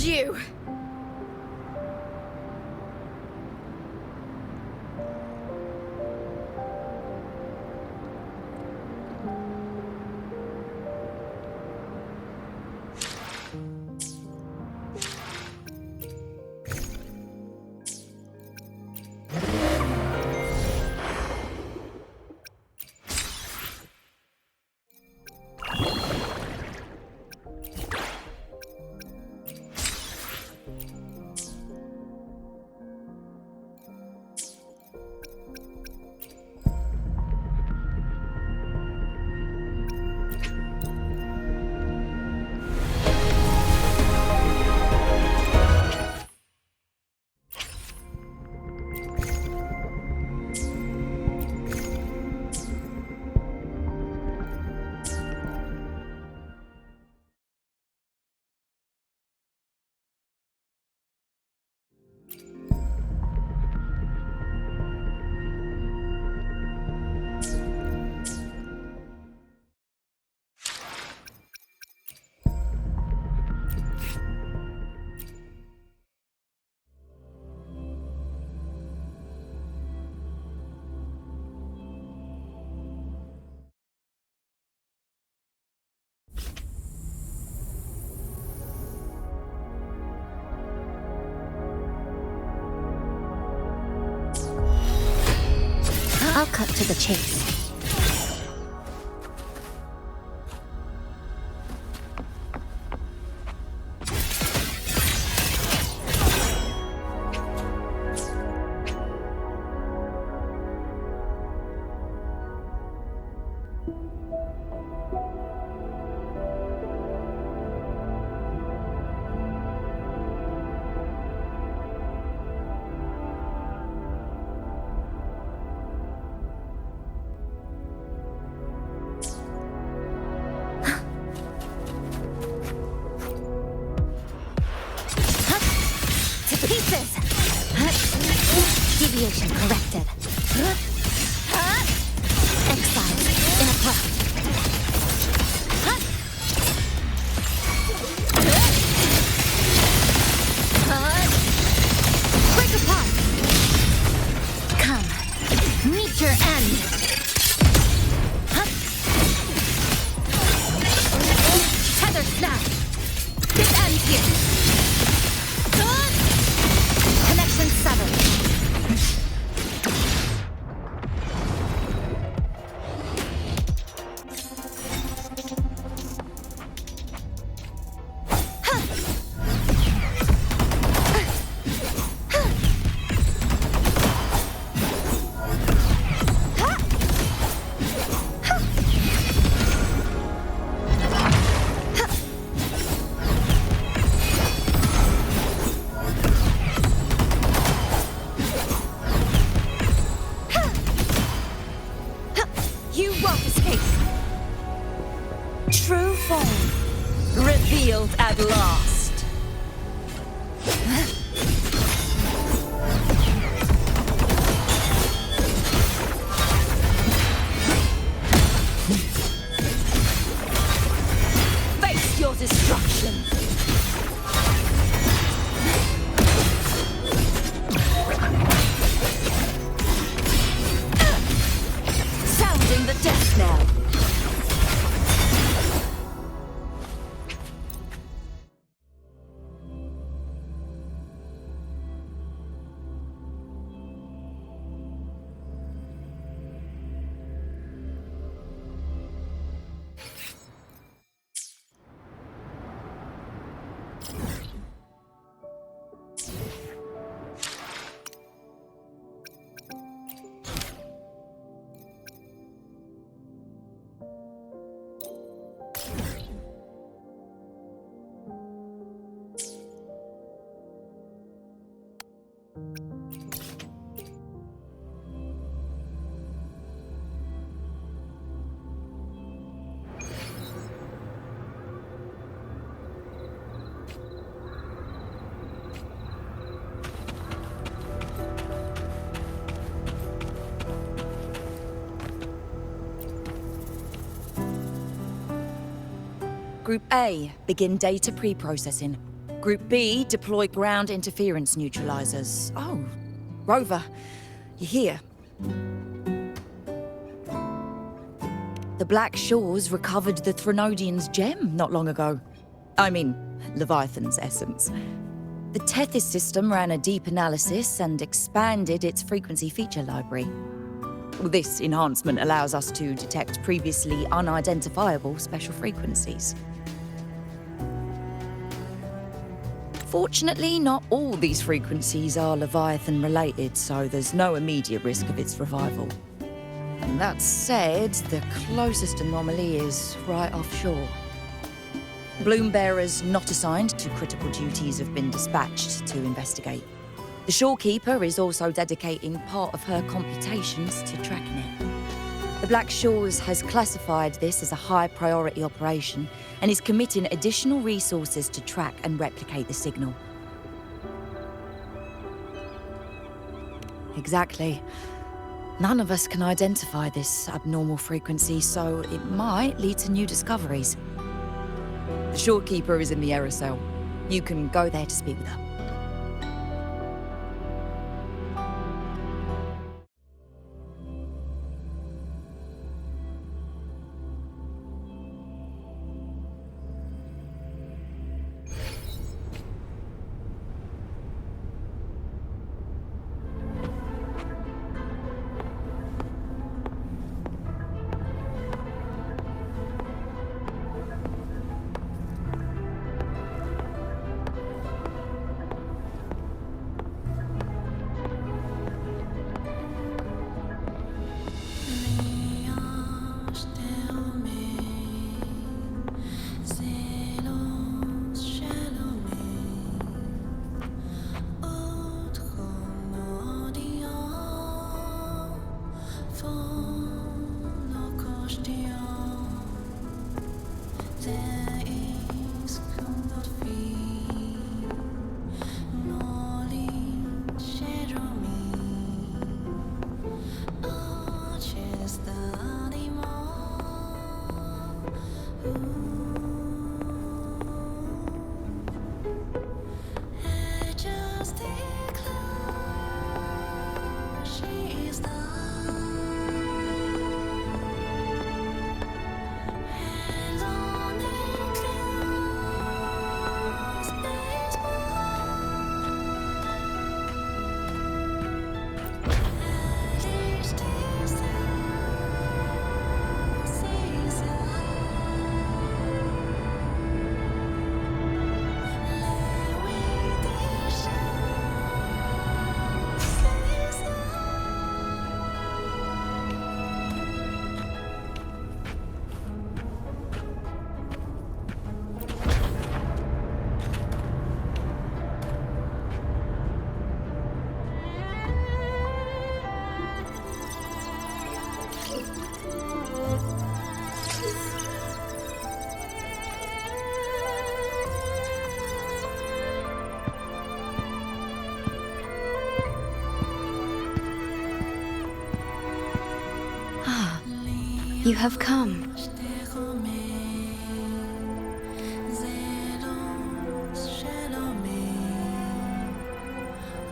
you! I'll cut to the chase. Deviation corrected. Exile in a breath. Break apart. Come, meet your end. Tether snap. This ends here. Connection severed. True form revealed at last. Face your destruction. Sounding the death knell. Group A, begin data pre-processing. Group B, deploy ground interference neutralizers. Oh, Rover, you're here. The Black Shores recovered the Threnodian's gem not long ago. I mean, Leviathan's essence. The Tethys system ran a deep analysis and expanded its frequency feature library. This enhancement allows us to detect previously unidentifiable special frequencies. Fortunately, not all these frequencies are Leviathan-related, so there's no immediate risk of its revival. And that said, the closest anomaly is right offshore. Bloom bearers not assigned to critical duties have been dispatched to investigate. The shorekeeper is also dedicating part of her computations to tracking it. The Black Shores has classified this as a high-priority operation and is committing additional resources to track and replicate the signal. Exactly. None of us can identify this abnormal frequency, so it might lead to new discoveries. The shorekeeper is in the aerosol. You can go there to speak with her. You have come.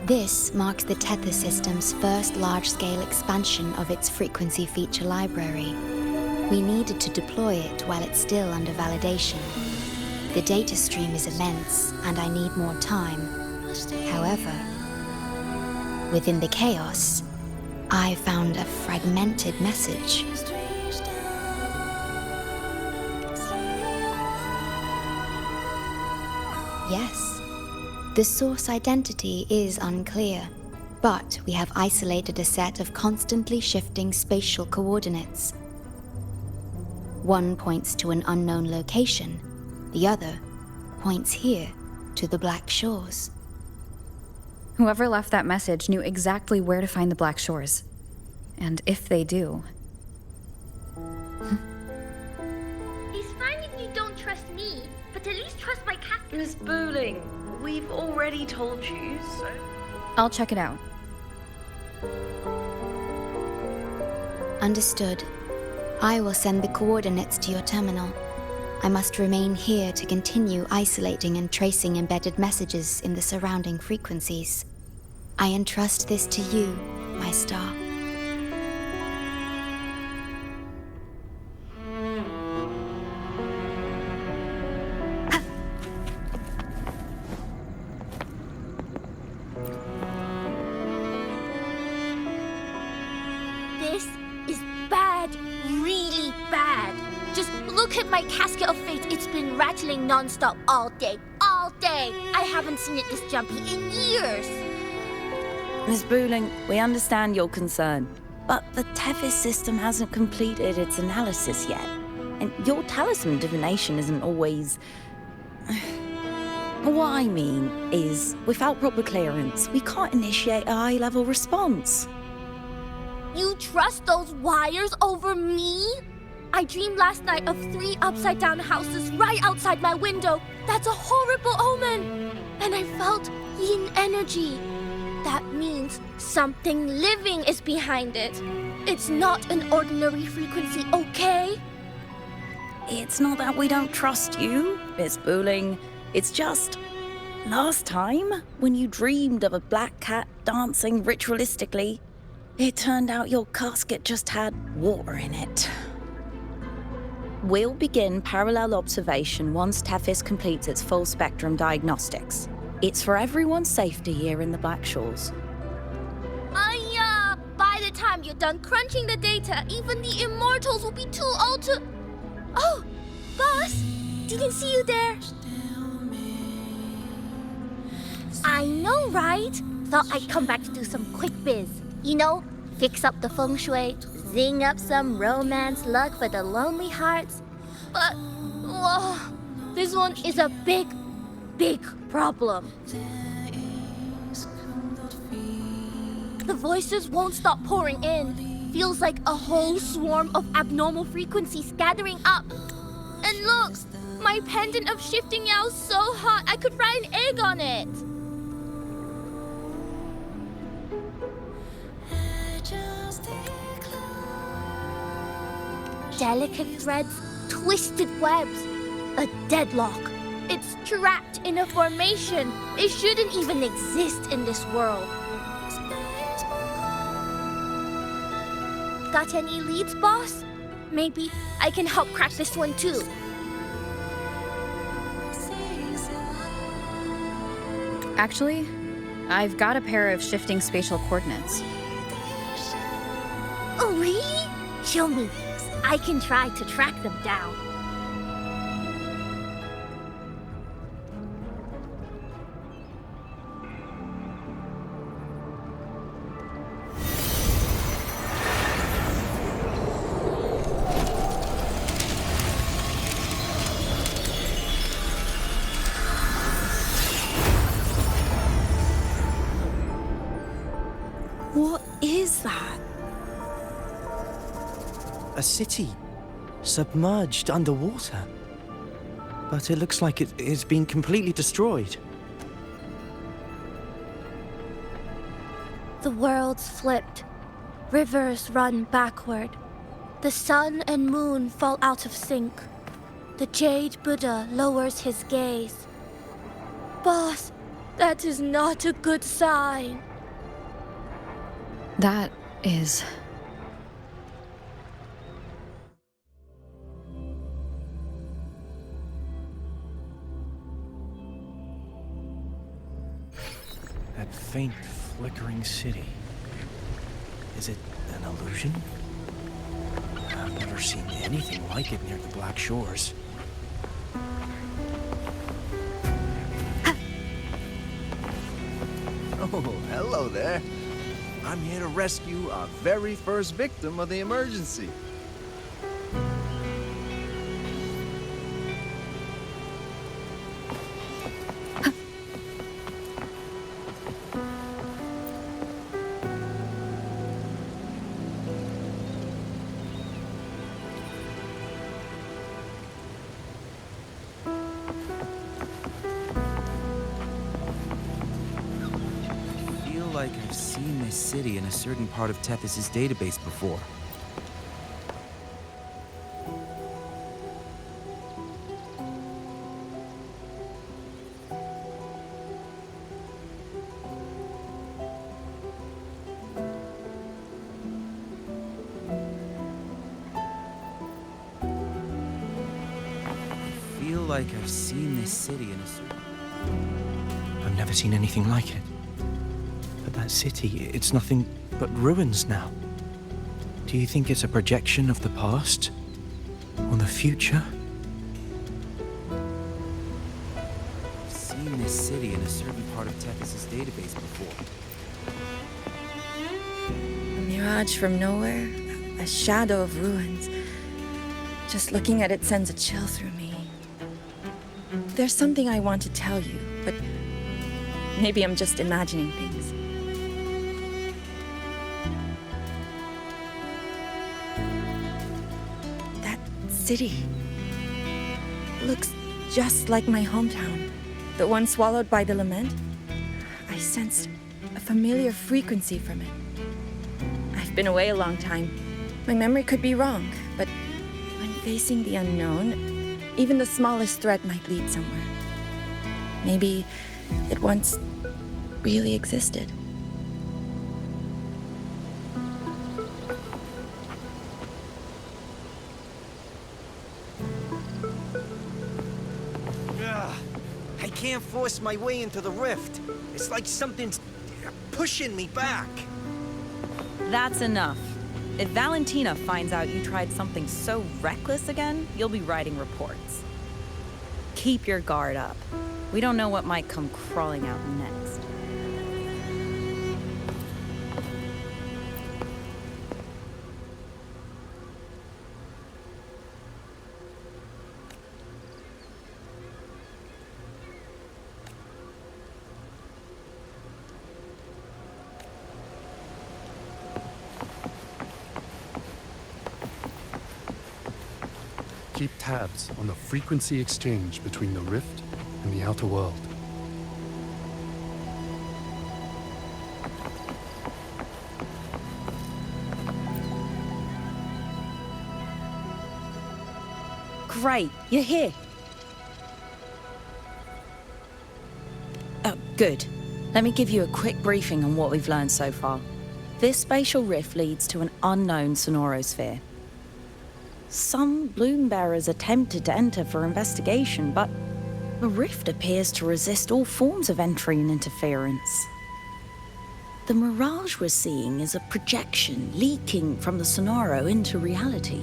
This marks the Tethys system's first large-scale expansion of its frequency feature library. We needed to deploy it while it's still under validation. The data stream is immense, and I need more time. However, within the chaos, I found a fragmented message. Yes, the source identity is unclear, but we have isolated a set of constantly shifting spatial coordinates. One points to an unknown location, the other points here to the Black Shores. Whoever left that message knew exactly where to find the Black Shores. And if they do... It's fine if you don't trust me, but at least trust my captain. Miss Bowling, we've already told you, so... I'll check it out. Understood. I will send the coordinates to your terminal. I must remain here to continue isolating and tracing embedded messages in the surrounding frequencies. I entrust this to you, my star. This is bad, really bad. Just look at my casket of fate. It's been rattling non-stop all day. All day! I haven't seen it this jumpy in years. Miss Booling, we understand your concern, but the Tethys system hasn't completed its analysis yet. And your talisman divination isn't always... What I mean is, without proper clearance, we can't initiate a high-level response. You trust those wires over me? I dreamed last night of 3 upside-down houses right outside my window. That's a horrible omen. And I felt yin energy. That means something living is behind it. It's not an ordinary frequency, okay? It's not that we don't trust you, Miss Booling. It's just... last time, when you dreamed of a black cat dancing ritualistically, it turned out your casket just had water in it. We'll begin parallel observation once Tethys completes its full spectrum diagnostics. It's for everyone's safety here in the Black Shores. By the time you're done crunching the data, even the immortals will be too old to... Oh, boss! Didn't see you there. I know, right? Thought I'd come back to do some quick biz. You know, fix up the feng shui, zing up some romance luck for the lonely hearts. But, whoa, this one is a big, big problem. The voices won't stop pouring in. Feels like a whole swarm of abnormal frequencies gathering up. And look, my pendant of shifting yow's so hot I could fry an egg on it. Delicate threads, twisted webs, a deadlock. It's trapped in a formation. It shouldn't even exist in this world. Got any leads, boss? Maybe I can help crack this one too. Actually, I've got a pair of shifting spatial coordinates. Oh, really? Show me. I can try to track them down. What is that? A city, submerged underwater. But it looks like it's been completely destroyed. The world's flipped. Rivers run backward. The sun and moon fall out of sync. The Jade Buddha lowers his gaze. Boss, that is not a good sign. That is... That faint, flickering city. Is it an illusion? I've never seen anything like it near the Black Shores. Oh, hello there. I'm here to rescue our very first victim of the emergency. Like I've seen this city in a certain part of Tethys' database before. like I've seen this city in a certain... I've never seen anything like it. But that city, it's nothing but ruins now. Do you think it's a projection of the past? Or the future? I've seen this city in a certain part of Tethys' database before. A mirage from nowhere, a shadow of ruins. Just looking at it sends a chill through me. There's something I want to tell you, but maybe I'm just imagining things. That city looks just like my hometown, the one swallowed by the lament. I sensed a familiar frequency from it. I've been away a long time. My memory could be wrong, but when facing the unknown, even the smallest threat might lead somewhere. Maybe it once really existed. I can't force my way into the rift. It's like something's pushing me back. That's enough. If Valentina finds out you tried something so reckless again, you'll be writing reports. Keep your guard up. We don't know what might come crawling out next. Keep tabs on the frequency exchange between the rift and the outer world. Great, you're here. Oh, good. Let me give you a quick briefing on what we've learned so far. This spatial rift leads to an unknown sonorosphere. Some bloom bearers attempted to enter for investigation, but the rift appears to resist all forms of entry and interference. The mirage we're seeing is a projection leaking from the sonoro into reality.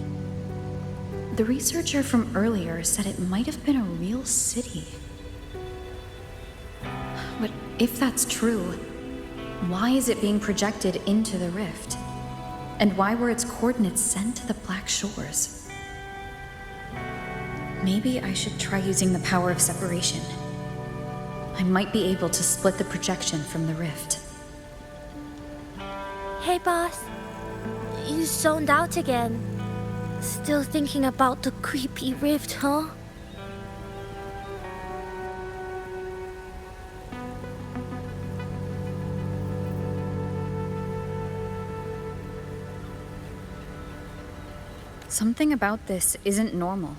The researcher from earlier said it might have been a real city. But if that's true, why is it being projected into the rift? And why were its coordinates sent to the Black Shores? Maybe I should try using the power of separation. I might be able to split the projection from the rift. Hey, boss. You zoned out again. Still thinking about the creepy rift, huh? Something about this isn't normal.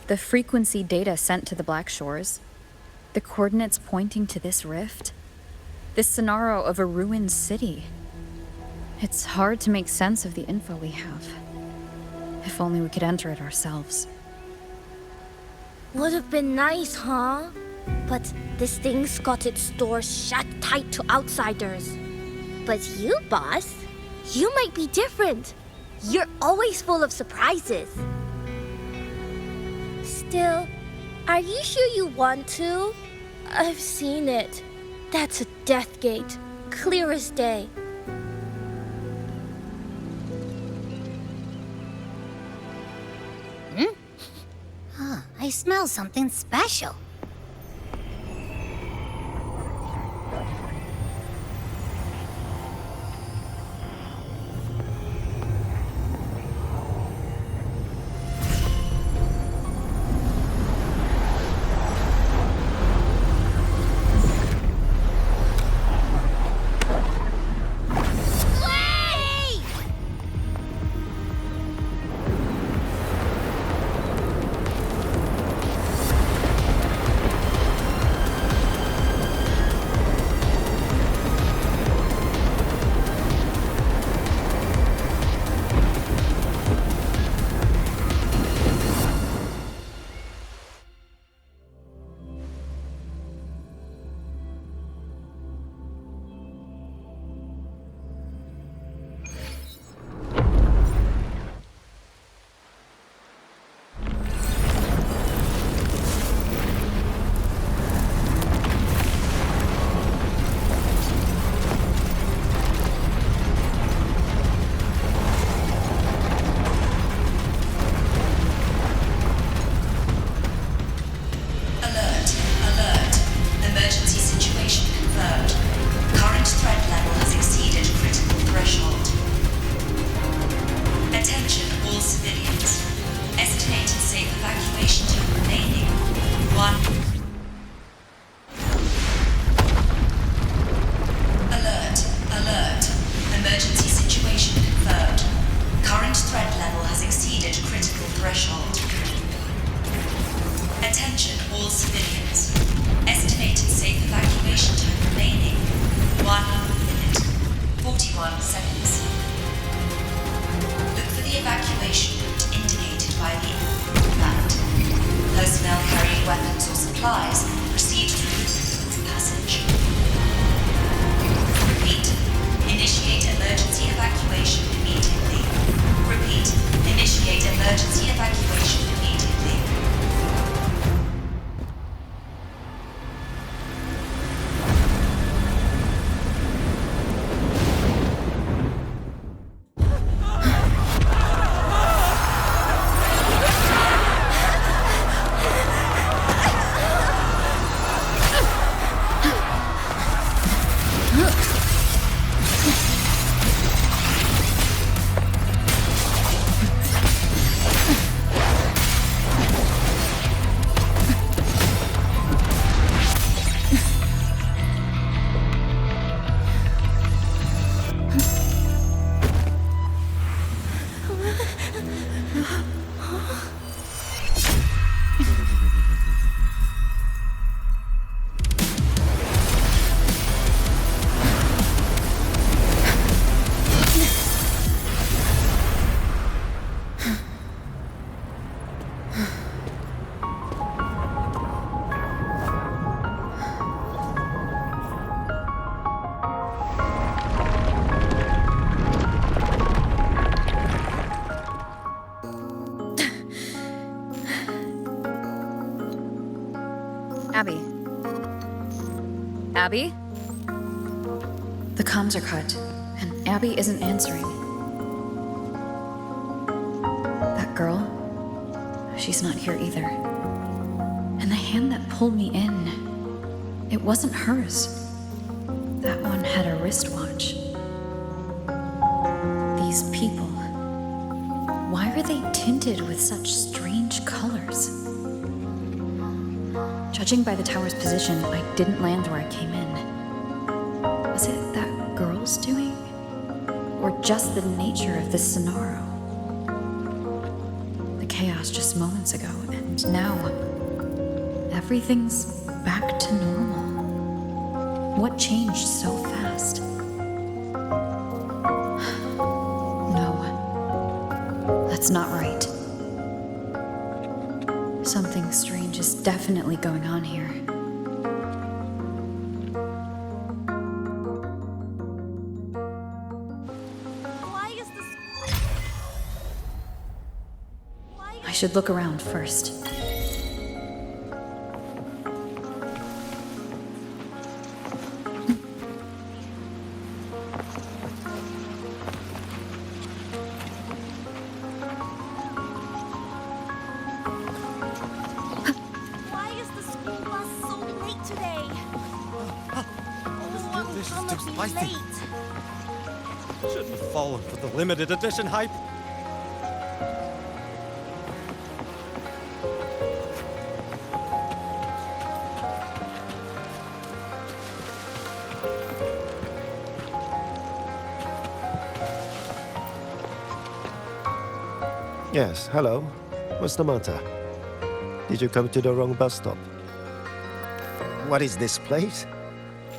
The frequency data sent to the Black Shores, the coordinates pointing to this rift, this scenario of a ruined city. It's hard to make sense of the info we have. If only we could enter it ourselves. Would have been nice, huh? But this thing's got its doors shut tight to outsiders. But you, boss, you might be different. You're always full of surprises. Still, are you sure you want to? I've seen it. That's a death gate, clear as day. I smell something special. Attention all civilians. Estimated safe evacuation time remaining 1 minute, 41 seconds. Look for the evacuation route indicated by the flag. Personnel carrying weapons or supplies proceed through the passage. Repeat. Initiate emergency evacuation immediately. Repeat. Initiate emergency evacuation immediately. Abby? Abby? The comms are cut, and Abby isn't answering. That girl, she's not here either. And the hand that pulled me in, it wasn't hers. That one had a wristwatch. These people, why are they tinted with such strange colors? Judging by the tower's position, I didn't land where I came in. Was it that girl's doing? Or just the nature of this scenario? The chaos just moments ago, and now everything's back to normal. What changed so fast? No, that's not right. Something strange is definitely going on here. I should look around first. Shouldn't have fallen for the limited edition hype. Yes, hello. What's the matter? Did you come to the wrong bus stop? What is this place?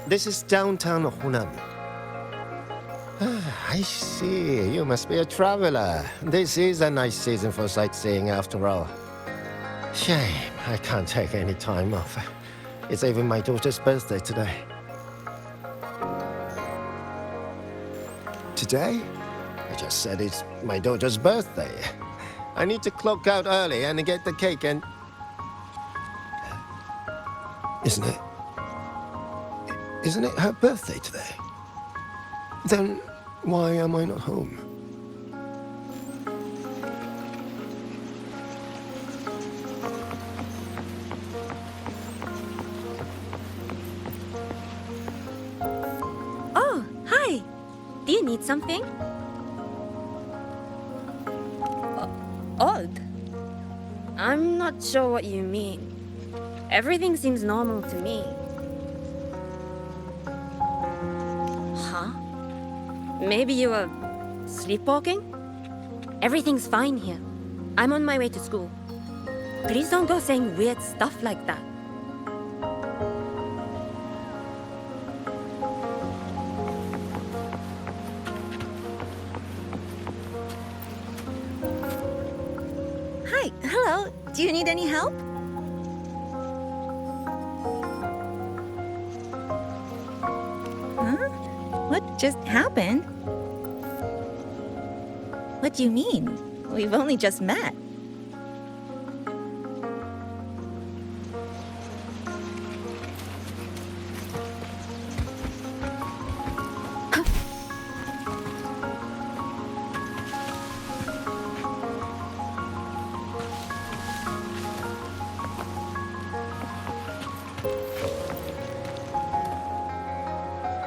This is downtown Honami. I see. You must be a traveler. This is a nice season for sightseeing after all. Shame I can't take any time off. It's even my daughter's birthday today. Today? I just said it's my daughter's birthday. I need to clock out early and get the cake and... Isn't it her birthday today? Then why am I not home? Oh, hi. Do you need something? Odd. I'm not sure what you mean. Everything seems normal to me. Huh? Maybe you were sleepwalking? Everything's fine here. I'm on my way to school. Please don't go saying weird stuff like that. Hi, hello. Do you need any help? Huh? What just happened? What do you mean? We've only just met.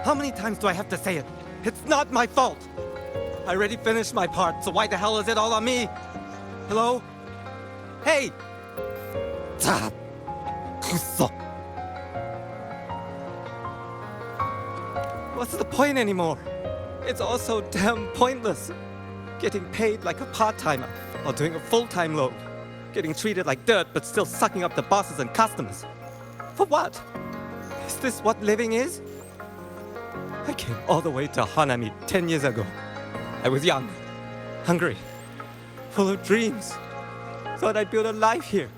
How many times do I have to say it? It's not my fault! I already finished my part, so why the hell is it all on me? Hello? Hey! Ah, kusso. What's the point anymore? It's all so damn pointless. Getting paid like a part-timer while doing a full-time load. Getting treated like dirt but still sucking up the bosses and customers. For what? Is this what living is? I came all the way to Hanami 10 years ago. I was young, hungry, full of dreams. Thought I'd build a life here.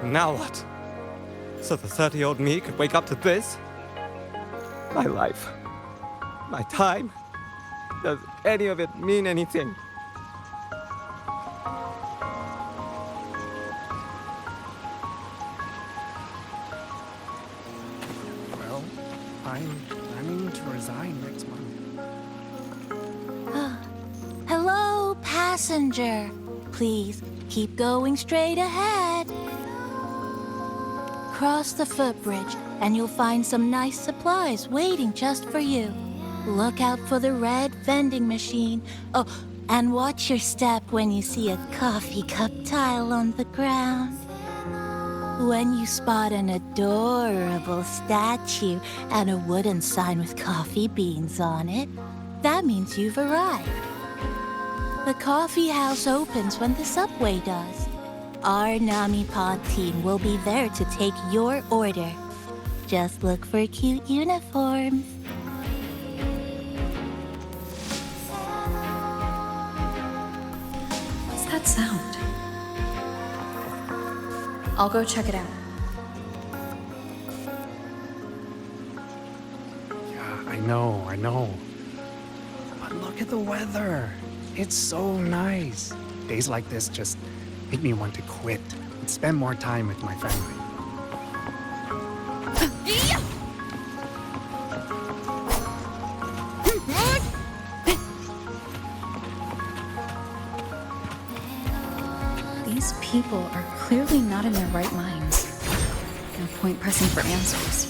And now what? So the 30-year-old me could wake up to this? My life, my time, does any of it mean anything? Well, I'm planning to resign next month. Hello, passenger. Please keep going straight ahead. Cross the footbridge, and you'll find some nice supplies waiting just for you. Look out for the red vending machine. Oh, and watch your step when you see a coffee cup tile on the ground. When you spot an adorable statue and a wooden sign with coffee beans on it, that means you've arrived. The coffee house opens when the subway does. Our Nami Pod team will be there to take your order. Just look for cute uniforms. What's that sound? I'll go check it out. Yeah, I know. But look at the weather. It's so nice. Days like this just make me want to quit and spend more time with my family. These people are clearly not in their right minds. No point pressing for answers.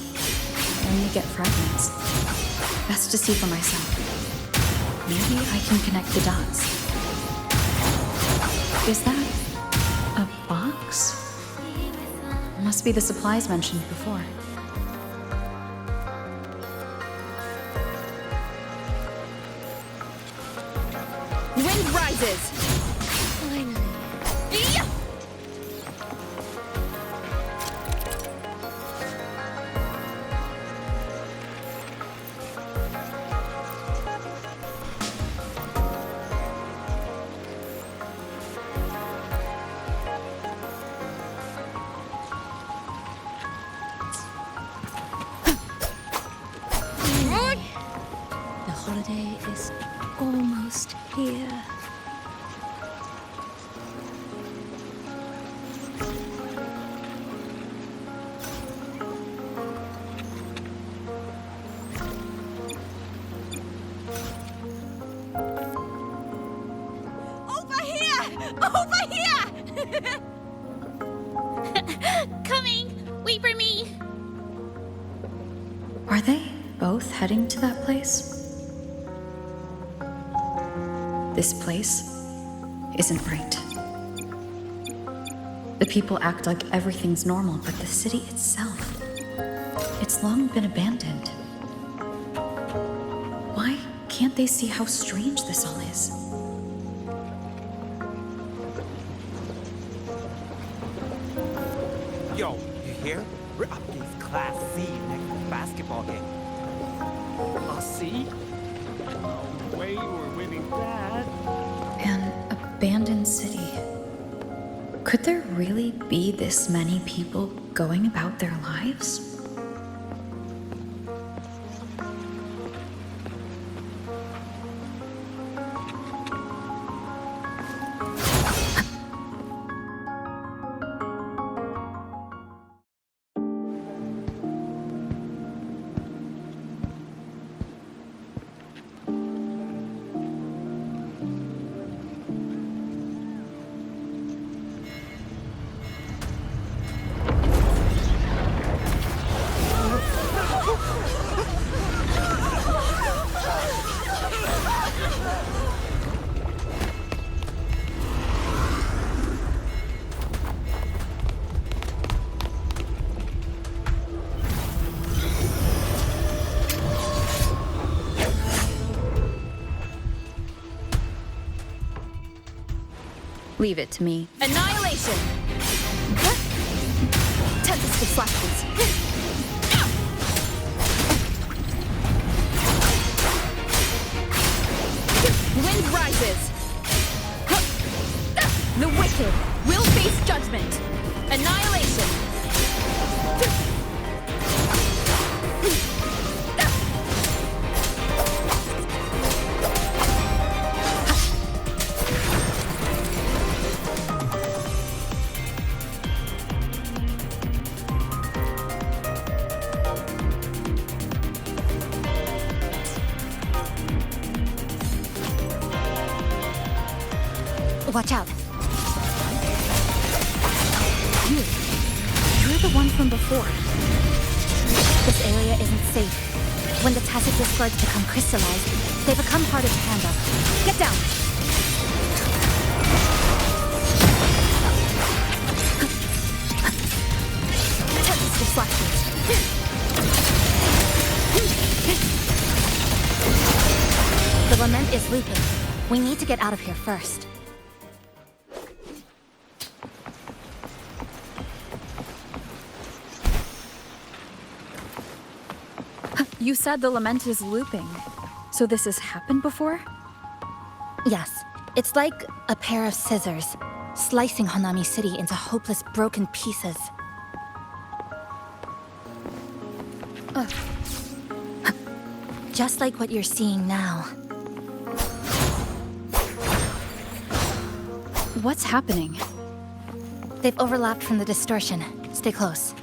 I only get fragments. Best to see for myself. Maybe I can connect the dots. Is that a box? Must be the supplies mentioned before. Wind rises! Finally. The holiday is almost here. Over here! Over here! Coming! Wait for me! Are they both heading to that place? This place isn't right. The people act like everything's normal, but the city itself, it's long been abandoned. Why can't they see how strange this all is? here? We're up against Class C next to the basketball game. Class C? No way we're winning that. An abandoned city. Could there really be this many people going about their lives? Leave it to me. Annihilation! Tempest of flashes. Wind rises. The wicked will face judgment. Annihilation. Watch out. You're the one from before. This area isn't safe. When the tacit discords become crystallized, they become harder to handle. Get down! Tempest of flashes. The lament is looping. We need to get out of here first. You said the lament is looping. So this has happened before? Yes. It's like a pair of scissors, slicing Hanami City into hopeless broken pieces. Just like what you're seeing now. What's happening? They've overlapped from the distortion. Stay close.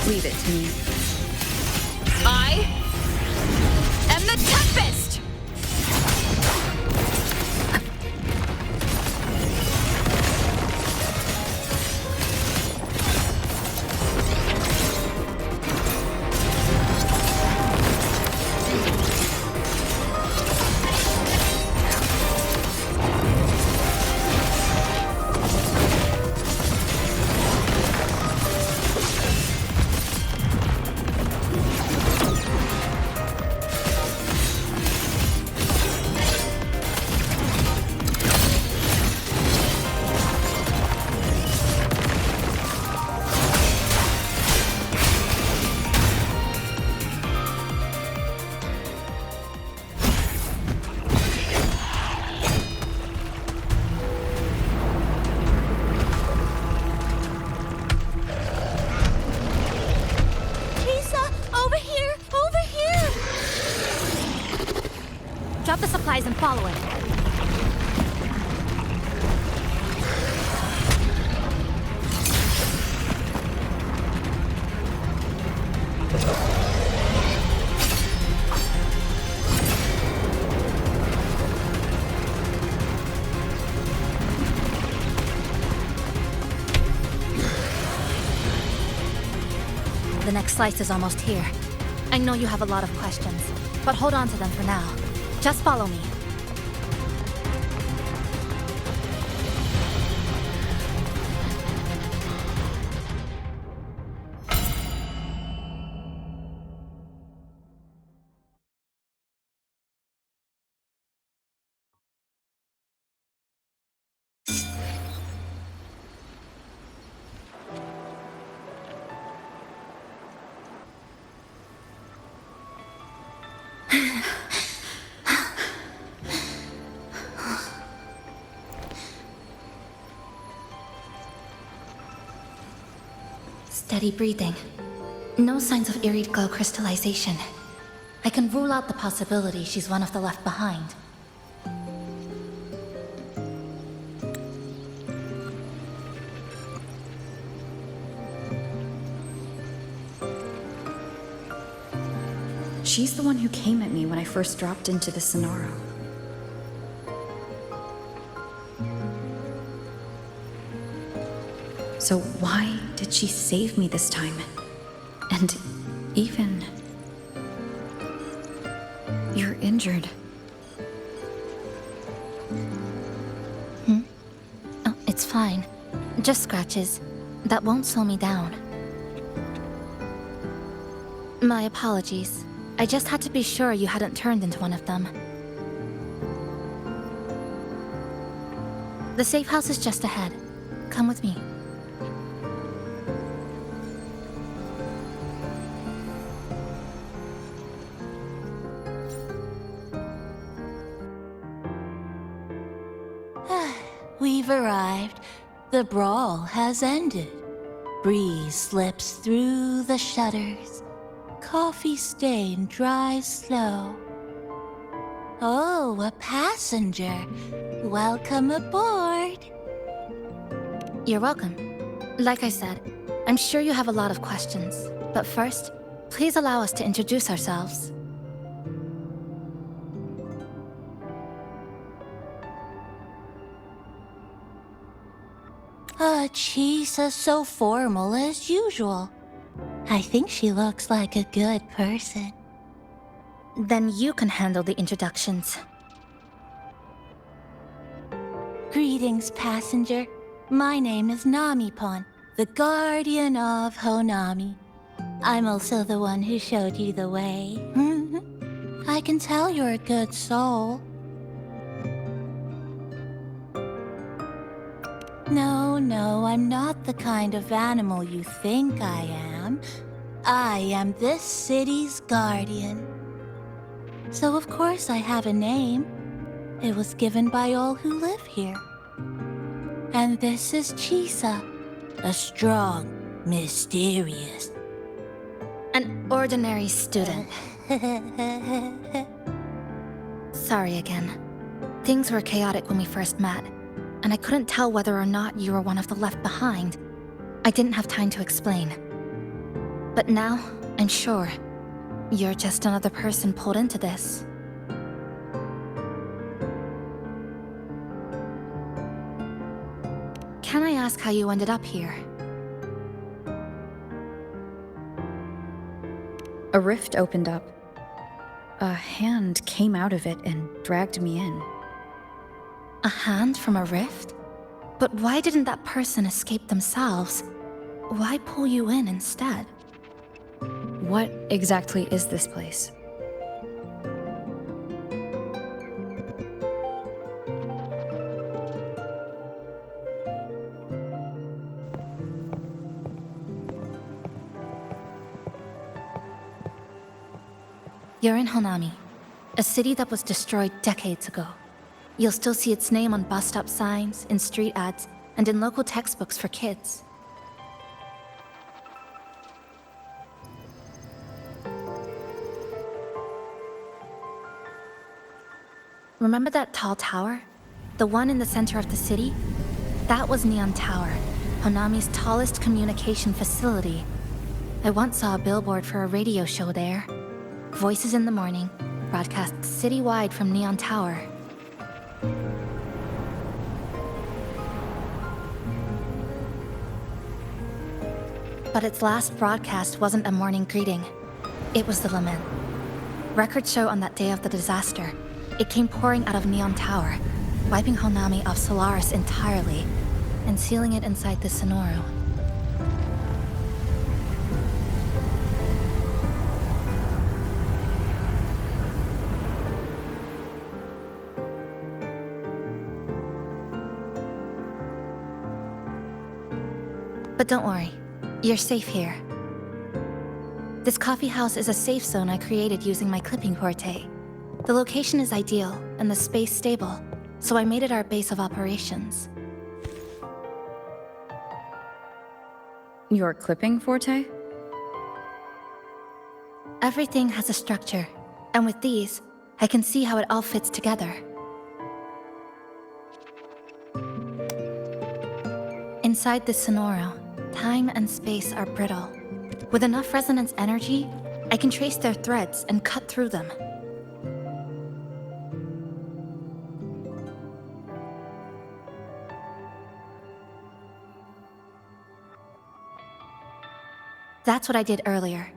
Leave it to me. I am the Tempest! Drop the supplies and follow it. The next slice is almost here. I know you have a lot of questions, but hold on to them for now. Just follow me. Steady breathing. No signs of irried glow crystallization. I can rule out the possibility she's one of the left behind. She's the one who came at me when I first dropped into the Sonaro. So why did she save me this time? And even... You're injured. Oh, it's fine. Just scratches. That won't slow me down. My apologies. I just had to be sure you hadn't turned into one of them. The safe house is just ahead. Come with me. We've arrived. The brawl has ended. Breeze slips through the shutters. Coffee stain dries slow. Oh, a passenger. Welcome aboard. You're welcome. Like I said, I'm sure you have a lot of questions. But first, please allow us to introduce ourselves. Chisa's so formal as usual. I think she looks like a good person. Then you can handle the introductions. Greetings, passenger. My name is Namipon, the guardian of Honami. I'm also the one who showed you the way. I can tell you're a good soul. No, I'm not the kind of animal you think I am. I am this city's guardian. So of course I have a name. It was given by all who live here. And this is Chisa, a strong, mysterious... An ordinary student. Sorry again. Things were chaotic when we first met, and I couldn't tell whether or not you were one of the left behind. I didn't have time to explain. But now, I'm sure, you're just another person pulled into this. Can I ask how you ended up here? A rift opened up. A hand came out of it and dragged me in. A hand from a rift? But why didn't that person escape themselves? Why pull you in instead? What exactly is this place? You're in Honami, a city that was destroyed decades ago. You'll still see its name on bus stop signs, in street ads, and in local textbooks for kids. Remember that tall tower? The one in the center of the city? That was Neon Tower, Honami's tallest communication facility. I once saw a billboard for a radio show there. Voices in the morning, broadcast citywide from Neon Tower. But its last broadcast wasn't a morning greeting. It was the lament. Records show on that day of the disaster, it came pouring out of Neon Tower, wiping Honami off Solaris entirely, and sealing it inside the Sonoro. But don't worry, you're safe here. This coffee house is a safe zone I created using my clipping forte. The location is ideal and the space stable, so I made it our base of operations. Your clipping forte? Everything has a structure, and with these, I can see how it all fits together. Inside this Sonoro, time and space are brittle. With enough resonance energy, I can trace their threads and cut through them. That's what I did earlier.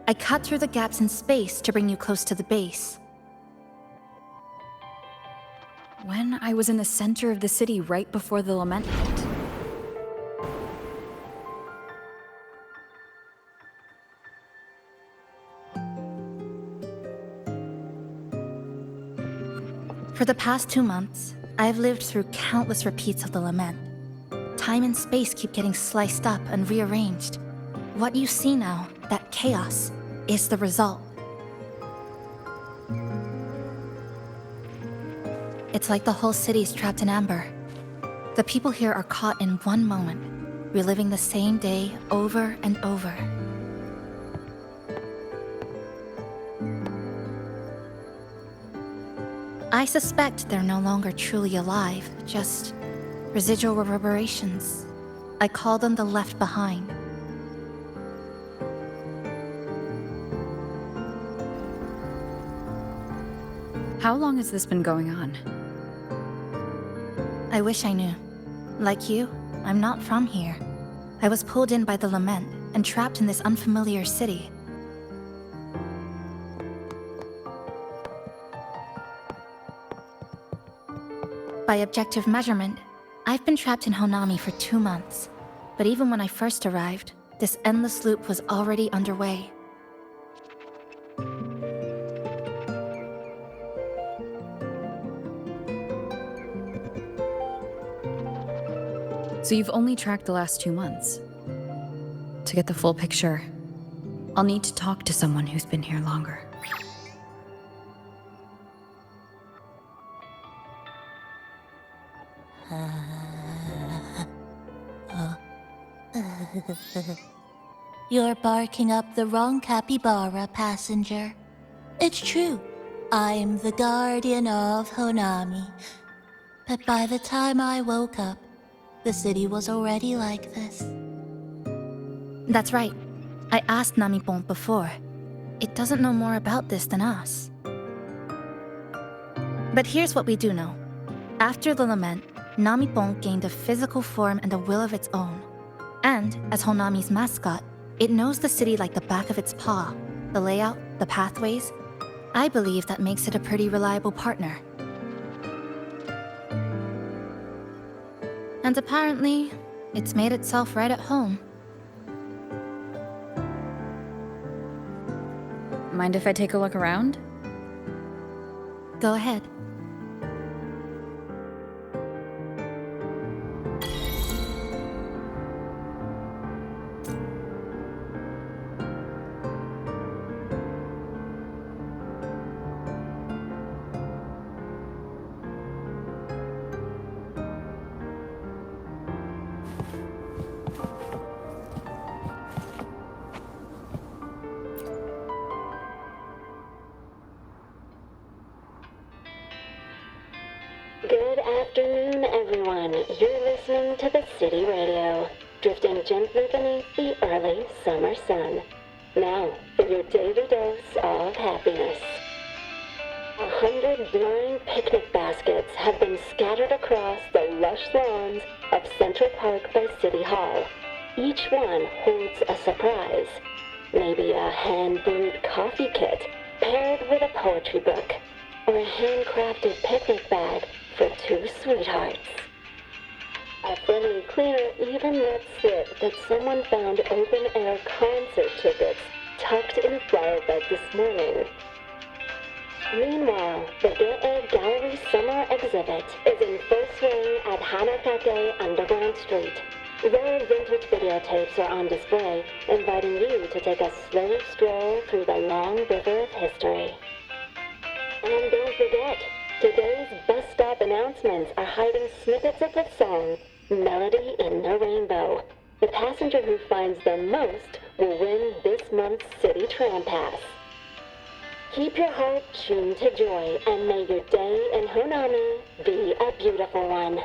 I cut through the gaps in space to bring you close to the base. When I was in the center of the city right before the lament hit. For the past 2 months, I've lived through countless repeats of the lament. Time and space keep getting sliced up and rearranged. What you see now, that chaos, is the result. It's like the whole city's trapped in amber. The people here are caught in one moment, reliving the same day over and over. I suspect they're no longer truly alive, just residual reverberations. I call them the left behind. How long has this been going on? I wish I knew. Like you, I'm not from here. I was pulled in by the lament and trapped in this unfamiliar city. By objective measurement, I've been trapped in Honami for 2 months. But even when I first arrived, this endless loop was already underway. So you've only tracked the last 2 months. To get the full picture, I'll need to talk to someone who's been here longer. You're barking up the wrong capybara, passenger. It's true, I'm the guardian of Honami. But by the time I woke up, the city was already like this. That's right. I asked Namipon before. It doesn't know more about this than us. But here's what we do know. After the lament, Namipon gained a physical form and a will of its own. And, as Honami's mascot, it knows the city like the back of its paw. The layout, the pathways. I believe that makes it a pretty reliable partner. And apparently, it's made itself right at home. Mind if I take a look around? Go ahead. Good afternoon, everyone. You're listening to the City Radio, drifting gently beneath the early summer sun. Now, for your daily dose of happiness. 100 blind picnic baskets have been scattered across the lush lawns of Central Park by City Hall. Each one holds a surprise. Maybe a hand-brewed coffee kit paired with a poetry book, or a handcrafted picnic bag for 2 sweethearts. A friendly cleaner even let slip that someone found open-air concert tickets tucked in a flower bed this morning. Meanwhile, the Get Gallery Summer Exhibit is in full swing at Hanakake Underground Street. Rare vintage videotapes are on display, inviting you to take a slow stroll through the long river of history. And don't forget, today's bus stop announcements are hiding snippets of the song, Melody in the Rainbow. The passenger who finds them most will win this month's City Tram Pass. Keep your heart tuned to joy, and may your day in Honami be a beautiful one.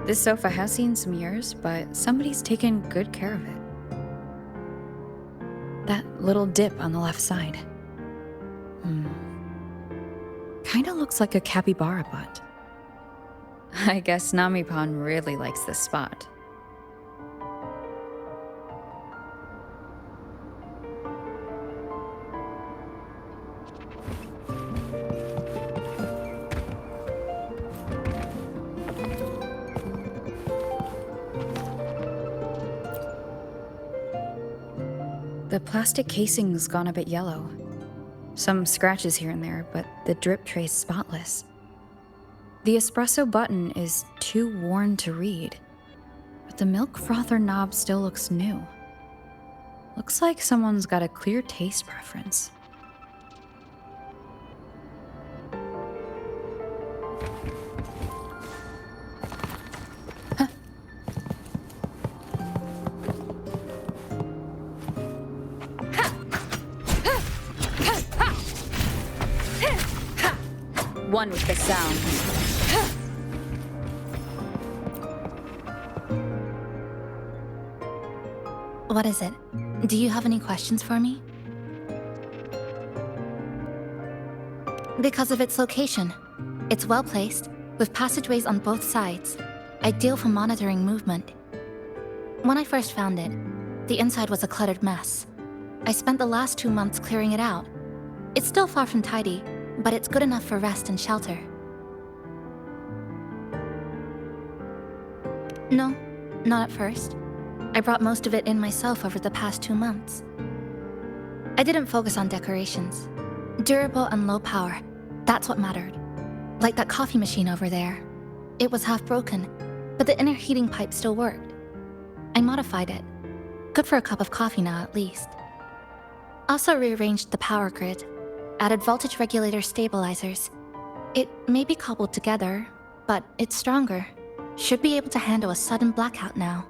This sofa has seen some years, but somebody's taken good care of it. That little dip on the left side. Kinda looks like a capybara butt. I guess Nami-pan really likes this spot. The plastic casing's gone a bit yellow. Some scratches here and there, but the drip tray's spotless. The espresso button is too worn to read, but the milk frother knob still looks new. Looks like someone's got a clear taste preference. One with the sound. What is it? Do you have any questions for me? Because of its location. It's well placed, with passageways on both sides, ideal for monitoring movement. When I first found it, the inside was a cluttered mess. I spent the last 2 months clearing it out. It's still far from tidy, but it's good enough for rest and shelter. No, not at first. I brought most of it in myself over the past 2 months. I didn't focus on decorations. Durable and low power, that's what mattered. Like that coffee machine over there. It was half broken, but the inner heating pipe still worked. I modified it. Good for a cup of coffee now, at least. Also rearranged the power grid. Added voltage regulator stabilizers. It may be cobbled together, but it's stronger. Should be able to handle a sudden blackout now.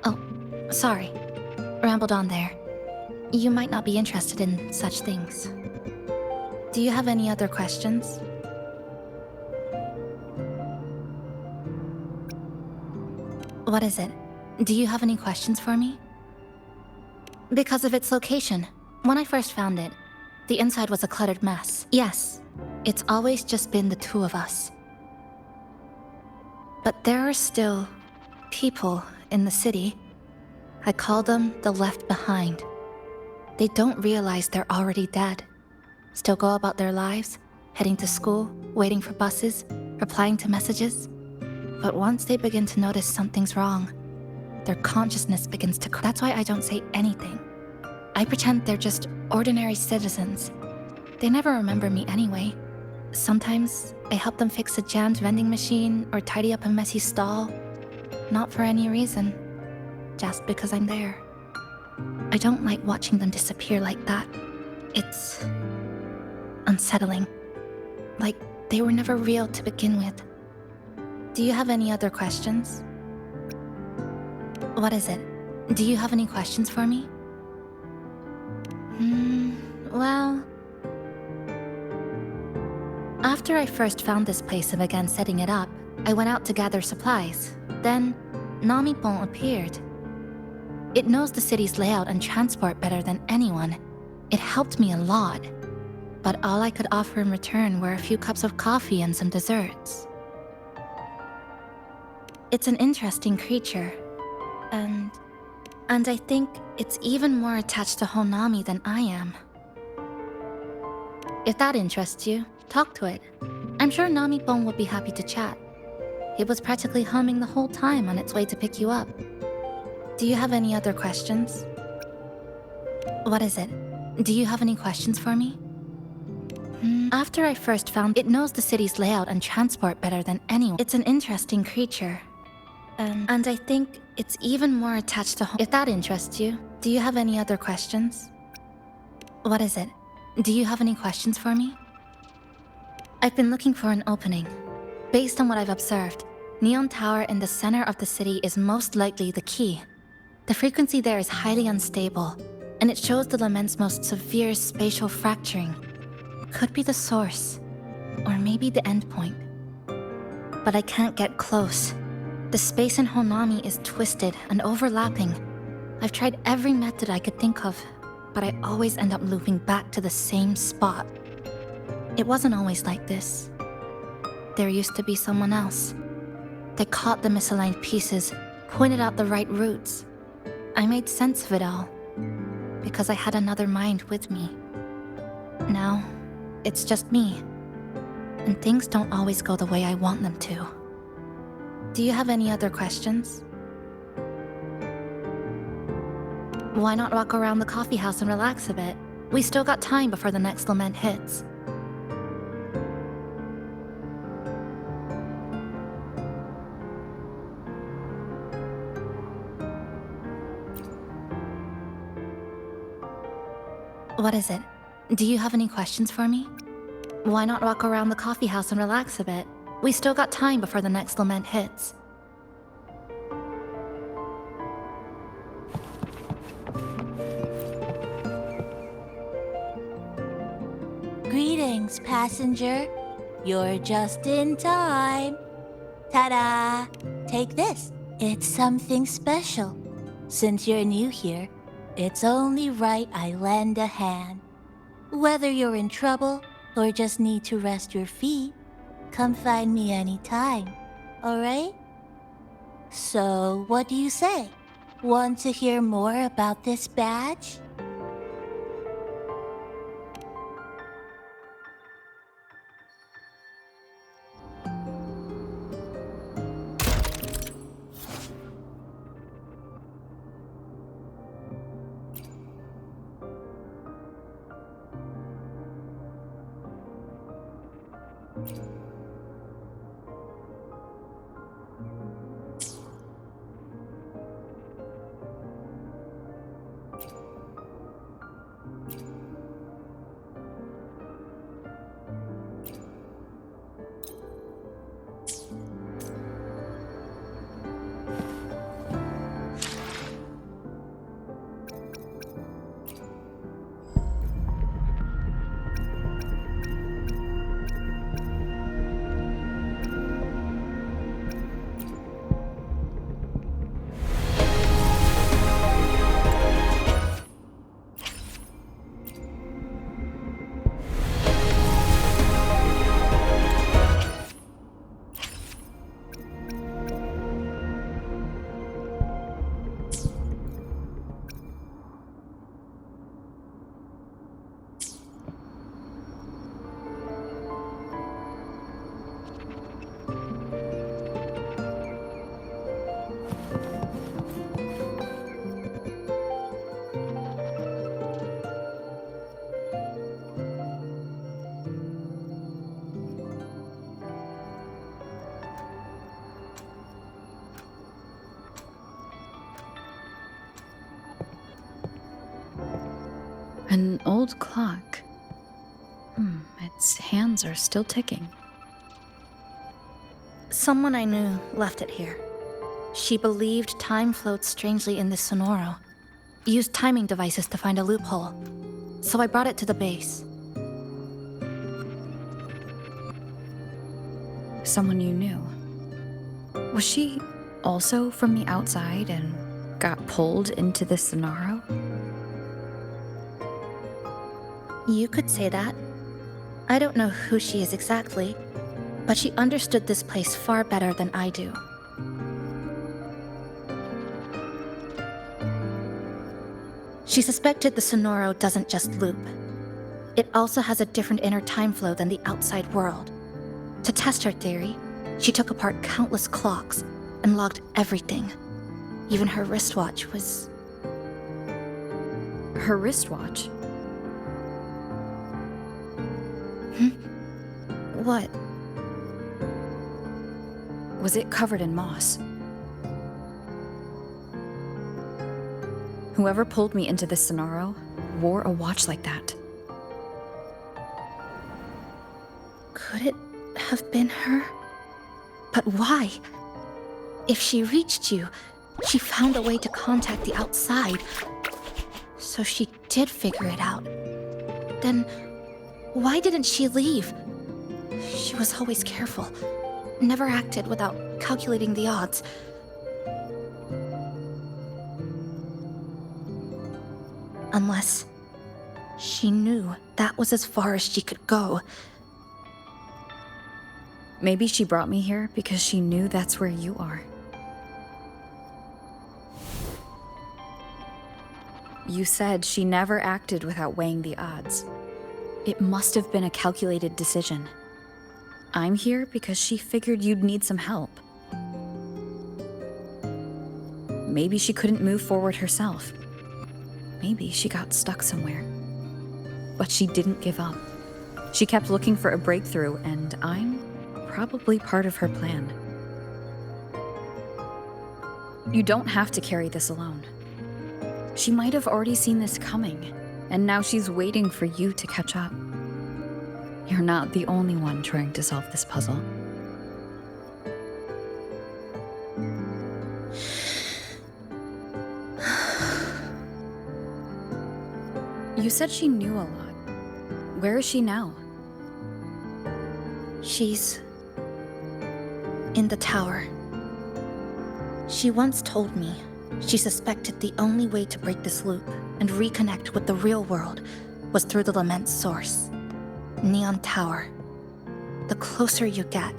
Oh, sorry. Rambled on there. You might not be interested in such things. Do you have any other questions? What is it? Do you have any questions for me? Because of its location. When I first found it, the inside was a cluttered mess. Yes, it's always just been the two of us. But there are still people in the city. I call them the left behind. They don't realize they're already dead. Still go about their lives, heading to school, waiting for buses, replying to messages. But once they begin to notice something's wrong, their consciousness begins to That's why I don't say anything. I pretend they're just ordinary citizens. They never remember me anyway. Sometimes I help them fix a jammed vending machine or tidy up a messy stall. Not for any reason, just because I'm there. I don't like watching them disappear like that. It's unsettling. Like they were never real to begin with. Do you have any other questions? What is it? Do you have any questions for me? Well... After I first found this place and began setting it up, I went out to gather supplies. Then, Nami-pon appeared. It knows the city's layout and transport better than anyone. It helped me a lot. But all I could offer in return were a few cups of coffee and some desserts. It's an interesting creature. And I think it's even more attached to Honami than I am. If that interests you, talk to it. I'm sure Nami-pon would be happy to chat. It was practically humming the whole time on its way to pick you up. Do you have any other questions? What is it? Do you have any questions for me? After I first found it, knows the city's layout and transport better than anyone. It's an interesting creature. And I think it's even more attached to home. If that interests you, do you have any other questions? What is it? Do you have any questions for me? I've been looking for an opening. Based on what I've observed, Neon Tower in the center of the city is most likely the key. The frequency there is highly unstable, and it shows the Lament's most severe spatial fracturing. Could be the source, or maybe the endpoint. But I can't get close. The space in Honami is twisted and overlapping. I've tried every method I could think of, but I always end up looping back to the same spot. It wasn't always like this. There used to be someone else. They caught the misaligned pieces, pointed out the right routes. I made sense of it all, because I had another mind with me. Now, it's just me, and things don't always go the way I want them to. Do you have any other questions? Why not walk around the coffee house and relax a bit? We still got time before the next lament hits. What is it? Do you have any questions for me? Why not walk around the coffee house and relax a bit? We still got time before the next lament hits. Greetings, passenger. You're just in time. Ta-da! Take this. It's something special. Since you're new here, it's only right I lend a hand. Whether you're in trouble or just need to rest your feet, come find me anytime, alright? So, what do you say? Want to hear more about this badge? An old clock. Its hands are still ticking. Someone I knew left it here. She believed time floats strangely in this Sonoro. Used timing devices to find a loophole. So I brought it to the base. Someone you knew. Was she also from the outside and got pulled into the Sonoro? You could say that. I don't know who she is exactly, but she understood this place far better than I do. She suspected the Sonoro doesn't just loop. It also has a different inner time flow than the outside world. To test her theory, she took apart countless clocks and logged everything. Even her wristwatch was... Her wristwatch? What? Was it covered in moss? Whoever pulled me into this Sonaro wore a watch like that. Could it have been her? But why? If she reached you, she found a way to contact the outside. So she did figure it out. Then why didn't she leave? She was always careful. Never acted without calculating the odds. Unless she knew that was as far as she could go. Maybe she brought me here because she knew that's where you are. You said she never acted without weighing the odds. It must have been a calculated decision. I'm here because she figured you'd need some help. Maybe she couldn't move forward herself. Maybe she got stuck somewhere. But she didn't give up. She kept looking for a breakthrough, and I'm probably part of her plan. You don't have to carry this alone. She might have already seen this coming, and now she's waiting for you to catch up. You're not the only one trying to solve this puzzle. You said she knew a lot. Where is she now? She's in the tower. She once told me she suspected the only way to break this loop and reconnect with the real world was through the Lament's source, Neon Tower. The closer you get,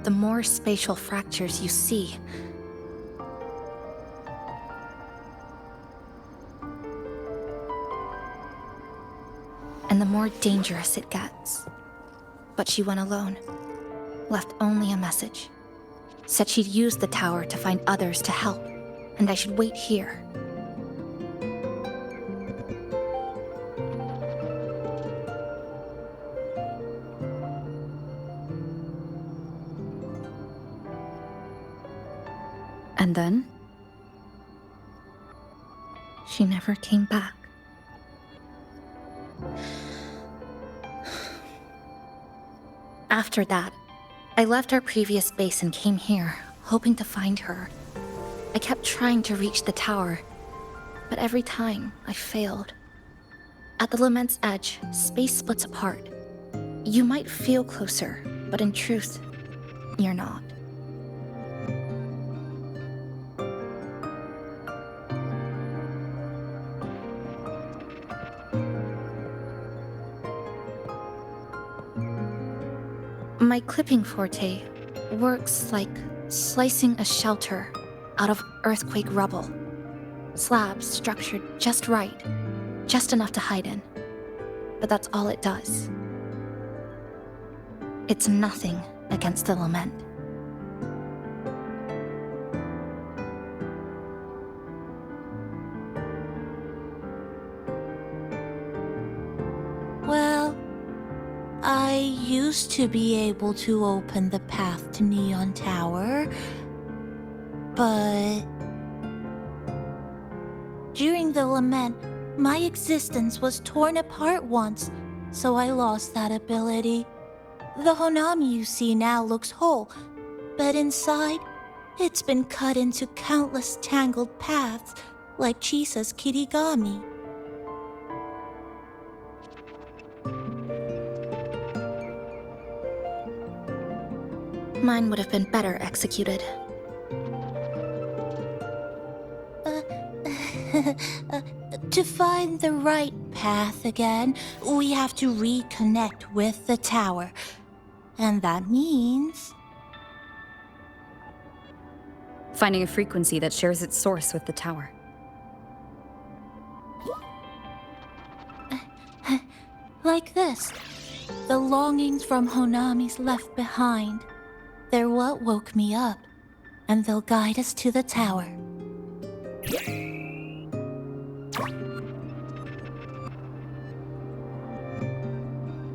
the more spatial fractures you see. And the more dangerous it gets. But she went alone, left only a message. Said she'd use the tower to find others to help, and I should wait here. And then? She never came back. After that, I left our previous base and came here, hoping to find her. I kept trying to reach the tower, but every time I failed. At the Lament's edge, space splits apart. You might feel closer, but in truth, you're not. My clipping forte works like slicing a shelter out of earthquake rubble. Slabs structured just right, just enough to hide in. But that's all it does. It's nothing against the Lament. Well, I used to be able to open the path to Neon Tower, but during the Lament, my existence was torn apart once, so I lost that ability. The Honami you see now looks whole, but inside, it's been cut into countless tangled paths, like Chisa's Kirigami. Mine would have been better executed. To find the right path again, we have to reconnect with the tower. And that means... finding a frequency that shares its source with the tower. Like this. The longings from Honami's left behind. They're what woke me up, and they'll guide us to the tower.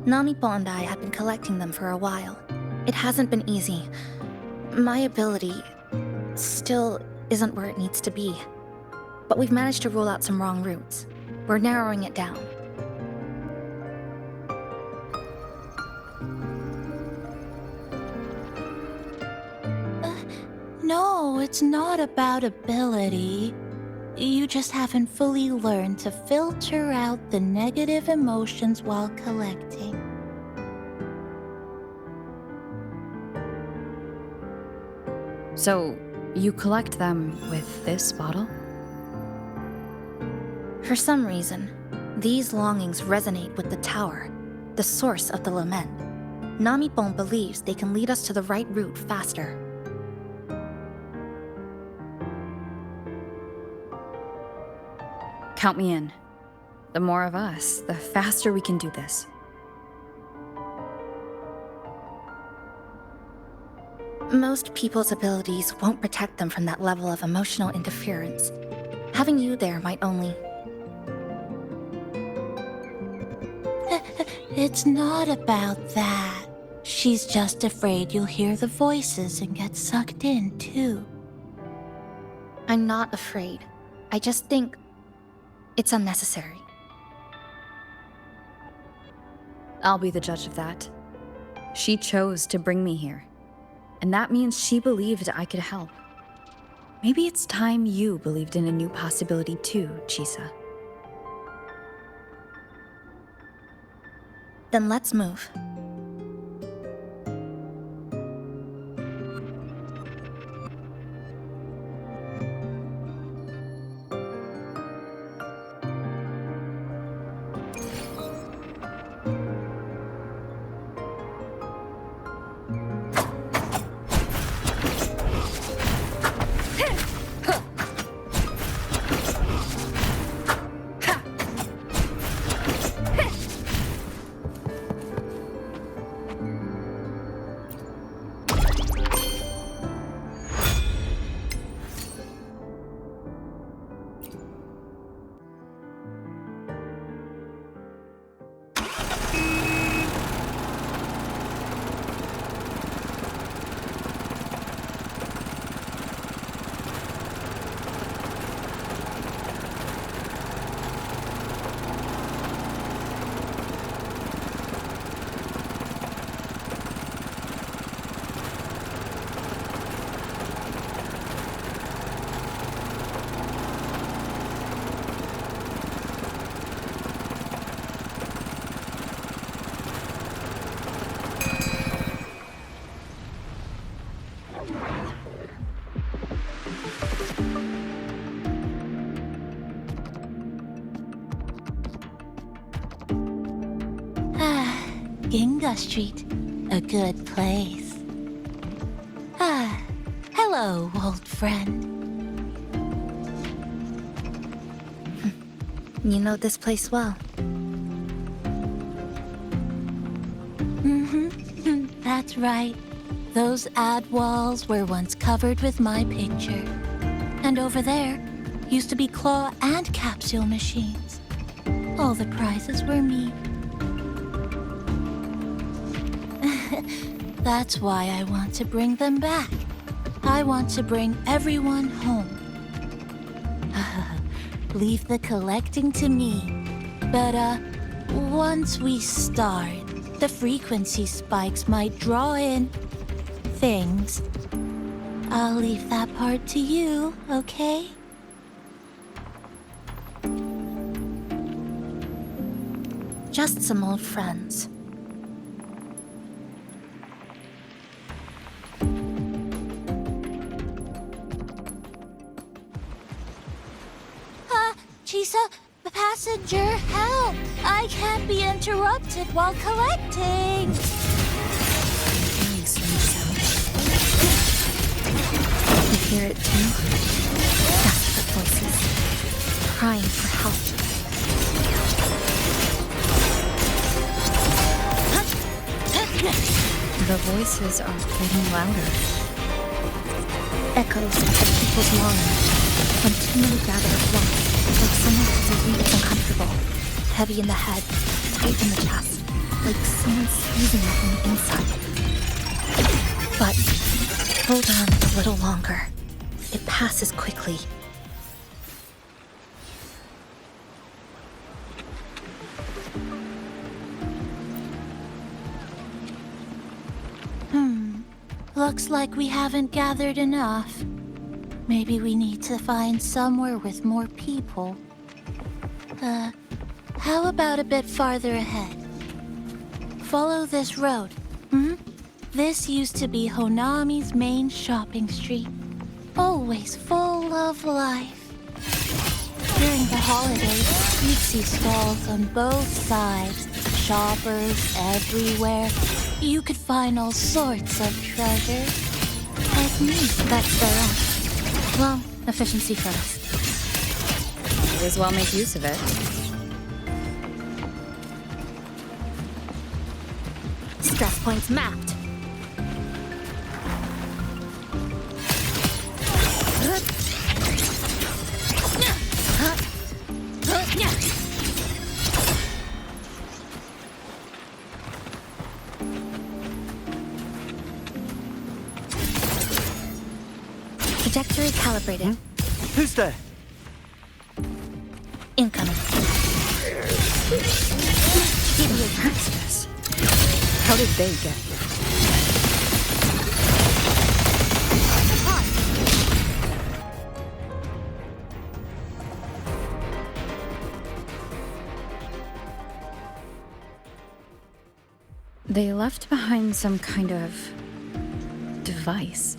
Namipo and I have been collecting them for a while. It hasn't been easy. My ability still isn't where it needs to be. But we've managed to rule out some wrong routes. We're narrowing it down. No, it's not about ability. You just haven't fully learned to filter out the negative emotions while collecting. So, you collect them with this bottle? For some reason, these longings resonate with the tower, the source of the lament. Namipon believes they can lead us to the right route faster. Count me in. The more of us, the faster we can do this. Most people's abilities won't protect them from that level of emotional interference. Having you there might only... It's not about that. She's just afraid you'll hear the voices and get sucked in, too. I'm not afraid. I just think it's unnecessary. I'll be the judge of that. She chose to bring me here. And that means she believed I could help. Maybe it's time you believed in a new possibility too, Chisa. Then let's move. Ginga Street, a good place. Hello, old friend. You know this place well. That's right. Those ad walls were once covered with my picture. And over there used to be claw and capsule machines. All the prizes were me. That's why I want to bring them back. I want to bring everyone home. Leave the collecting to me. But, once we start, the frequency spikes might draw in things. I'll leave that part to you, okay? Just some old friends. Chisa, passenger, help! I can't be interrupted while collecting. Very strange sound. You hear it too? Desperate voices, crying for help. The voices are getting louder. Echoes of people's longing. When too many gather at once, like someone who's uncomfortable, heavy in the head, tight in the chest. like someone's squeezing it from the inside. But hold on a little longer. It passes quickly. Looks like we haven't gathered enough. Maybe we need to find somewhere with more people. How about a bit farther ahead? Follow this road. This used to be Honami's main shopping street. Always full of life. During the holidays, you'd see stalls on both sides, shoppers everywhere. You could find all sorts of treasure. Like me, that's their own. Well, efficiency first. Might as well make use of it. Stress points mapped. Trajectory calibrated. Who's there? Incoming. Idiot access. How did they get here? They left behind some kind of device.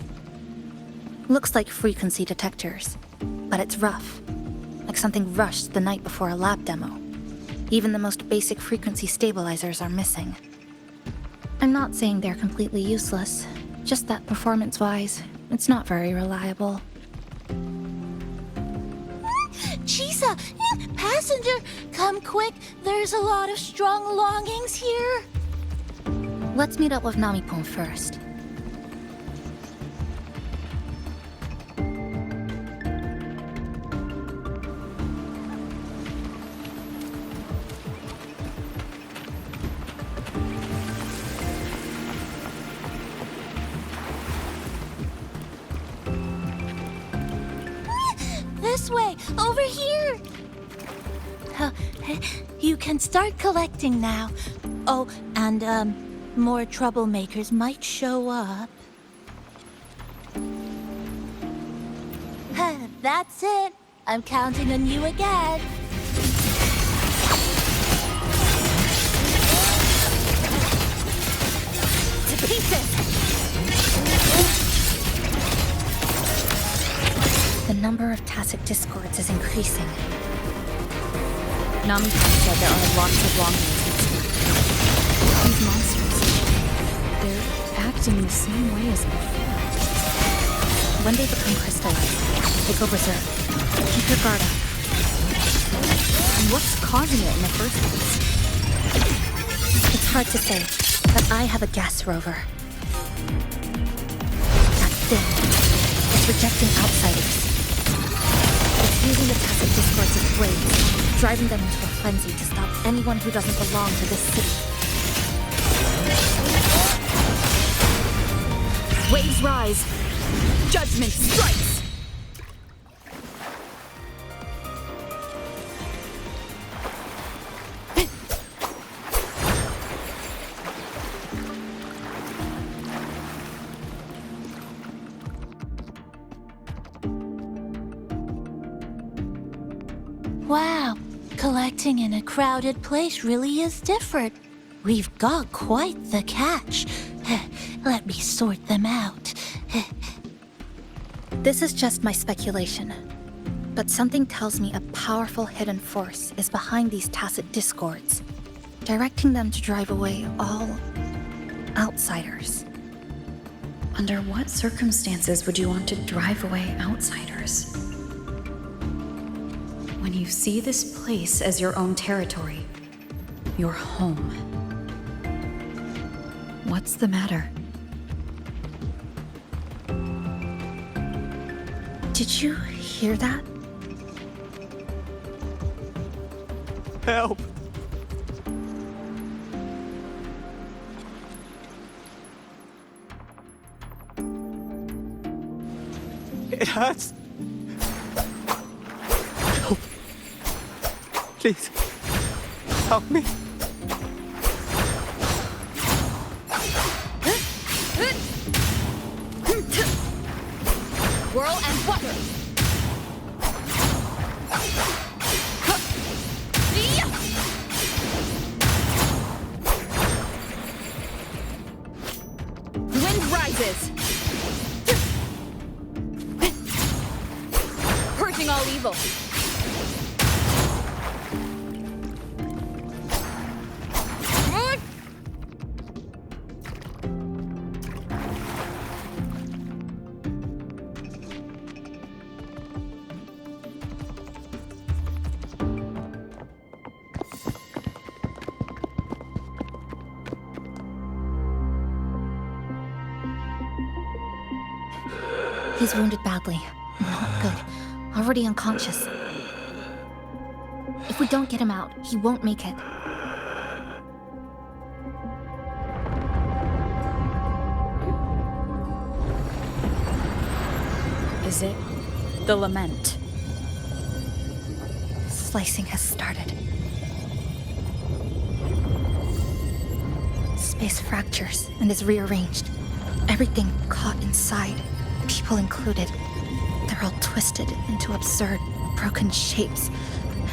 Looks like frequency detectors, but it's rough. Like something rushed the night before a lab demo. Even the most basic frequency stabilizers are missing. I'm not saying they're completely useless, just that performance-wise, it's not very reliable. Chisa! Passenger! Come quick! There's a lot of strong longings here! Let's meet up with Namipon first. This way! Over here! You can start collecting now. Oh, and, more troublemakers might show up. That's it. I'm counting on you again. To pieces! The number of tacit discords is increasing. Namipon said there are lots of longings. These monsters, they're acting the same way as before. When they become crystallized, they go berserk. Keep your guard up. And what's causing it in the first place? It's hard to say, but I have a guess, Rover. That thing, it's rejecting outsiders. It's using the tacit discords as blades, driving them into a frenzy to stop anyone who doesn't belong to this city. Waves rise. Judgment strikes. Wow, collecting in a crowded place really is different. We've got quite the catch. Let me sort them out. This is just my speculation, but something tells me a powerful hidden force is behind these tacit discords, directing them to drive away all outsiders. Under what circumstances would you want to drive away outsiders? When you see this place as your own territory, your home. What's the matter? Did you hear that? Help! It hurts. Help. Please. Help me. Whirl and butter! Wind rises! Purging all evil! He's wounded badly. Not good. Already unconscious. If we don't get him out, he won't make it. Is it the lament? Slicing has started. Space fractures and is rearranged. Everything caught inside, people included. They're all twisted into absurd, broken shapes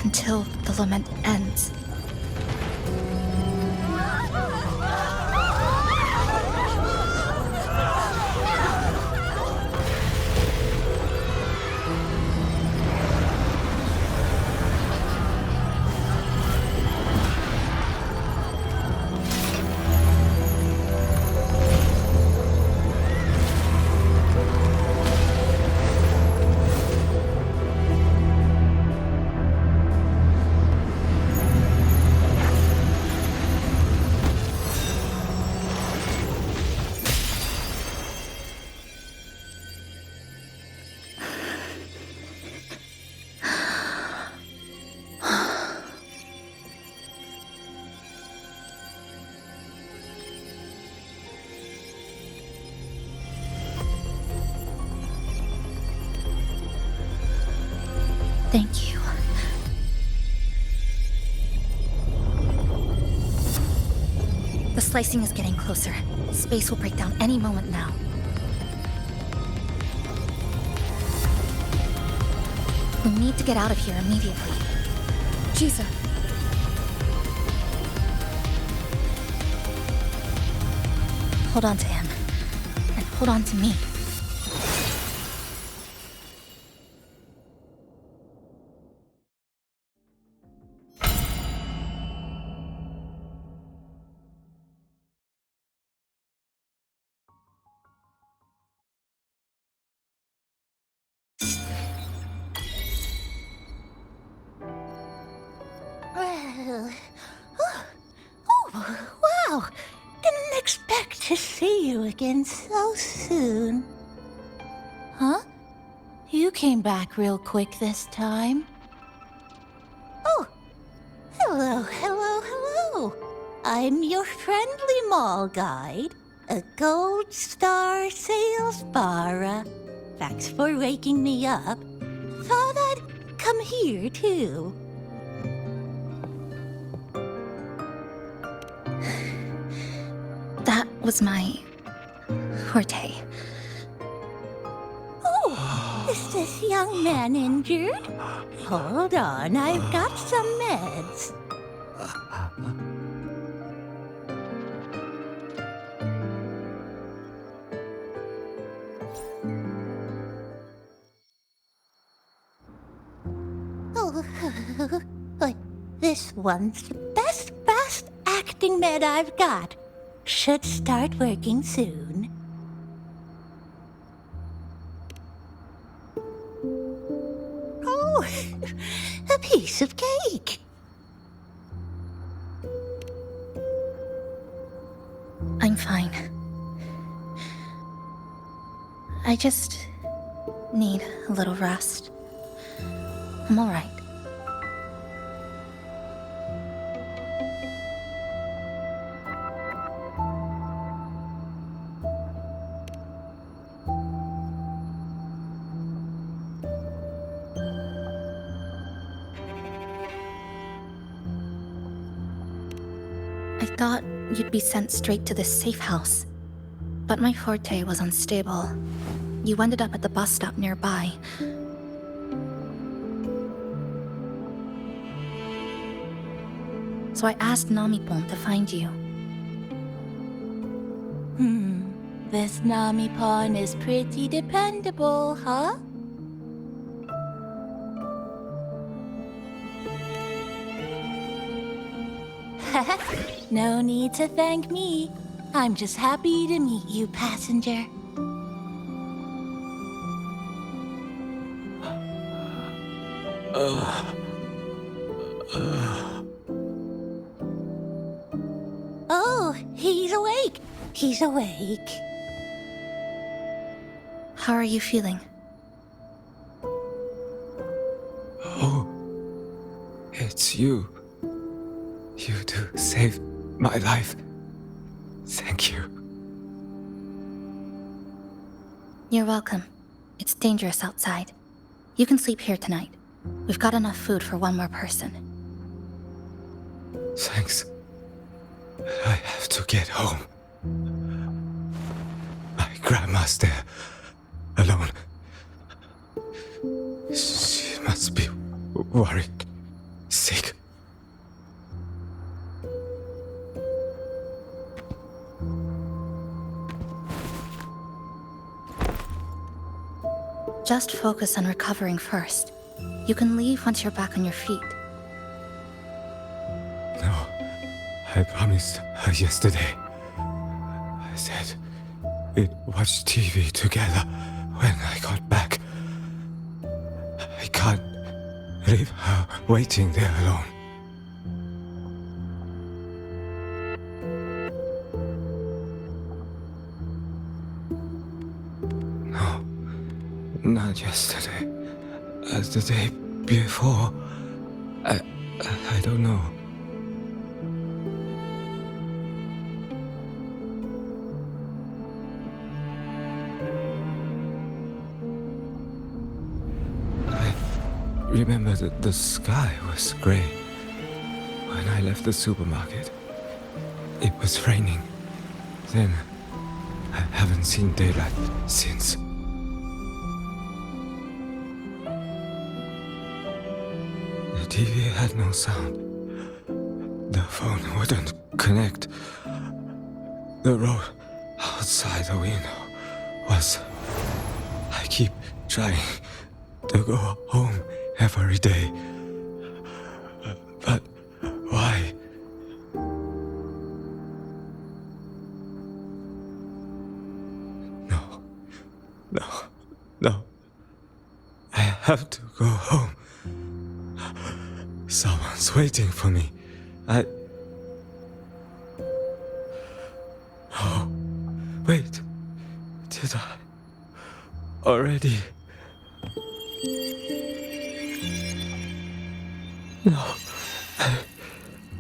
until the lament ends. Thank you. The slicing is getting closer. Space will break down any moment now. We need to get out of here immediately. Jesus. Hold on to him. And hold on to me. Wow! Didn't expect to see you again so soon. Huh? You came back real quick this time. Oh! Hello. I'm your friendly mall guide, a gold star sales bar. Thanks for waking me up. Thought I'd come here too. That was my forte. Oh, is this young man injured? Hold on, I've got some meds. But this one's the best acting med I've got. Should start working soon. Oh, a piece of cake. I'm fine. I just need a little rest. I'm all right. thought you'd be sent straight to this safe house. But my forte was unstable. You ended up at the bus stop nearby. So I asked Namipon to find you. This Namipon is pretty dependable, huh? No need to thank me. I'm just happy to meet you, passenger. Oh, he's awake. He's awake. How are you feeling? Oh, it's you. You two saved my life. Thank you. You're welcome. It's dangerous outside. You can sleep here tonight. We've got enough food for one more person. Thanks. I have to get home. My grandma's there, alone. She must be worried, sick. Just focus on recovering first. You can leave once you're back on your feet. No, I promised her yesterday. I said we'd watch TV together when I got back. I can't leave her waiting there alone. No, not yesterday. The day before. I don't know. I remember that the sky was gray. When I left the supermarket, it was raining. Then, I haven't seen daylight since. The TV had no sound. The phone wouldn't connect. The road outside the window was... I keep trying to go home every day. But why? No. I have to go home. Someone's waiting for me. Oh, wait. Did I already? No,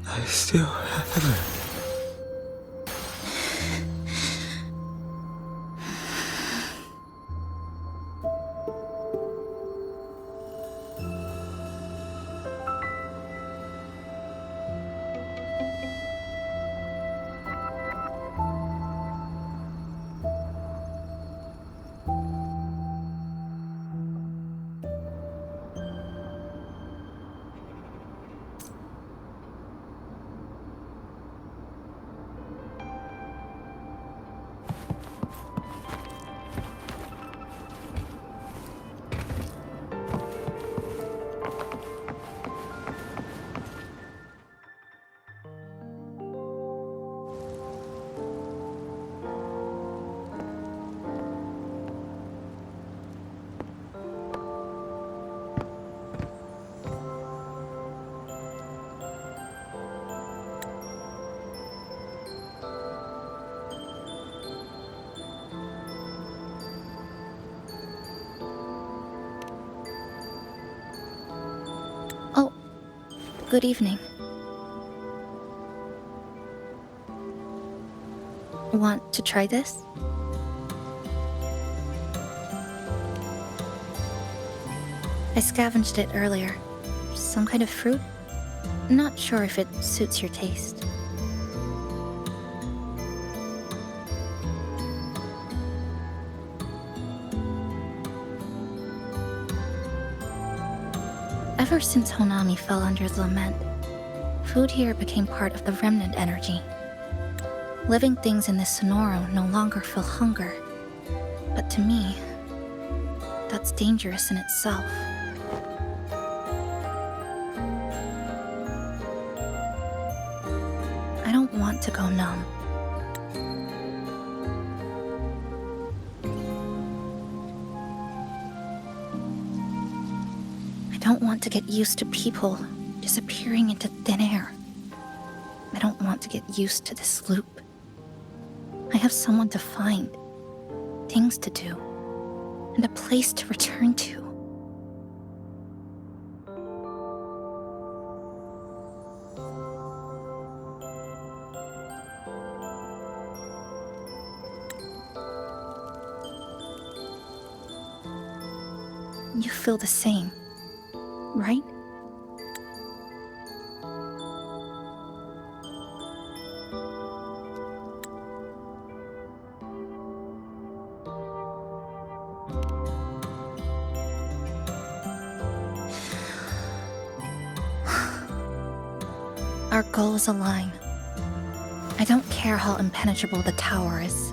I still haven't. Good evening. Want to try this? I scavenged it earlier. Some kind of fruit? Not sure if it suits your taste. Ever since Honami fell under the lament, food here became part of the remnant energy. Living things in this Sonoro no longer feel hunger. But to me, that's dangerous in itself. I don't want to go numb. I don't want to get used to people disappearing into thin air. I don't want to get used to this loop. I have someone to find, things to do, and a place to return to. You feel the same, right? Our goals align. I don't care how impenetrable the tower is.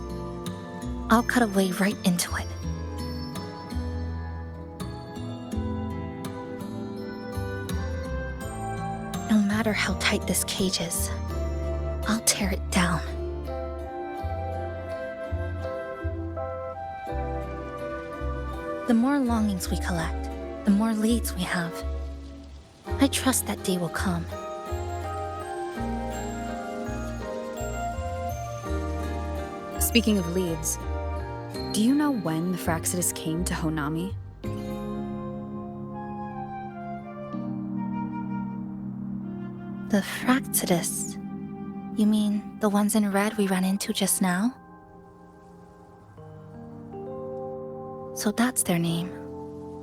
I'll cut a way right into it. No matter how tight this cage is, I'll tear it down. The more longings we collect, the more leads we have. I trust that day will come. Speaking of leads, do you know when the Fraxidus came to Honami? The Fraxidus? You mean the ones in red we ran into just now? So that's their name.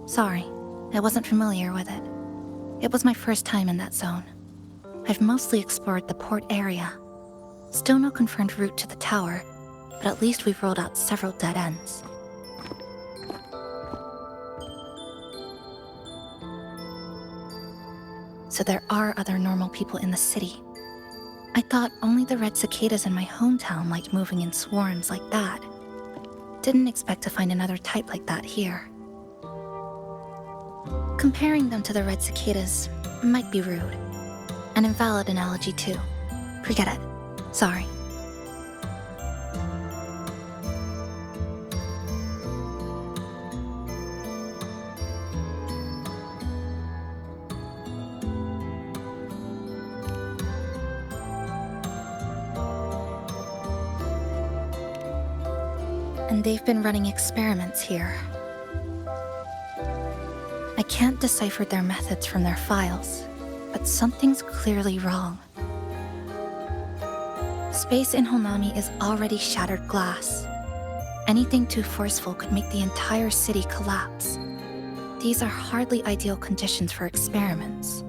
Sorry, I wasn't familiar with it. It was my first time in that zone. I've mostly explored the port area. Still no confirmed route to the tower, but at least we've rolled out several dead ends. So there are other normal people in the city. I thought only the red cicadas in my hometown liked moving in swarms like that. Didn't expect to find another type like that here. Comparing them to the red cicadas might be rude. An invalid analogy too. Forget it. Sorry. And they've been running experiments here. I can't decipher their methods from their files, but something's clearly wrong. Space in Honami is already shattered glass. Anything too forceful could make the entire city collapse. These are hardly ideal conditions for experiments.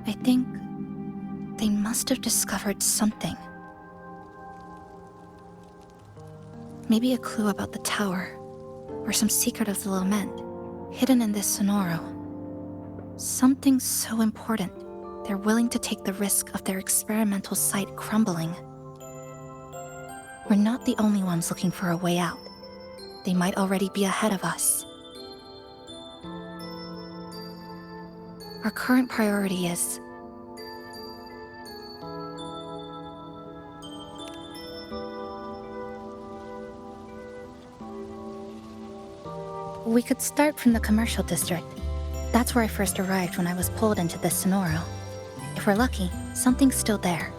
I think they must have discovered something. Maybe a clue about the tower, or some secret of the lament, hidden in this Sonoro. Something so important, they're willing to take the risk of their experimental site crumbling. We're not the only ones looking for a way out. They might already be ahead of us. Our current priority is we could start from the commercial district. That's where I first arrived when I was pulled into this Sonoro. If we're lucky, something's still there.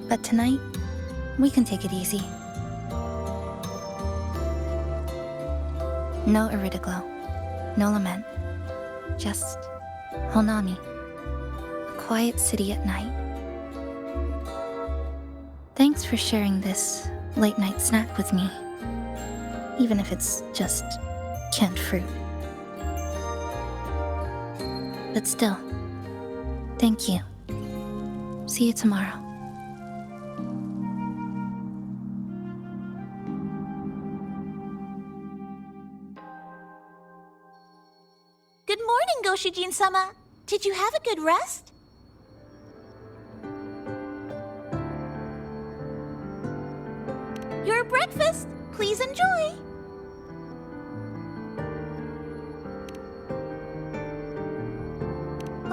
But tonight, we can take it easy. No Iridoglow, no lament, just Honami, a quiet city at night. Thanks for sharing this late-night snack with me, even if it's just canned fruit. But still, thank you. See you tomorrow. Good morning, Goshijin-sama. Did you have a good rest? Your breakfast. Please enjoy.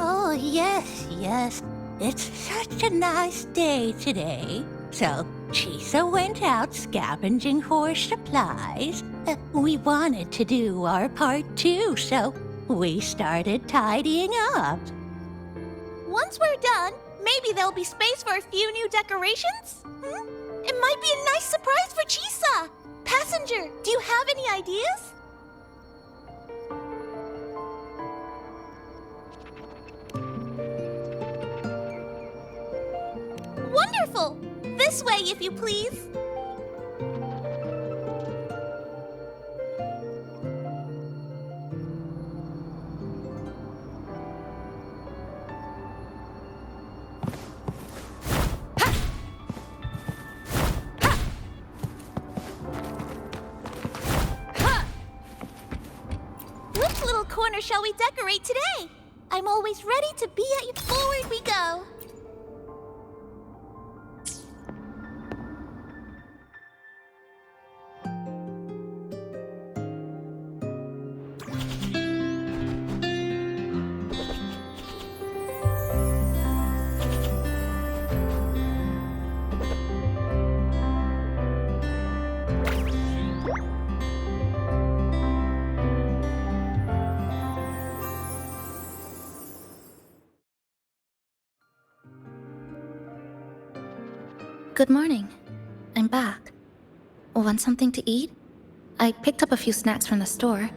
Oh, yes. It's such a nice day today. So, Chisa went out scavenging for supplies. We wanted to do our part too, so we started tidying up. Once we're done, maybe there'll be space for a few new decorations? It might be a nice surprise for Chisa! Passenger, do you have any ideas? Wonderful! This way, if you please. Which little corner shall we decorate today? I'm always ready to be at your... Forward we go! Good morning. I'm back. Want something to eat? I picked up a few snacks from the store.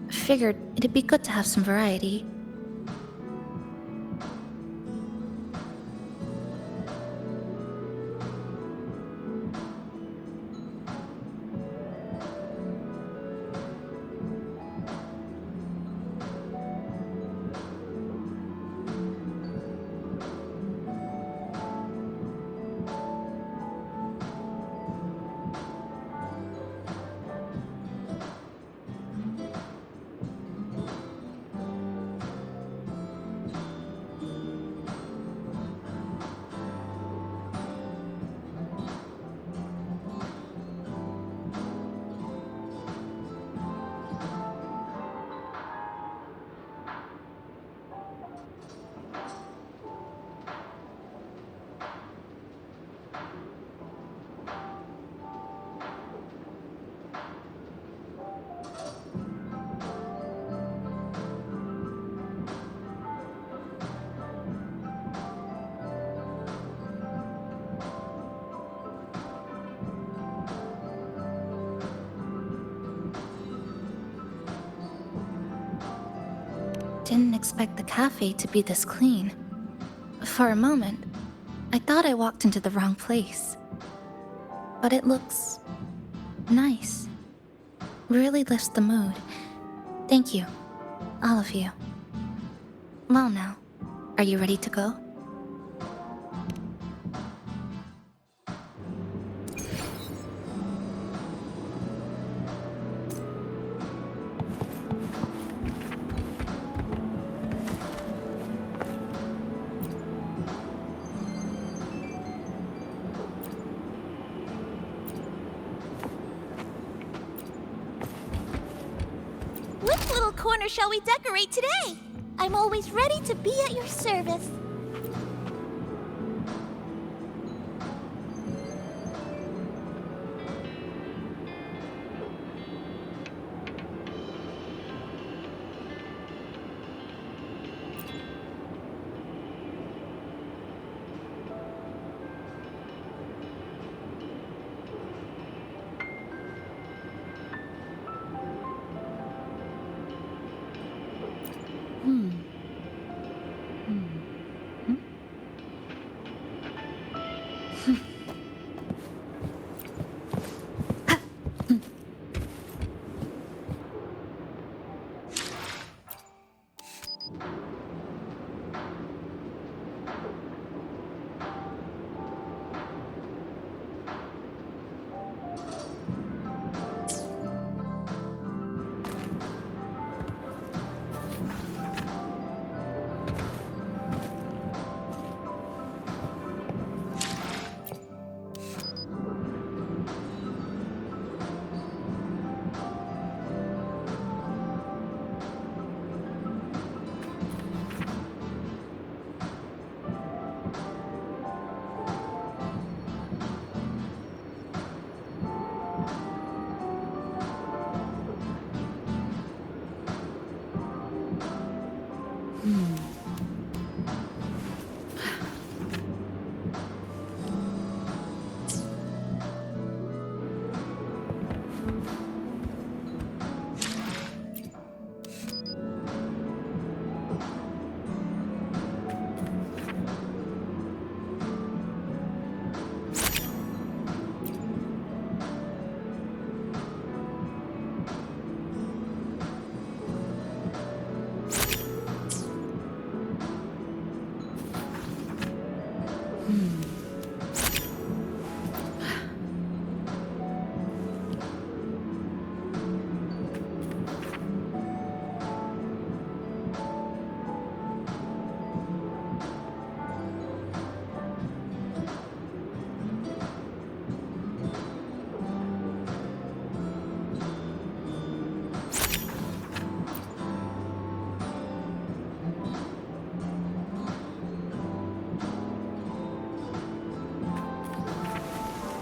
Figured it'd be good to have some variety. Didn't expect the cafe to be this clean. For a moment, I thought I walked into the wrong place. But it looks... nice. Really lifts the mood. Thank you, all of you. Well now, are you ready to go? Which little corner shall we decorate today? I'm always ready to be at your service.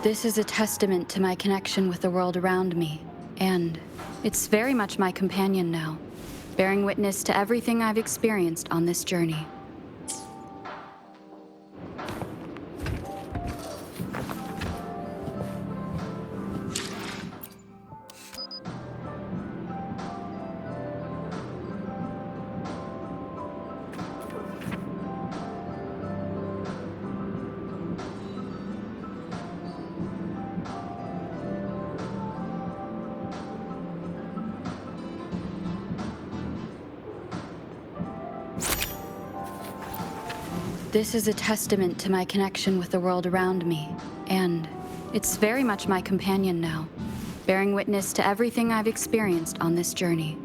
This is a testament to my connection with the world around me, and it's very much my companion now, bearing witness to everything I've experienced on this journey. This is a testament to my connection with the world around me, and it's very much my companion now, bearing witness to everything I've experienced on this journey.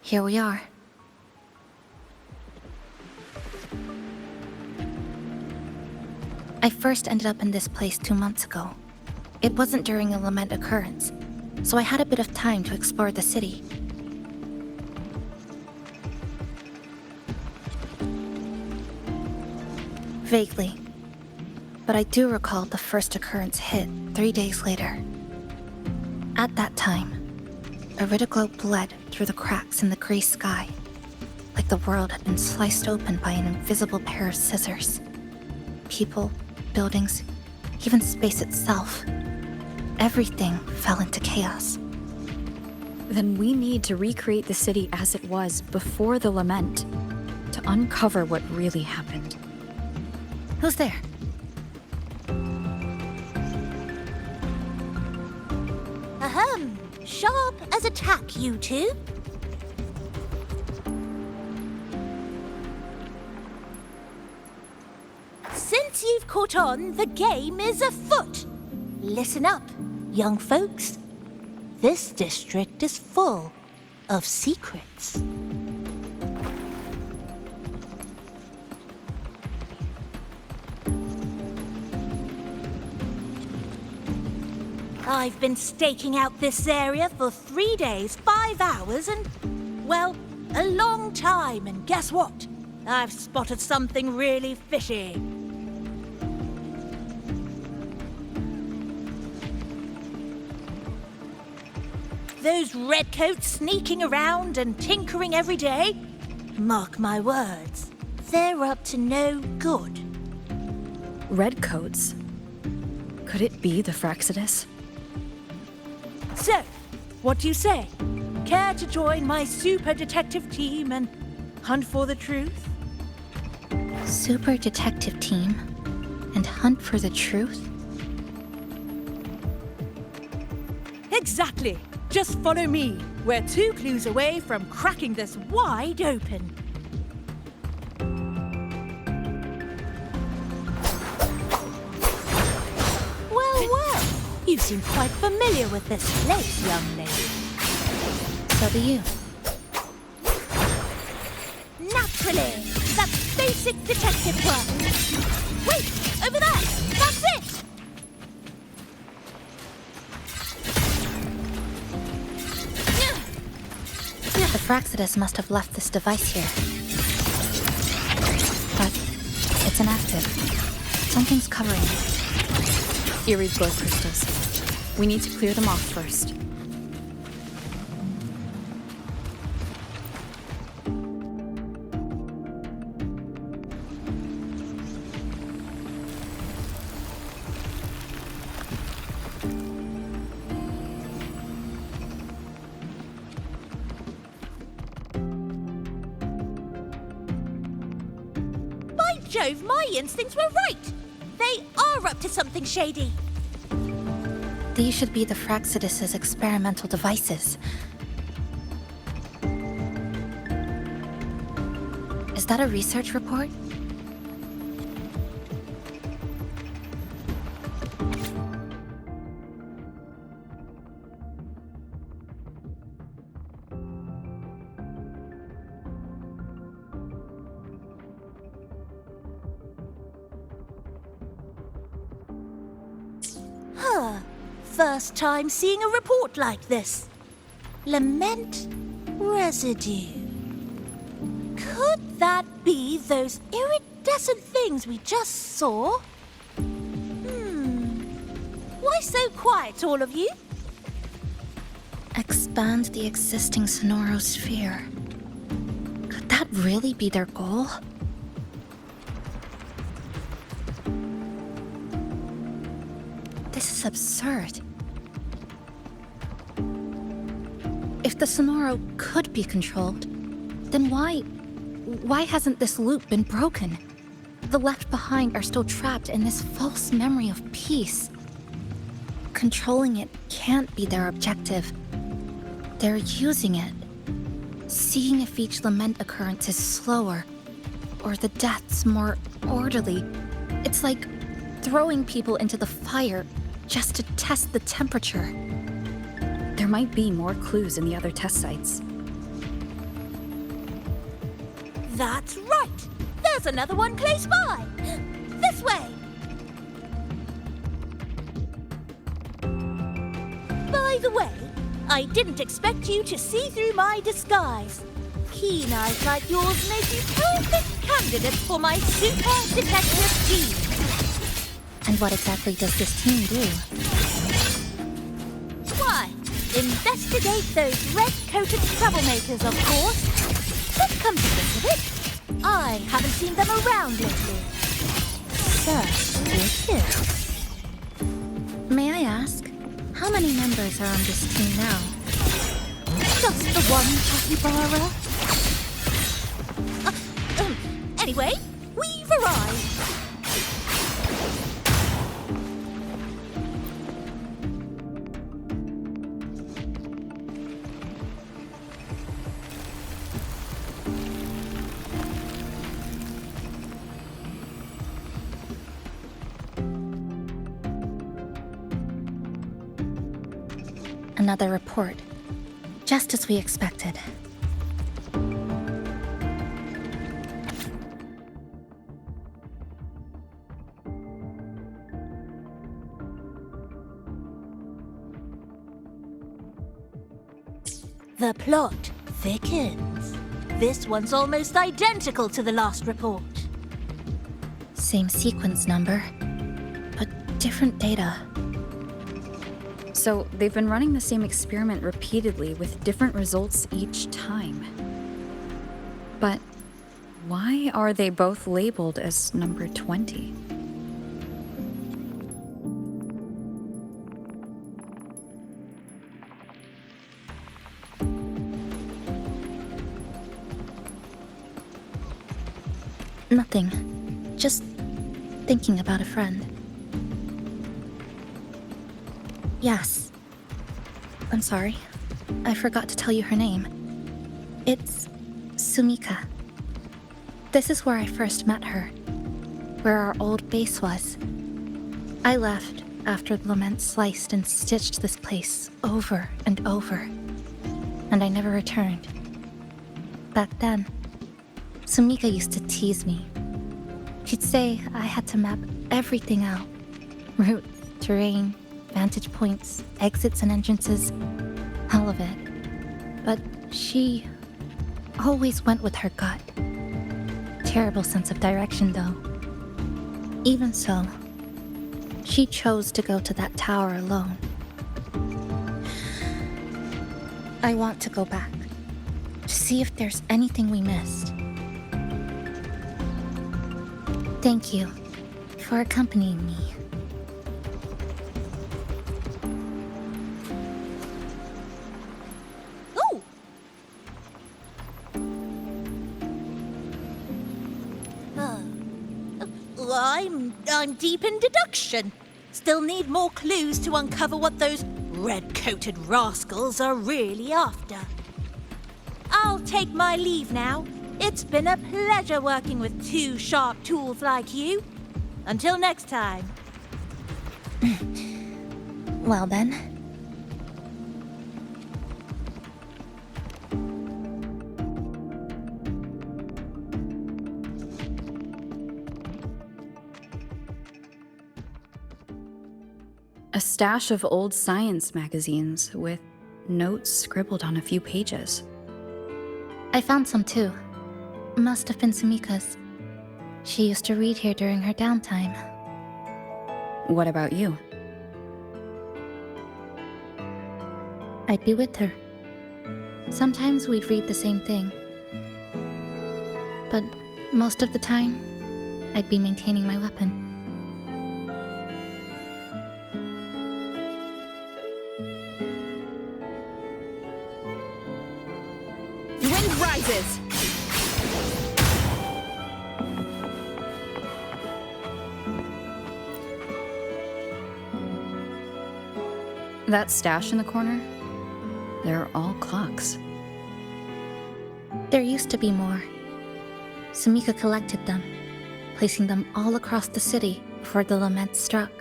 Here we are. I first ended up in this place 2 months ago. It wasn't during a lament occurrence, so I had a bit of time to explore the city. Vaguely, but I do recall the first occurrence hit 3 days later. At that time, Iridoglow bled through the cracks in the gray sky, like the world had been sliced open by an invisible pair of scissors. People, buildings, even space itself. Everything fell into chaos. Then we need to recreate the city as it was before the lament, to uncover what really happened. Who's there? Ahem. Sharp as a tack, you two. Since you've caught on, the game is afoot. Listen up, young folks. This district is full of secrets. I've been staking out this area for 3 days, 5 hours, and, well, a long time. And guess what? I've spotted something really fishy. Those redcoats sneaking around and tinkering every day? Mark my words, they're up to no good. Redcoats? Could it be the Fraxidus? So, what do you say? Care to join my super detective team and hunt for the truth? Super detective team? And hunt for the truth? Exactly! Just follow me. We're 2 clues away from cracking this wide open. Well, you seem quite familiar with this place, young lady. So do you. Naturally! That's basic detective work. Wait! Over there! That's it! The Fraxidus must have left this device here. But it's inactive. Something's covering it. Eerie blood crystals. We need to clear them off first. By Jove, my instincts were right! They are up to something shady. These should be the Fraxidus's experimental devices. Is that a research report? Huh. First time seeing a report like this. Lament residue. Could that be those iridescent things we just saw? Why so quiet, all of you? Expand the existing sonorosphere. Could that really be their goal? This is absurd. If the Sonoro could be controlled, then why hasn't this loop been broken? The left behind are still trapped in this false memory of peace. Controlling it can't be their objective. They're using it. Seeing if each lament occurrence is slower, or the deaths more orderly. It's like throwing people into the fire just to test the temperature. There might be more clues in the other test sites. That's right! There's another one close by! This way! By the way, I didn't expect you to see through my disguise. Keen eyes like yours make you perfect candidates for my super detective team. And what exactly does this team do? Why, investigate those red-coated troublemakers, of course. But come to think of it, I haven't seen them around lately. Suspicious. May I ask, how many members are on this team now? Just the one, capybara. Anyway, we've arrived. Another report. Just as we expected. The plot thickens. This one's almost identical to the last report. Same sequence number, but different data. So they've been running the same experiment repeatedly with different results each time. But Why are they both labeled as number 20? Nothing. Just thinking about a friend. Yes. I'm sorry. I forgot to tell you her name. It's Sumika. This is where I first met her, where our old base was. I left after the lament sliced and stitched this place over and over, and I never returned. Back then, Sumika used to tease me. She'd say I had to map everything out. Routes, terrain, vantage points, exits and entrances, all of it. But she always went with her gut. Terrible sense of direction, though. Even so, she chose to go to that tower alone. I want to go back, to see if there's anything we missed. Thank you for accompanying me. Oh! I'm deep in deduction. Still need more clues to uncover what those red-coated rascals are really after. I'll take my leave now. It's been a pleasure working with two sharp tools like you. Until next time. Well then. A stash of old science magazines with notes scribbled on a few pages. I found some too. Must have been Sumika's. She used to read here during her downtime. What about you? I'd be with her. Sometimes we'd read the same thing. But most of the time, I'd be maintaining my weapon. The wind rises! That stash in the corner? They're all clocks. There used to be more. Sumika collected them, placing them all across the city before the lament struck.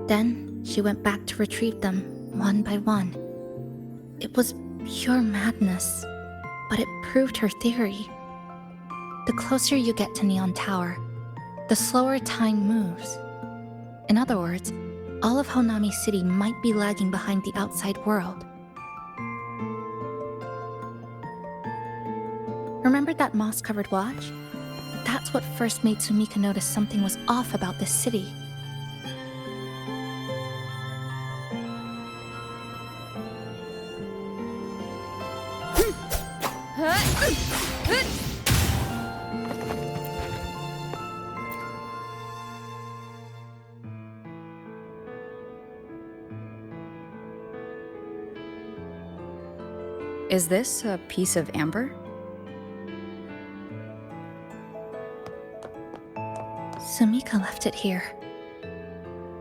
Then she went back to retrieve them one by one. It was pure madness, but it proved her theory. The closer you get to Neon Tower, the slower time moves. In other words, all of Honami City might be lagging behind the outside world. Remember that moss-covered watch? That's what first made Sumika notice something was off about this city. Is this a piece of amber? Sumika left it here.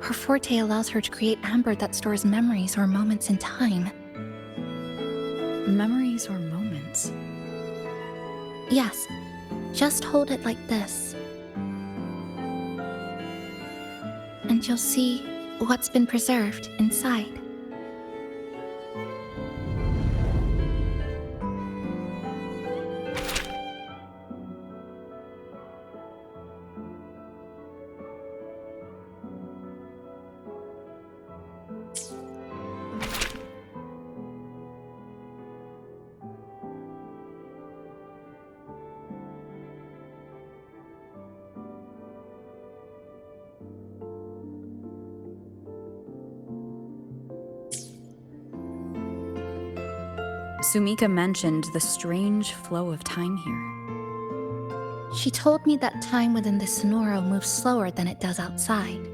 Her forte allows her to create amber that stores memories or moments in time. Memories or moments? Yes, just hold it like this. And you'll see what's been preserved inside. Sumika mentioned the strange flow of time here. She told me that time within the Sonoro moves slower than it does outside.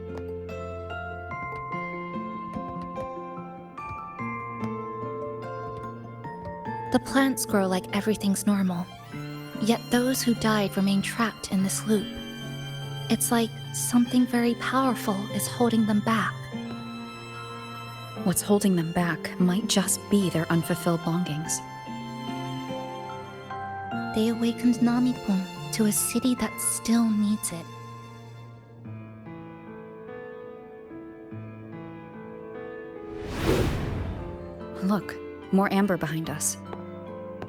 The plants grow like everything's normal, yet those who died remain trapped in this loop. It's like something very powerful is holding them back. What's holding them back might just be their unfulfilled longings. They awakened Namipon to a city that still needs it. Look, more amber behind us.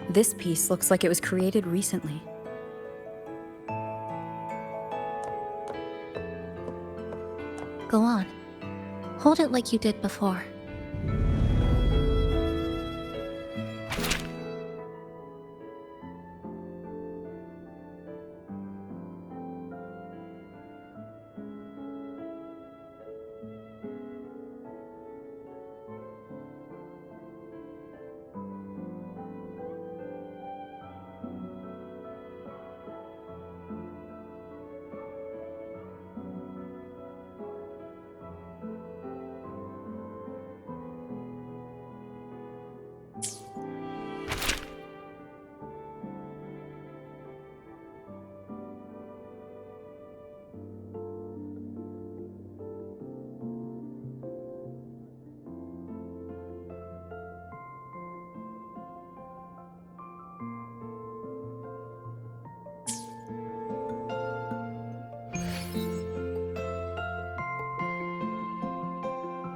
This piece looks like it was created recently. Go on. Hold it like you did before.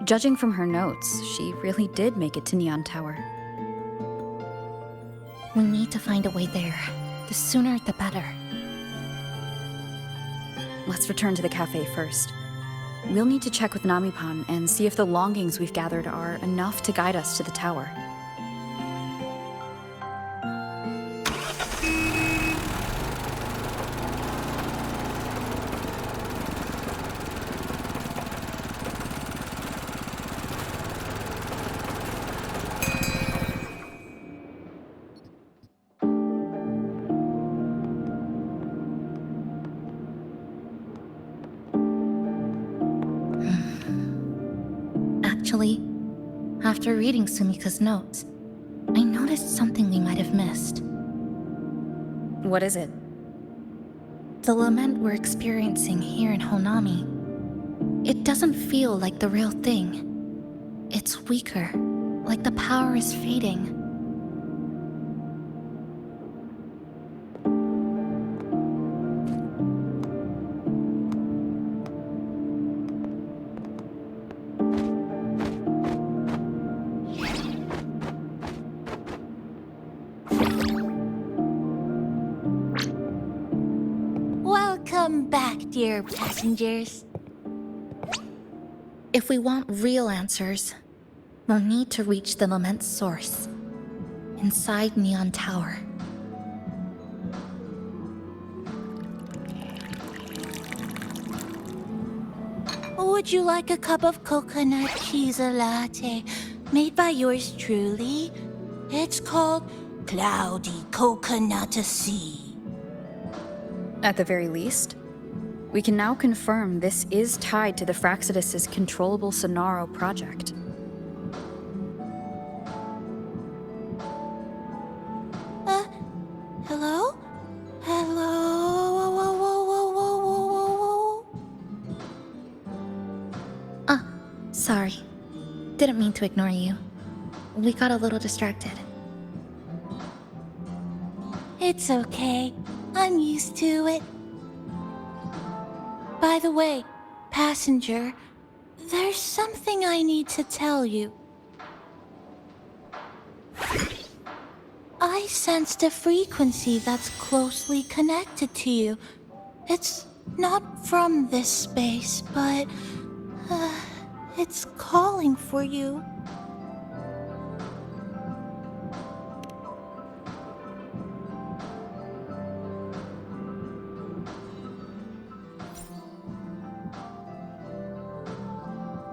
Judging from her notes, she really did make it to Neon Tower. We need to find a way there. The sooner, the better. Let's return to the cafe first. We'll need to check with Namipon and see if the longings we've gathered are enough to guide us to the tower. Actually, after reading Sumika's notes, I noticed something we might have missed. What is it? The lament we're experiencing here in Honami. It doesn't feel like the real thing. It's weaker, like the power is fading. Welcome back, dear passengers. If we want real answers, we'll need to reach the lament's source, inside Neon Tower. Would you like a cup of coconut cheese latte made by yours truly? It's called Cloudy Coconut Sea. At the very least, we can now confirm this is tied to the Fraxidus' controllable Sonaro project. Hello? Hello? Whoa, whoa, whoa, whoa, whoa, whoa, whoa. Ah, sorry. Didn't mean to ignore you. We got a little distracted. It's okay. I'm used to it. By the way, passenger, there's something I need to tell you. I sensed a frequency that's closely connected to you. It's not from this space, but it's calling for you.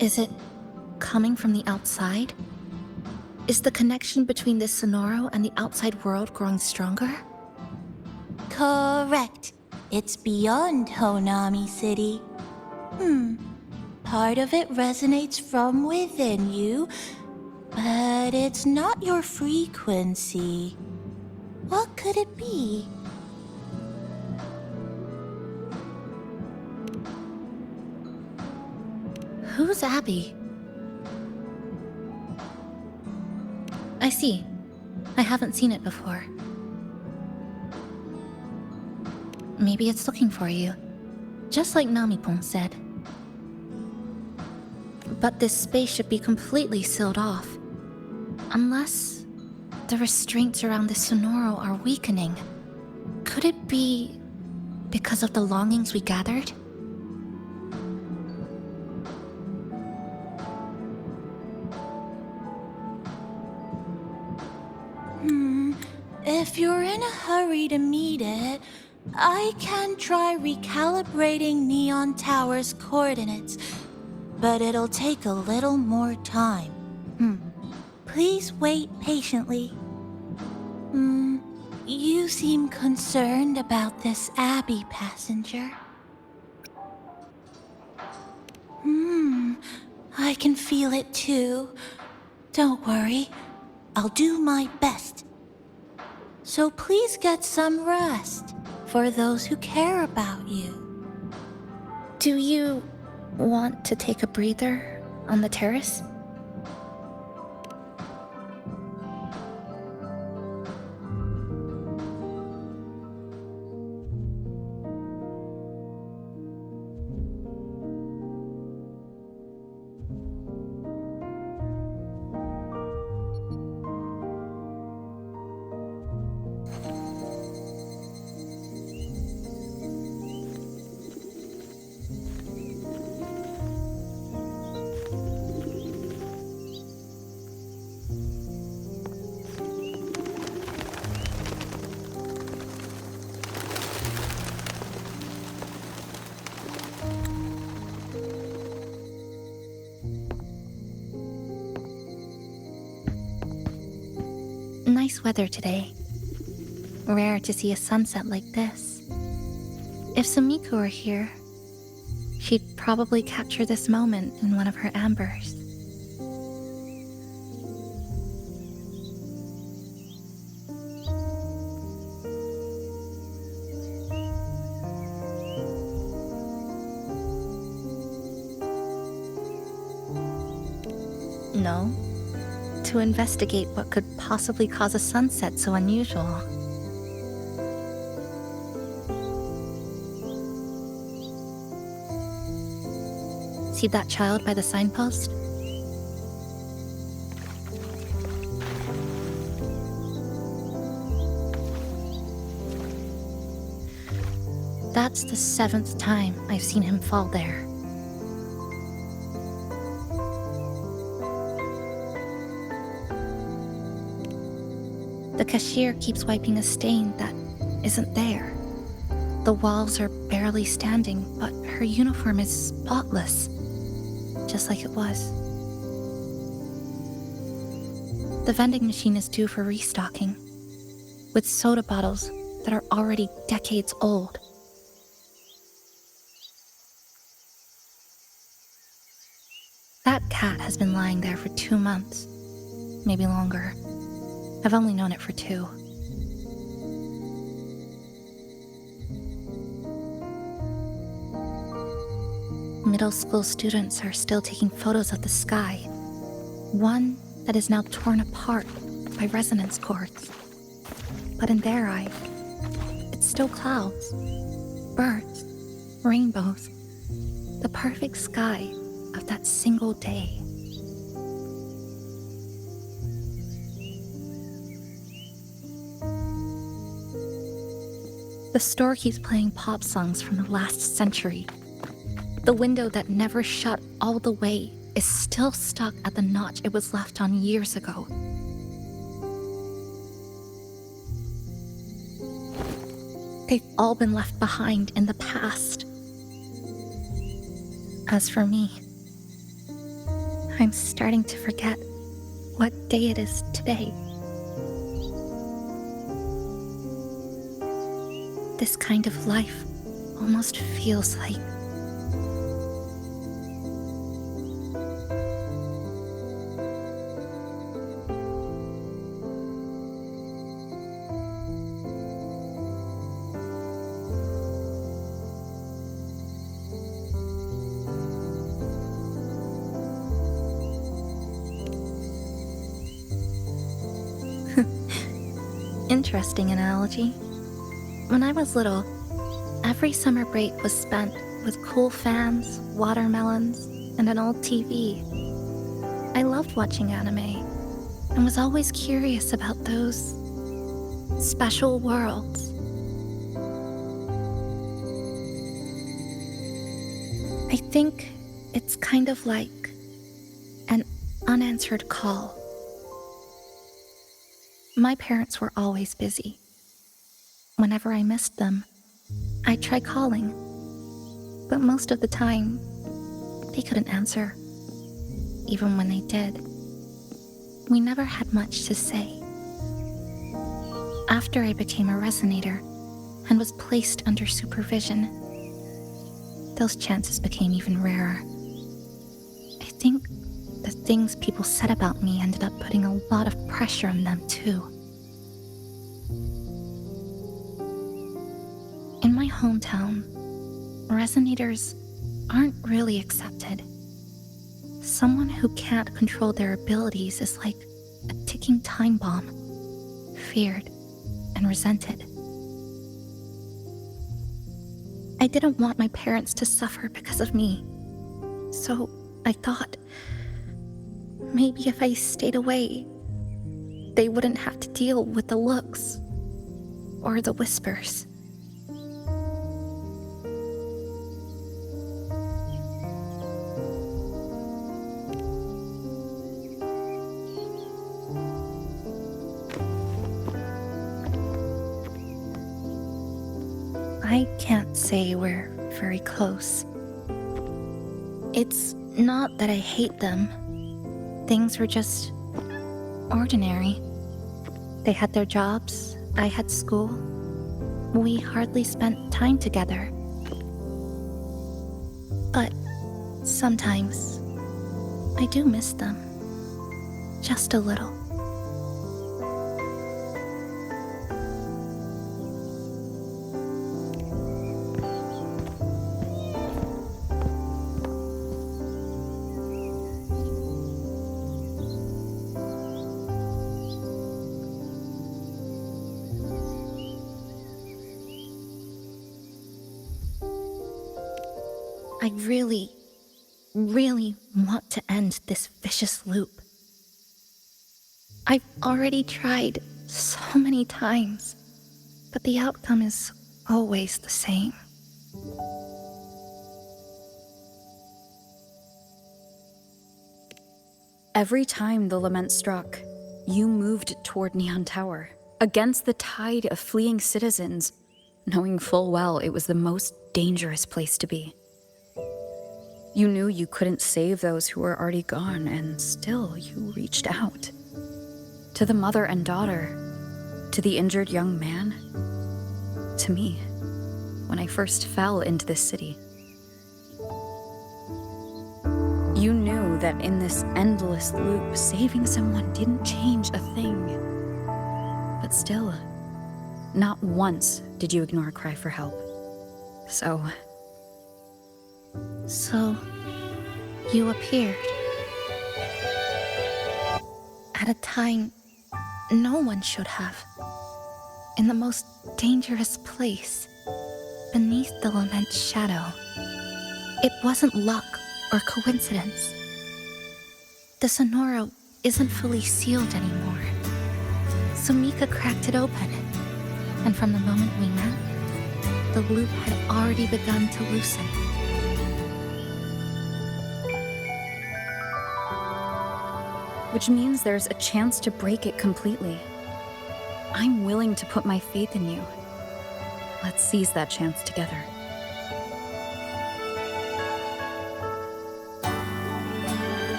Is it coming from the outside? Is the connection between this Sonoro and the outside world growing stronger? Correct. It's beyond Honami City. Part of it resonates from within you, but it's not your frequency. What could it be? Who's Abby? I see. I haven't seen it before. Maybe it's looking for you, just like Namipon said. But this space should be completely sealed off. Unless the restraints around the Sonoro are weakening. Could it be because of the longings we gathered? If you're in a hurry to meet it, I can try recalibrating Neon Tower's coordinates, but it'll take a little more time. Please wait patiently. You seem concerned about this Abby passenger. I can feel it too. Don't worry, I'll do my best. So please get some rest for those who care about you. Do you want to take a breather on the terrace? Nice weather today. Rare to see a sunset like this. If Sumiko were here, she'd probably capture this moment in one of her ambers. No. To investigate what could possibly cause a sunset so unusual. See that child by the signpost? That's the 7th time I've seen him fall there. The cashier keeps wiping a stain that isn't there. The walls are barely standing, but her uniform is spotless, just like it was. The vending machine is due for restocking, with soda bottles that are already decades old. That cat has been lying there for 2 months, maybe longer. I've only known it for 2. Middle school students are still taking photos of the sky. One that is now torn apart by resonance cords. But in their eye, it's still clouds, birds, rainbows, the perfect sky of that single day. The store keeps playing pop songs from the last century. The window that never shut all the way is still stuck at the notch it was left on years ago. They've all been left behind in the past. As for me, I'm starting to forget what day it is today. This kind of life almost feels like... Interesting analogy. When I was little, every summer break was spent with cool fans, watermelons, and an old TV. I loved watching anime and was always curious about those special worlds. I think it's kind of like an unanswered call. My parents were always busy. Whenever I missed them, I'd try calling, but most of the time, they couldn't answer. Even when they did, we never had much to say. After I became a resonator and was placed under supervision, those chances became even rarer. I think the things people said about me ended up putting a lot of pressure on them too. In my hometown, resonators aren't really accepted. Someone who can't control their abilities is like a ticking time bomb, feared and resented. I didn't want my parents to suffer because of me, so I thought maybe if I stayed away, they wouldn't have to deal with the looks or the whispers. I can't say we're very close. It's not that I hate them. Things were just ordinary. They had their jobs, I had school. We hardly spent time together. But sometimes I do miss them. Just a little. I really want to end this vicious loop. I've already tried so many times, but the outcome is always the same. Every time the lament struck, you moved toward Neon Tower, against the tide of fleeing citizens, knowing full well it was the most dangerous place to be. You knew you couldn't save those who were already gone, and still you reached out. To the mother and daughter, to the injured young man, to me, when I first fell into this city. You knew that in this endless loop, saving someone didn't change a thing. But still, not once did you ignore a cry for help. So, you appeared. At a time no one should have. In the most dangerous place, beneath the lament's shadow. It wasn't luck or coincidence. The Sonoro isn't fully sealed anymore. So Mika cracked it open, and from the moment we met, the loop had already begun to loosen. Which means there's a chance to break it completely. I'm willing to put my faith in you. Let's seize that chance together.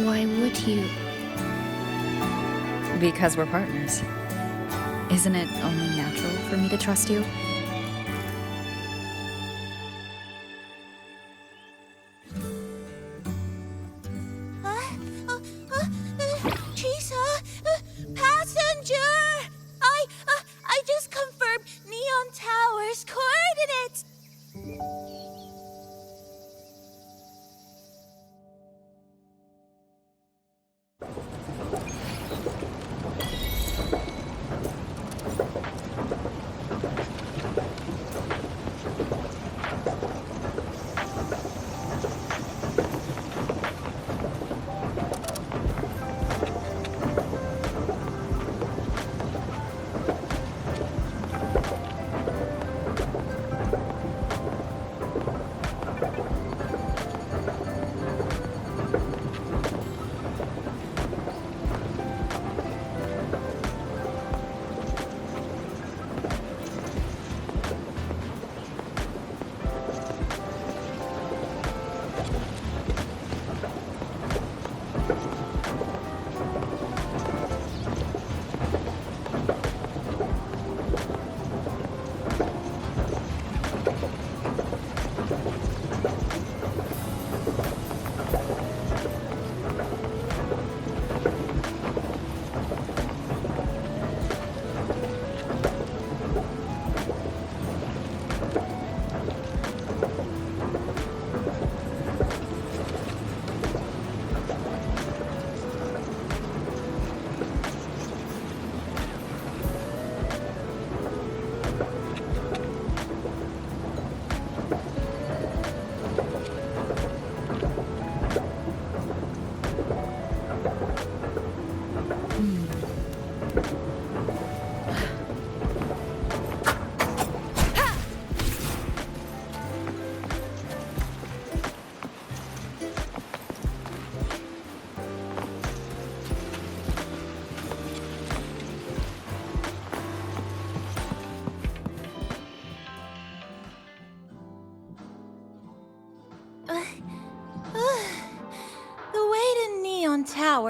Why would you? Because we're partners. Isn't it only natural for me to trust you?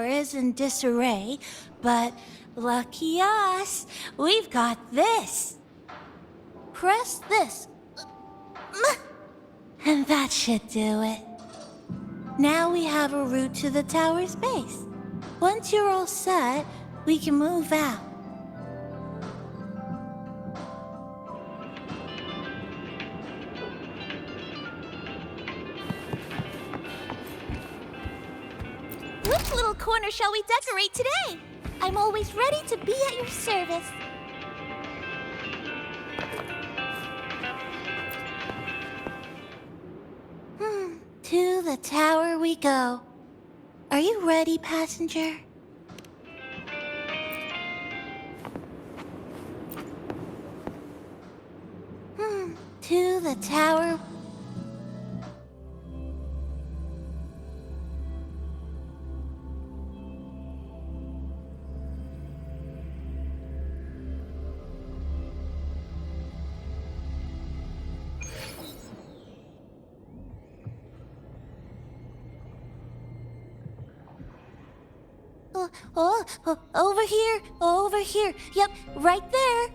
tower is in disarray, but lucky us, we've got this. Press this. And that should do it. Now we have a route to the tower's base. Once you're all set, we can move out. Which little corner shall we decorate today? I'm always ready to be at your service. To the tower we go. Are you ready, passenger? To the tower. Over here. Yep, right there.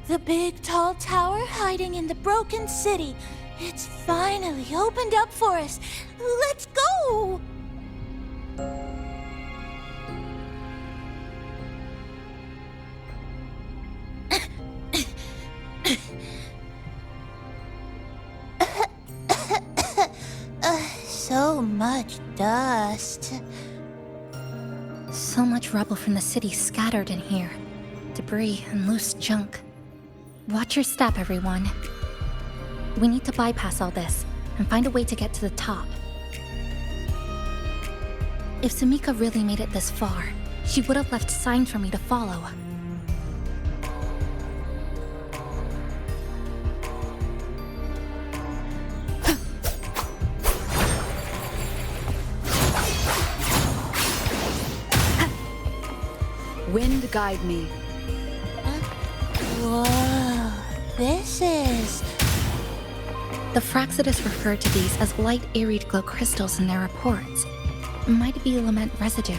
The big tall tower hiding in the broken city. It's finally opened up for us. Let's go! So much dust. So much rubble from the city scattered in here. Debris and loose junk. Watch your step, everyone. We need to bypass all this and find a way to get to the top. If Sumika really made it this far, she would have left signs for me to follow. Wind guide me. Whoa, this is... The Fraxidus referred to these as light iried glow crystals in their reports. Might be lament residue.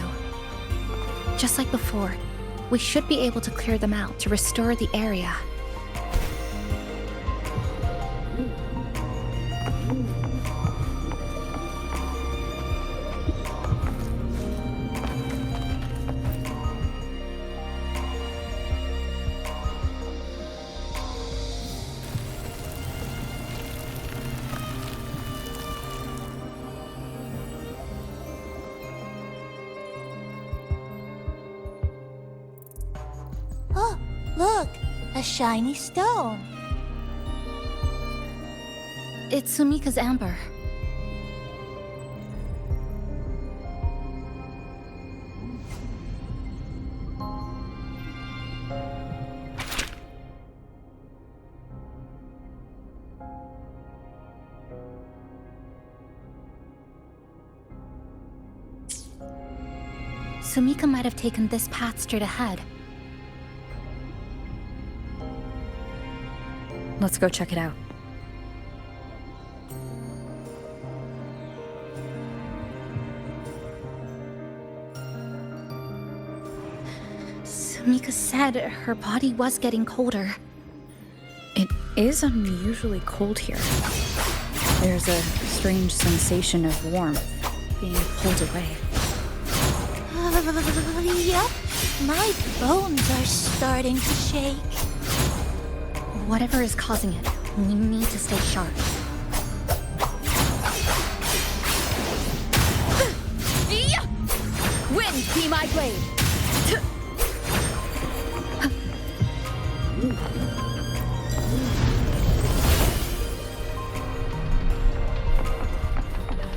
Just like before, we should be able to clear them out to restore the area. Oh, look, a shiny stone. It's Sumika's amber. Sumika might have taken this path straight ahead. Let's go check it out. Sumika said her body was getting colder. It is unusually cold here. There's a strange sensation of warmth being pulled away. Yep, my bones are starting to shake. Whatever is causing it, we need to stay sharp. Wind be my blade!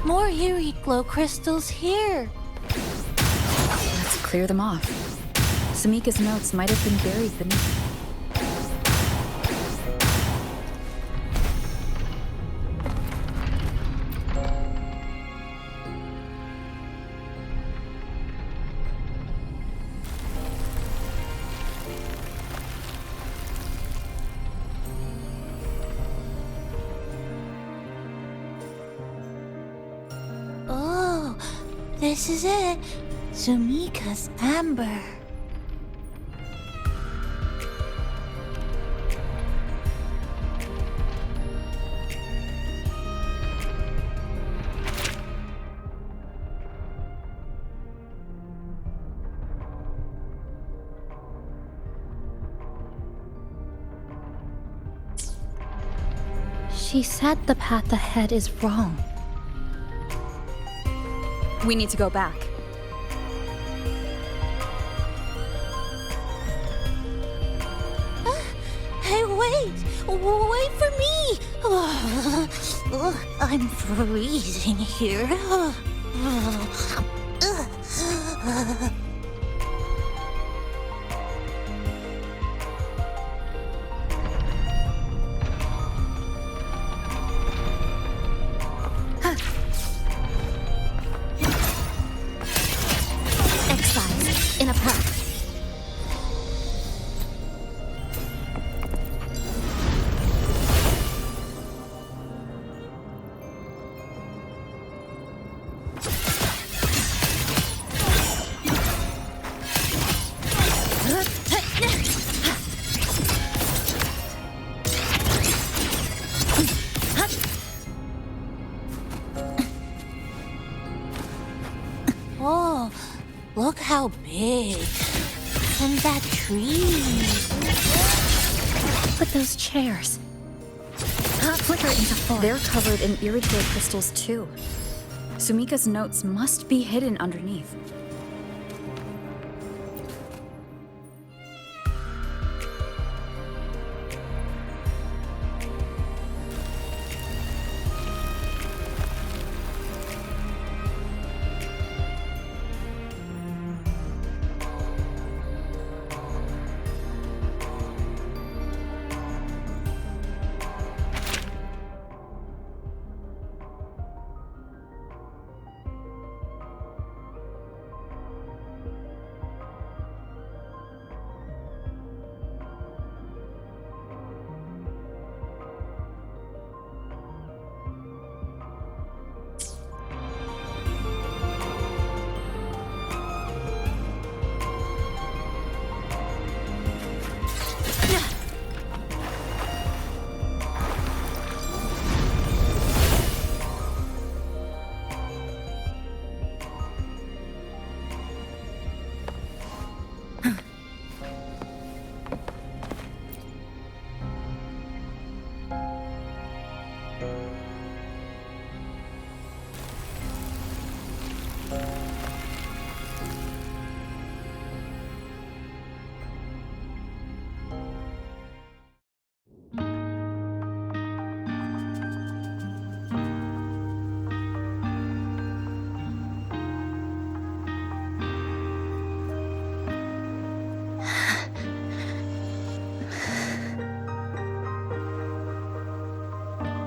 More eerie glow crystals here. Let's clear them off. Sumika's notes might have been buried beneath. Oh, this is it. Sumika's amber. She said the path ahead is wrong. We need to go back. Hey, wait! Wait for me! I'm freezing here. Exiles in a path. Oh, look how big. And that tree. Put those chairs. Flicker into form. They're covered in irradiate crystals too. Sumika's notes must be hidden underneath.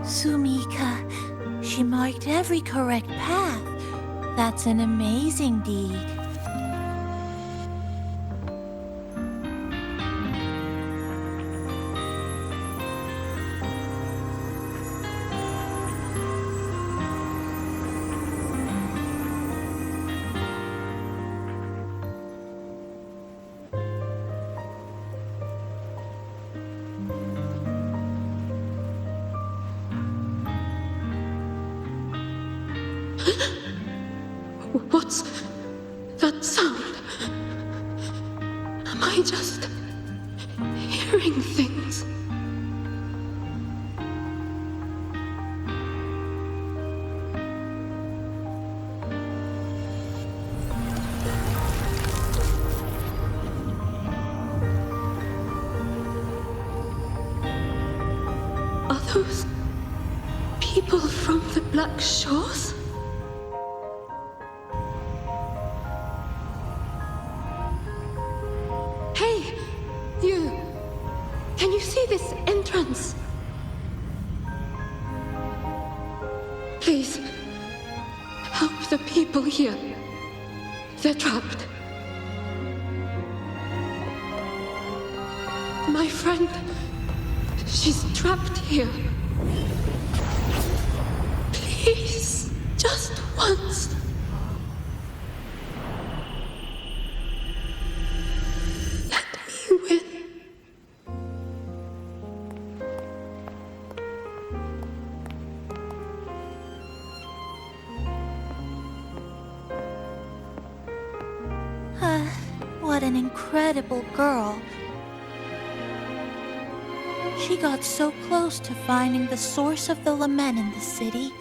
Sumika, she marked every correct path. That's an amazing deed. What's that sound? Am I just hearing things? Are those people from the Black Shores? Hey, you! Can you see this entrance? Please, help the people here. They're trapped. My friend, she's trapped here. Please, just once. what an incredible girl. She got so close to finding the source of the lament in the city.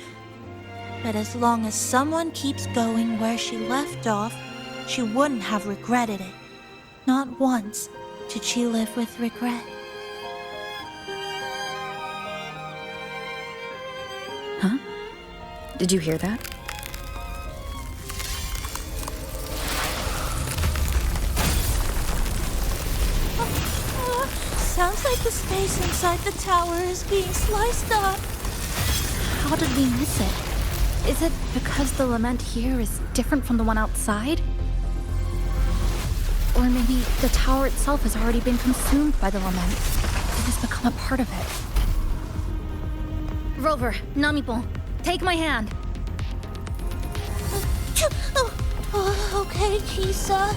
But as long as someone keeps going where she left off, she wouldn't have regretted it. Not once did she live with regret. Huh? Did you hear that? Sounds like the space inside the tower is being sliced up. How did we miss it? Is it because the lament here is different from the one outside? Or maybe the tower itself has already been consumed by the lament. It has become a part of it. Rover, Namipon, take my hand. Okay, Kisa.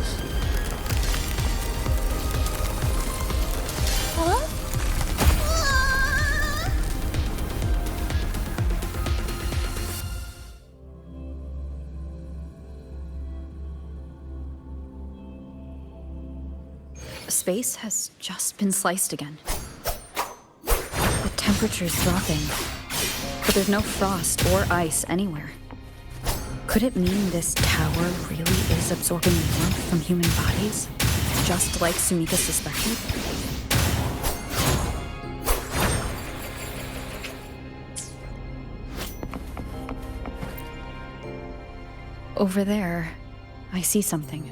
Huh? Space has just been sliced again. The temperature's dropping, but there's no frost or ice anywhere. Could it mean this tower really is absorbing warmth from human bodies, just like Sumika suspected? Over there, I see something.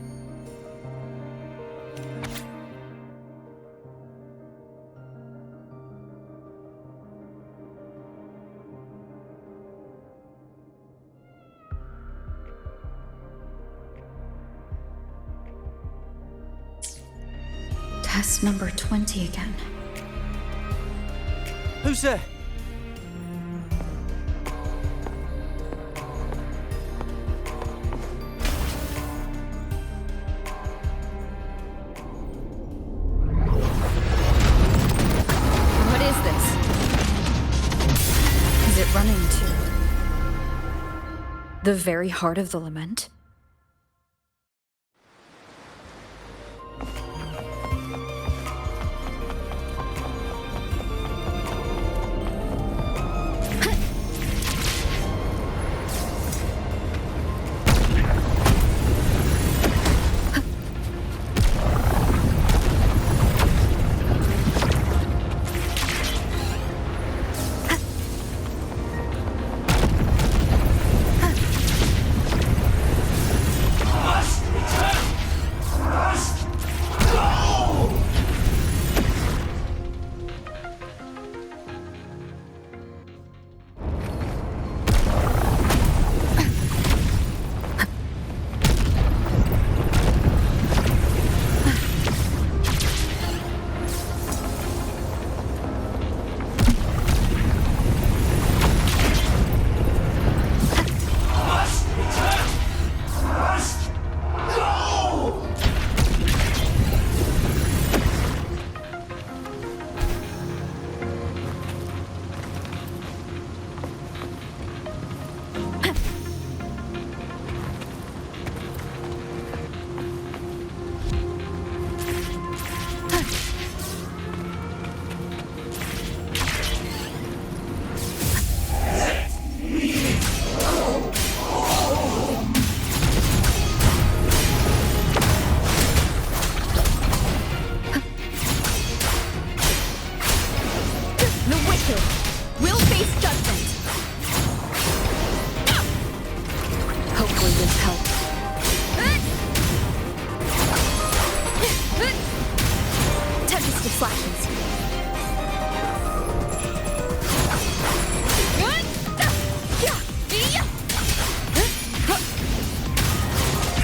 Test number 20 again. Who's there? What is this? Is it running to the very heart of the lament?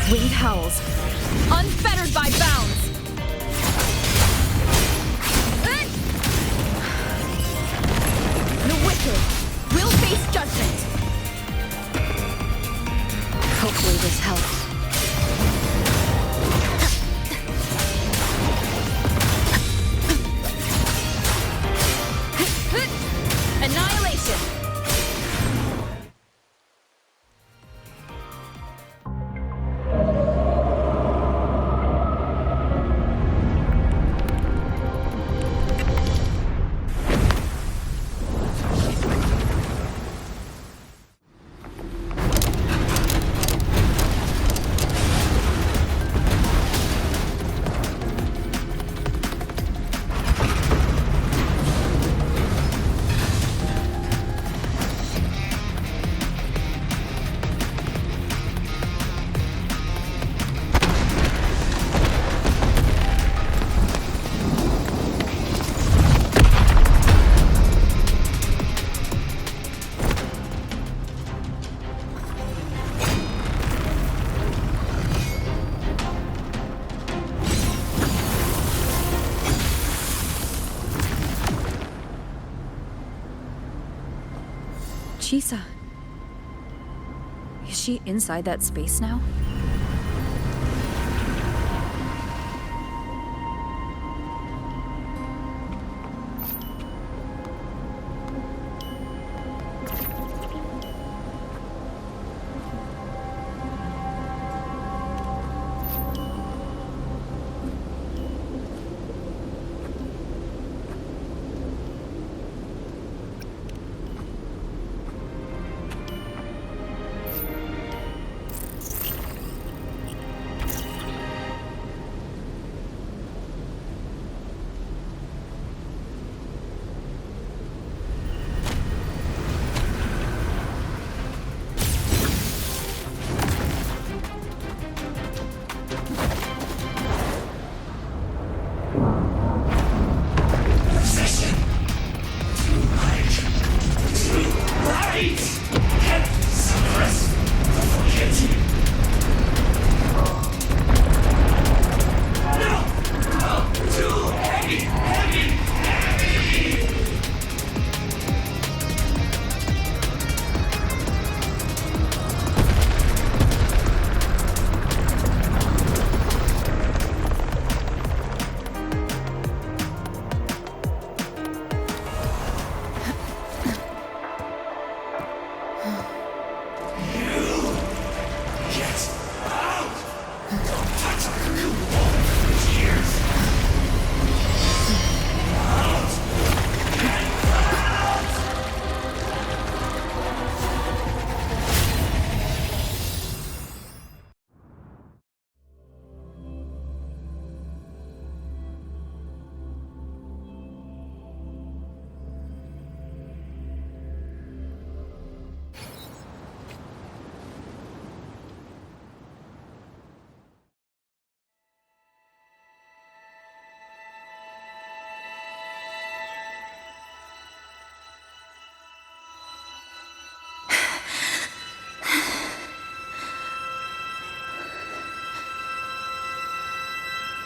Winged howls, unfettered by bounds. Chisa. Is she inside that space now?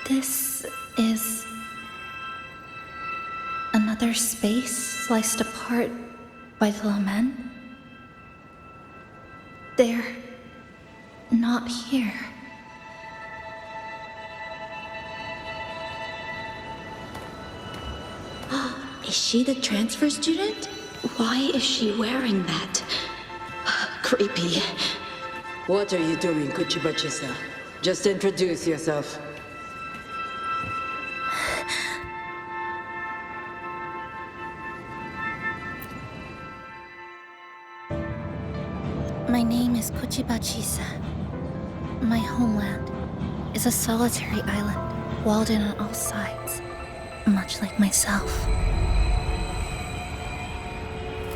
This is another space sliced apart by the lament. They're not here. Is she the transfer student? Why is she wearing that? Creepy. What are you doing, Kuchiba-chisa? Just introduce yourself. My name is Kuchiba-chisa. My homeland is a solitary island, walled in on all sides, much like myself.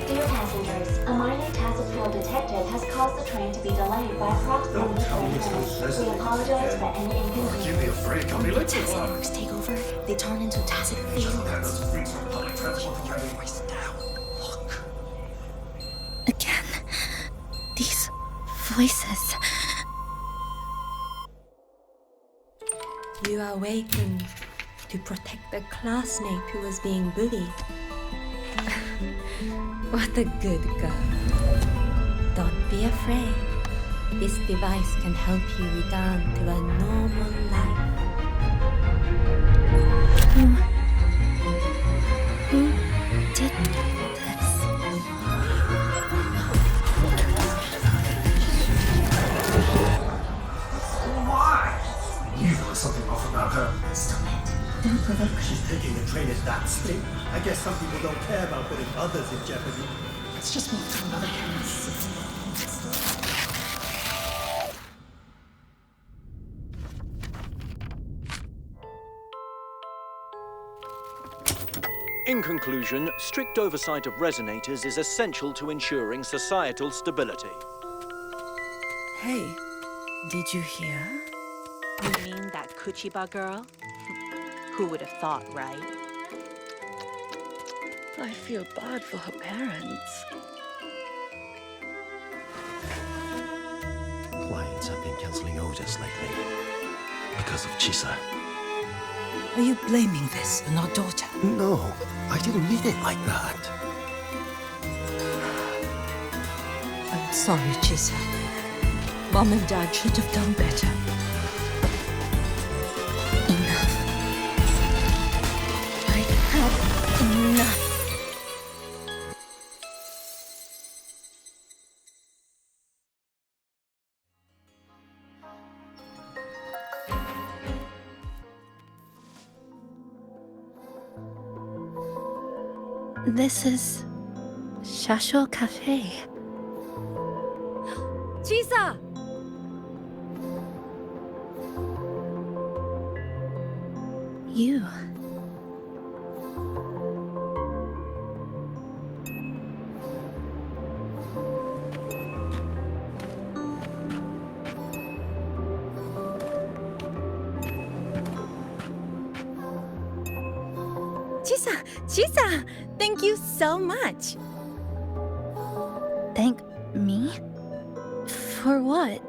Dear passengers, a minor tacit field detected has caused the train to be delayed by approximately 20 minutes. We apologize for any inconvenience. Give me a break, I'm When tacit marks take over, they turn into tacit fields. Again, these voices. You are awakened to protect the classmate who was being bullied. What a good girl. Don't be afraid. This device can help you return to a normal life. Who did this? Why? You know something off about her. Stop it. She's thinking the train is that speed. I guess some people don't care about putting others in jeopardy. Let's just move to another campus. In conclusion, strict oversight of resonators is essential to ensuring societal stability. Hey, did you hear? You mean that Kuchiba girl? Who would have thought, right? I feel bad for her parents. Clients have been cancelling orders lately because of Chisa. Are you blaming this on our daughter? No, I didn't mean it like that. Sorry, Chisa. Mom and Dad should have done better. Enough. I've had enough. This is Shasho Cafe. Chisa! You. Chisa! Thank you so much. Thank me? For what?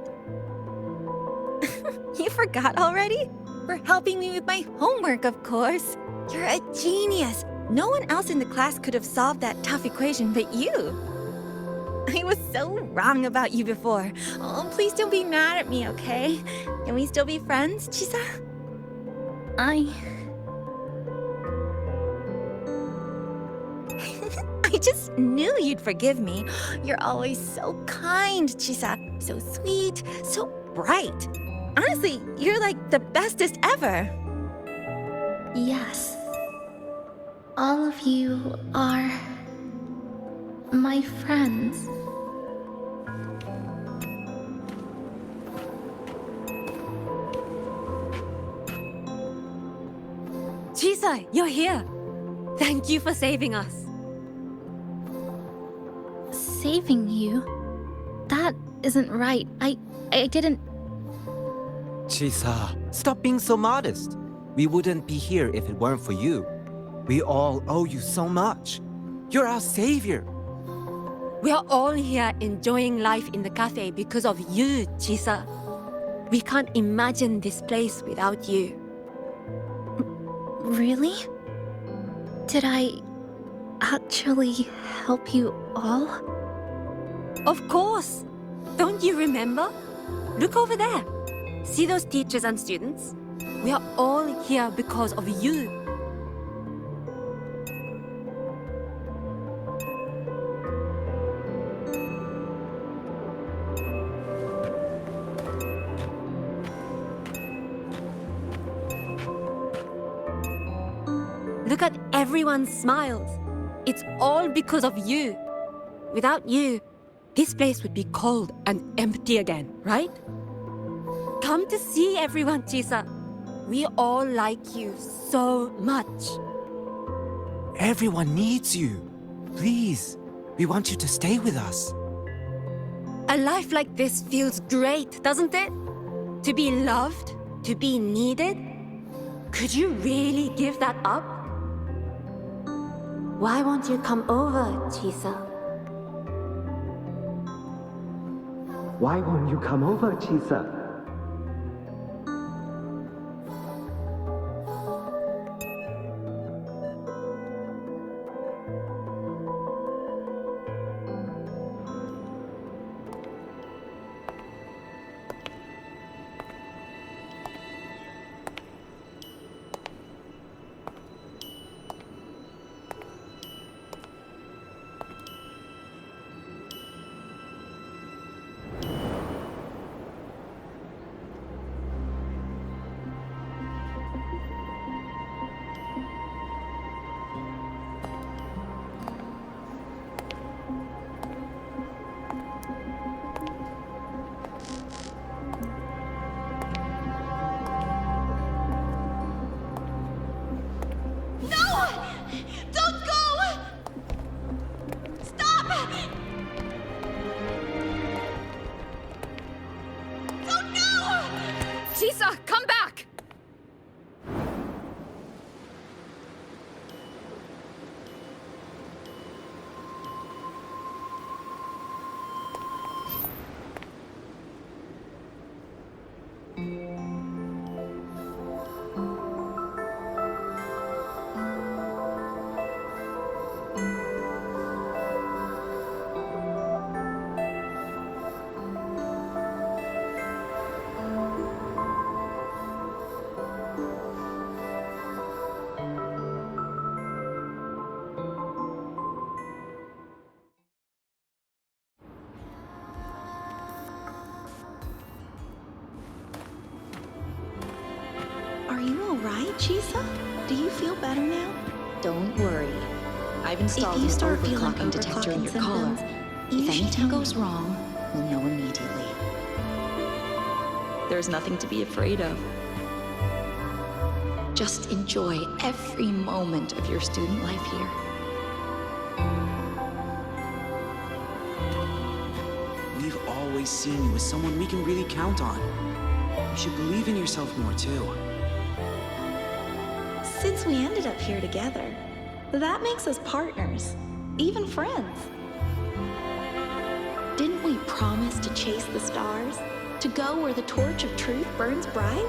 You forgot already? For helping me with my homework, of course. You're a genius. No one else in the class could have solved that tough equation but you. I was so wrong about you before. Oh, please don't be mad at me, okay? Can we still be friends, Chisa? I just knew you'd forgive me. You're always so kind, Chisa. So sweet, so bright. Honestly, you're like the bestest ever. Yes. All of you are my friends. Chisa, you're here. Thank you for saving us. Saving you? That isn't right. I didn't... Chisa, stop being so modest. We wouldn't be here if it weren't for you. We all owe you so much. You're our savior. We are all here enjoying life in the cafe because of you, Chisa. We can't imagine this place without you. Really? Did I actually help you all? Of course! Don't you remember? Look over there. See those teachers and students? We are all here because of you. Look at everyone's smiles. It's all because of you. Without you, this place would be cold and empty again, right? Come to see everyone, Chisa. We all like you so much. Everyone needs you. Please, we want you to stay with us. A life like this feels great, doesn't it? To be loved, to be needed. Could you really give that up? Why won't you come over, Chisa? Why won't you come over, Chisa? right, Chisa? Do you feel better now? Don't worry. I've installed If you an start feeling overclocking detector in your collar. symptoms, If you should anything tell goes me. wrong, we'll know immediately. There's nothing to be afraid of. Just enjoy every moment of your student life here. We've always seen you as someone we can really count on. You should believe in yourself more, too. Since we ended up here together, that makes us partners, even friends. Didn't we promise to chase the stars? To go where the torch of truth burns bright?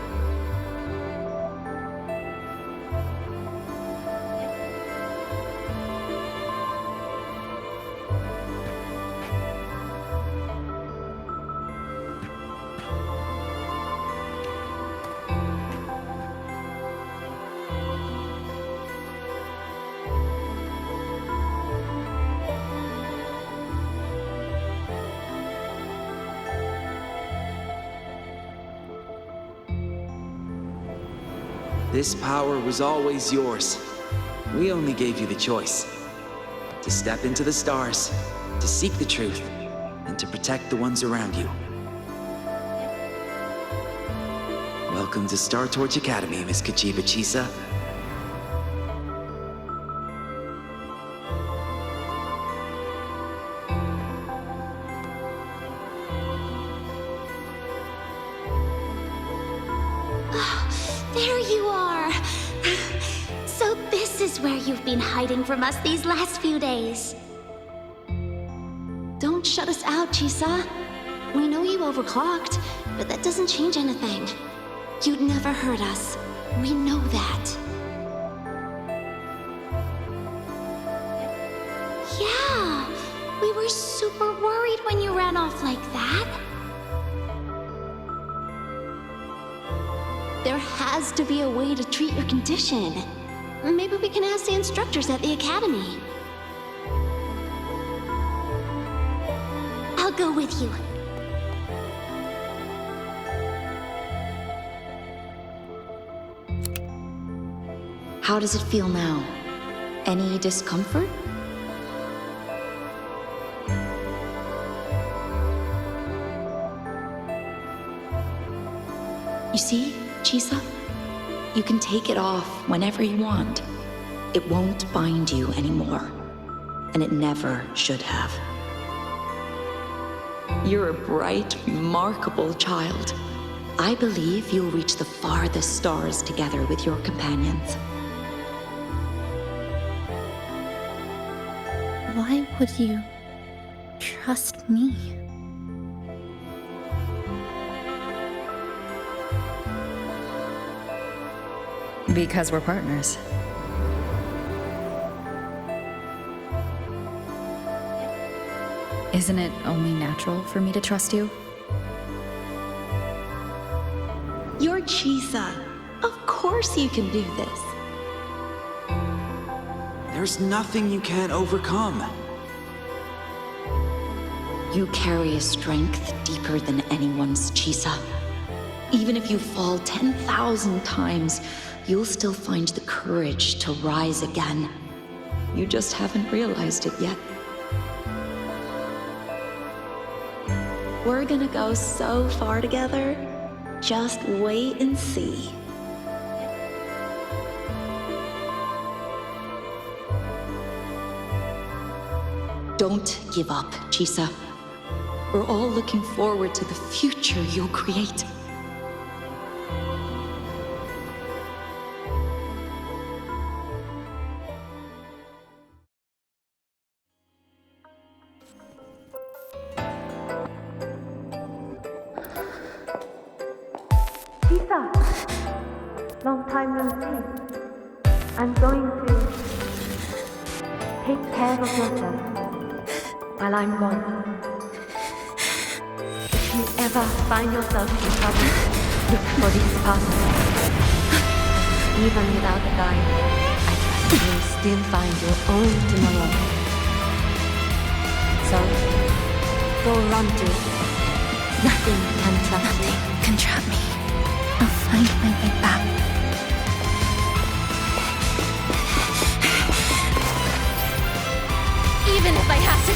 This power was always yours. We only gave you the choice. To step into the stars, to seek the truth, and to protect the ones around you. Welcome to Star Torch Academy, Miss Kachiba Chisa. There you are! So this is where you've been hiding from us these last few days. Don't shut us out, Chisa. We know you overclocked, but that doesn't change anything. You'd never hurt us. We know that. Yeah, we were super worried when you ran off like that. There has to be a way to treat your condition. Maybe we can ask the instructors at the academy. I'll go with you. How does it feel now? Any discomfort? You see, Chisa? You can take it off whenever you want. It won't bind you anymore. And it never should have. You're a bright, remarkable child. I believe you'll reach the farthest stars together with your companions. Why would you trust me? Because we're partners. Isn't it only natural for me to trust you? You're Chisa. Of course you can do this. There's nothing you can't overcome. You carry a strength deeper than anyone's, Chisa. Even if you fall 10,000 times, you'll still find the courage to rise again. You just haven't realized it yet. We're gonna go so far together. Just wait and see. Don't give up, Chisa. We're all looking forward to the future you'll create. Chisa! Long time no see. I'm going to take care of yourself while I'm gone. If you ever find yourself in trouble, look for these passages. Even without a guide, I trust you'll still find your own tomorrow. So, go run to it. Nothing can trap me. Nothing can trap me. I'll find my way back.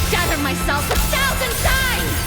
shatter myself 1,000 times!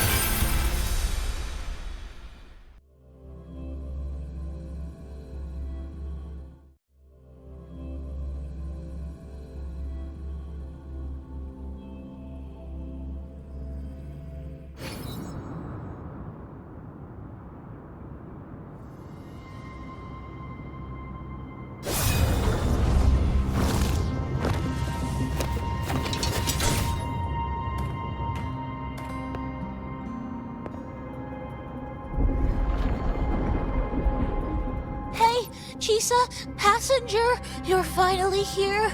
Chisa, passenger, you're finally here.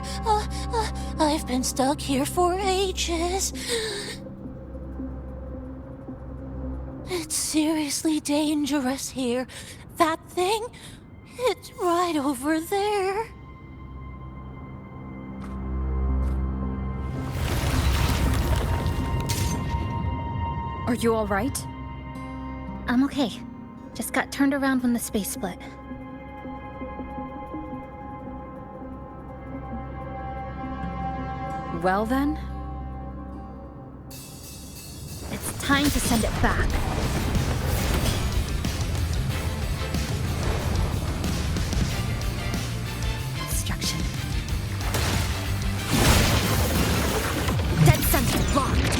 I've been stuck here for ages. It's seriously dangerous here. That thing, it's right over there. Are you all right? I'm okay. Just got turned around when the space split. Well then? It's time to send it back. Destruction. Dead center locked.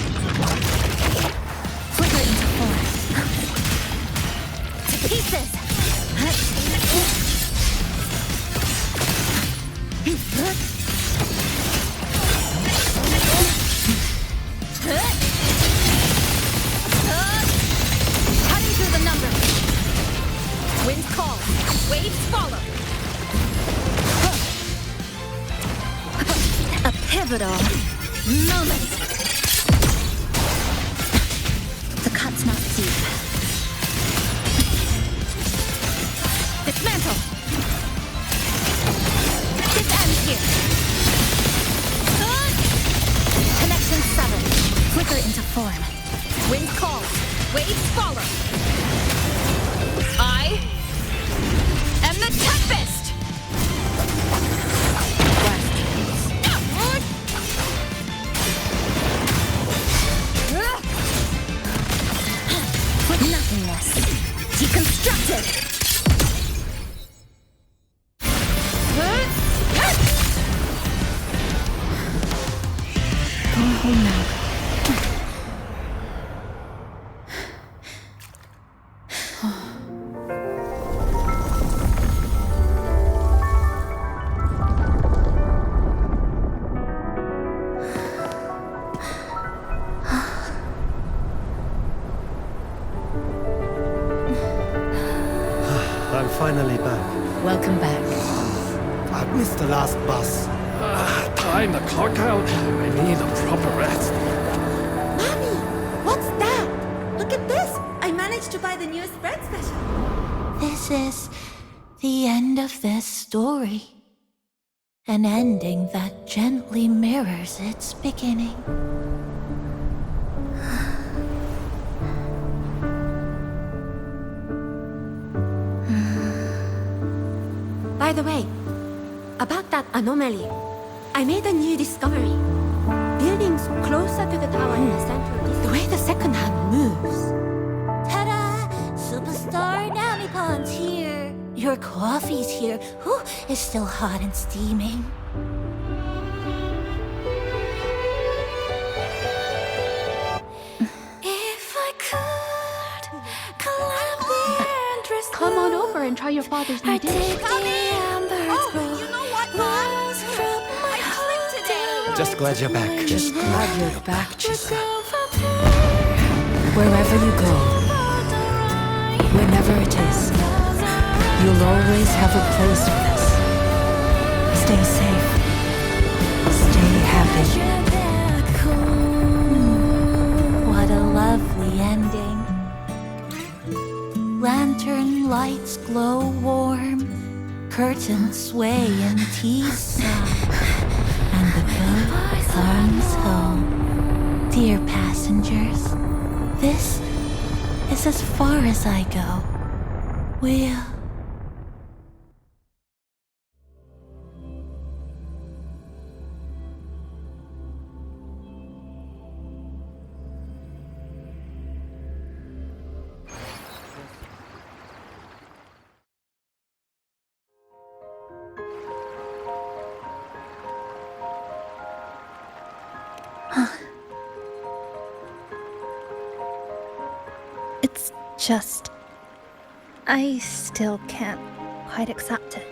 Flicker into force. To pieces! Cutting through the numbers. Winds call, waves follow. A pivotal moment. The cut's not deep. Dismantle. This ends here. Connection 7. Flicker into form. Winds call, waves follow. I am the Tempest! Nothingness. Deconstructed. Go home now. I'm finally back. Welcome back. I missed the last bus. Time to clock out. I need a proper rest. Mommy, what's that? Look at this! I managed to buy the newest bread special. This is the end of this story. An ending that gently mirrors its beginning. By the way, about that anomaly, I made a new discovery. Buildings closer to the tower in the center, the way the second hand moves. Ta-da! Superstar Namipon's here. Your coffee's here. Whew, it's still hot and steaming. If I could climb the entrance. Come on over and try your father's new dish. You know what, Mom? I slipped today. Just glad you're back. Just glad you're back, Chisa. Wherever you go, whenever it is, you'll always have a place with us. Stay safe. Stay happy. What a lovely ending. Lantern lights glow warm, curtains sway in tea sigh, and the boat hums home. Dear passengers, this is as far as I go. We'll... I still can't quite accept it.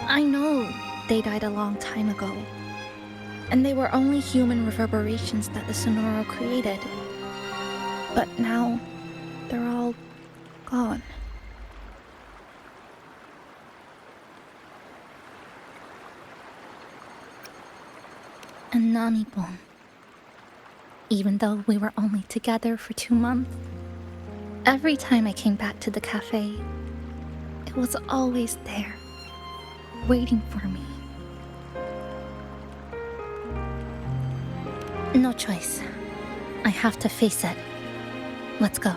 I know they died a long time ago, and they were only human reverberations that the Sonoro created. But now, they're all gone. And Nani-bun. Even though we were only together for 2 months, every time I came back to the cafe, it was always there, waiting for me. No choice. I have to face it. Let's go.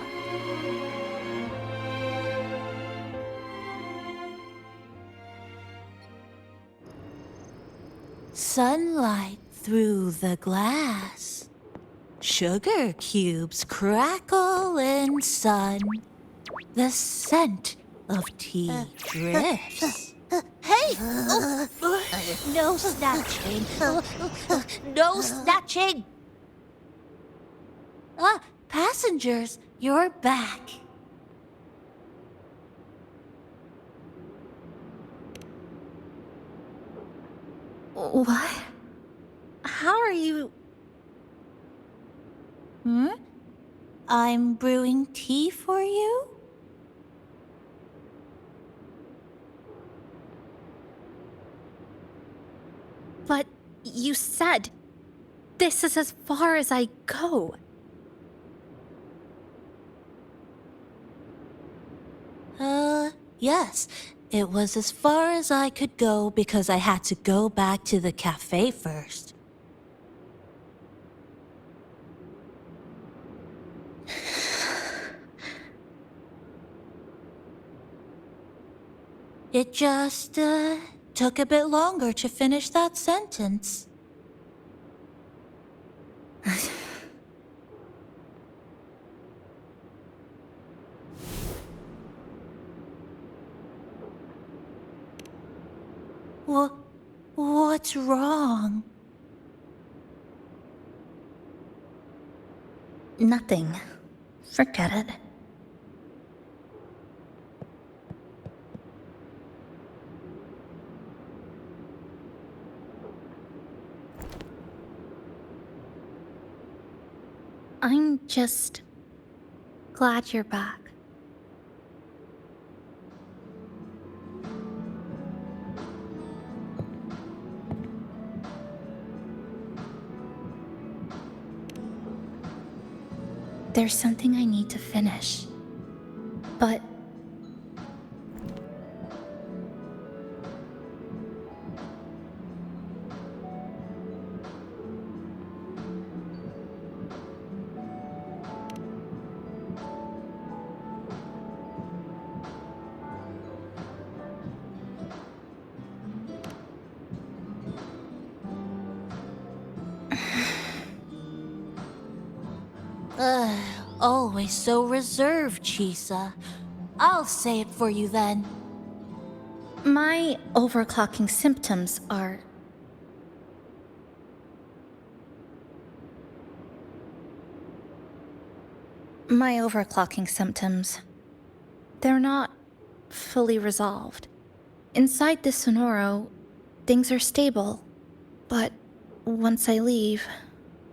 Sunlight through the glass. Sugar cubes crackle in sun. The scent of tea drifts. Hey! No snatching. No snatching! Passengers, you're back. What? How are you? I'm brewing tea for you? But you said this is as far as I go. Yes. It was as far as I could go because I had to go back to the cafe first. It just, took a bit longer to finish that sentence. What's wrong? Nothing. Forget it. I'm just glad you're back. There's something I need to finish, but Always so reserved, Chisa. I'll say it for you then. my overclocking symptoms are... My overclocking symptoms, they're not fully resolved. Inside this Sonoro, things are stable, but once I leave,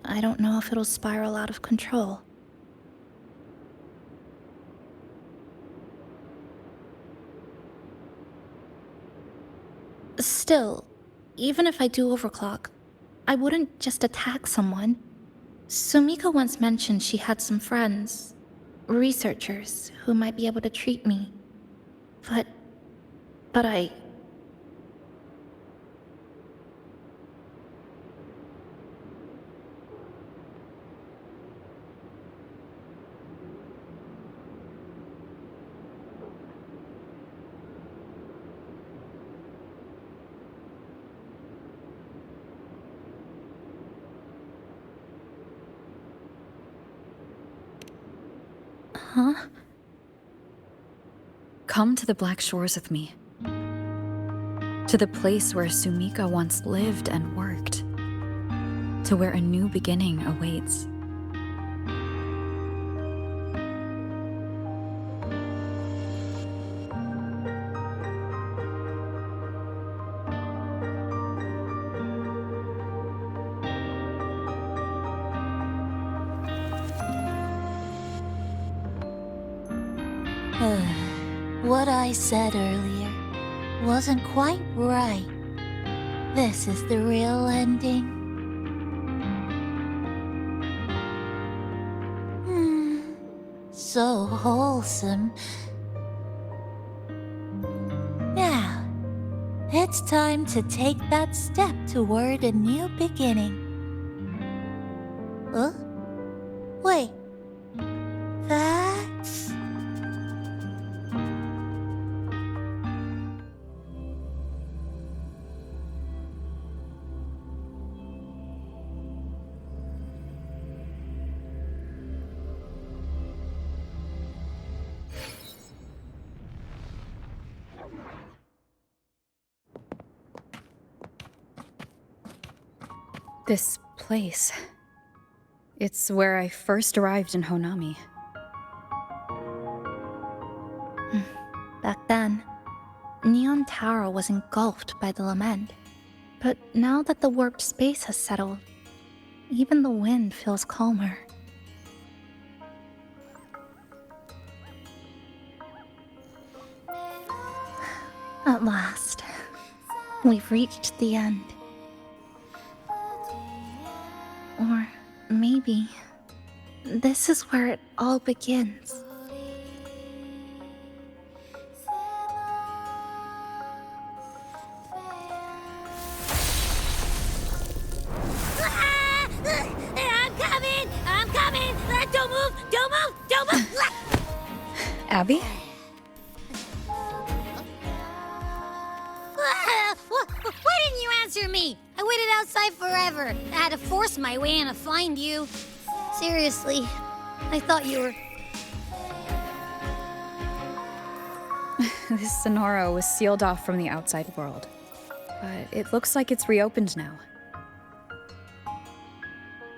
I don't know if it'll spiral out of control. Still, even if I do overclock, I wouldn't just attack someone. Sumika once mentioned she had some friends, researchers, who might be able to treat me. But I... Huh? Come to the Black Shores with me. To the place where Sumika once lived and worked. To where a new beginning awaits. What I said earlier wasn't quite right. This is the real ending. So wholesome. Now, it's time to take that step toward a new beginning. Huh? Wait. That's... This place. It's where I first arrived in Honami. Back then, Neon Tower was engulfed by the lament. But now that the warped space has settled, even the wind feels calmer. At last, we've reached the end. Or maybe this is where it all begins. I'm coming! Don't move! Abby? Why didn't you answer me? I waited outside forever. I had to force my way in to find you. Seriously, I thought you were... This Sonoro was sealed off from the outside world. But it looks like it's reopened now.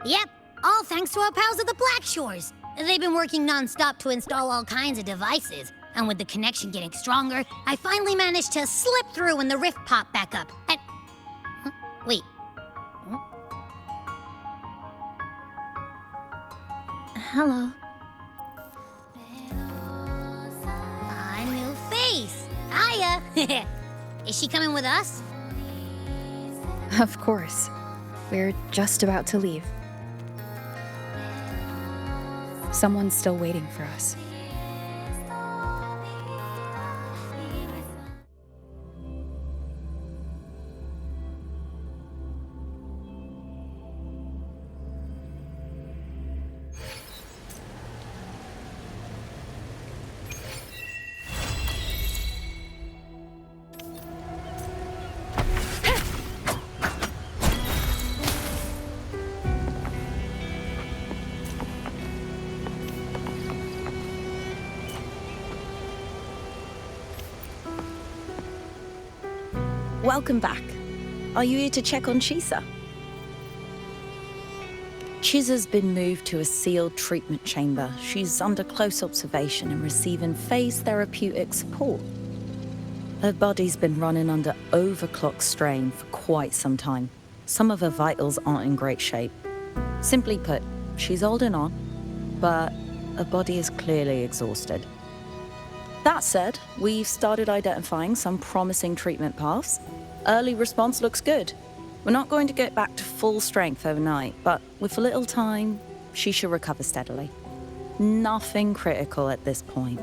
Yep, all thanks to our pals at the Black Shores. They've been working non-stop to install all kinds of devices. And with the connection getting stronger, I finally managed to slip through when the rift popped back up. And... Huh? Wait. Huh? Hello. A new face. Hiya. Is she coming with us? Of course. We're just about to leave. Someone's still waiting for us. Welcome back. Are you here to check on Chisa? Chisa's been moved to a sealed treatment chamber. She's under close observation and receiving phase therapeutic support. Her body's been running under overclock strain for quite some time. Some of her vitals aren't in great shape. Simply put, she's holding on, but her body is clearly exhausted. That said, we've started identifying some promising treatment paths. Early response looks good. We're not going to get back to full strength overnight, but with a little time, she should recover steadily. Nothing critical at this point.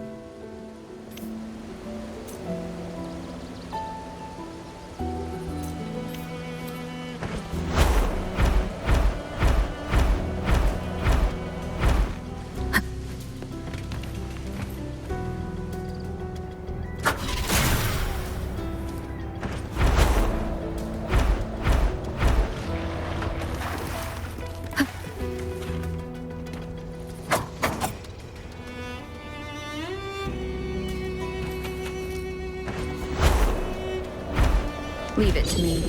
Leave it to me.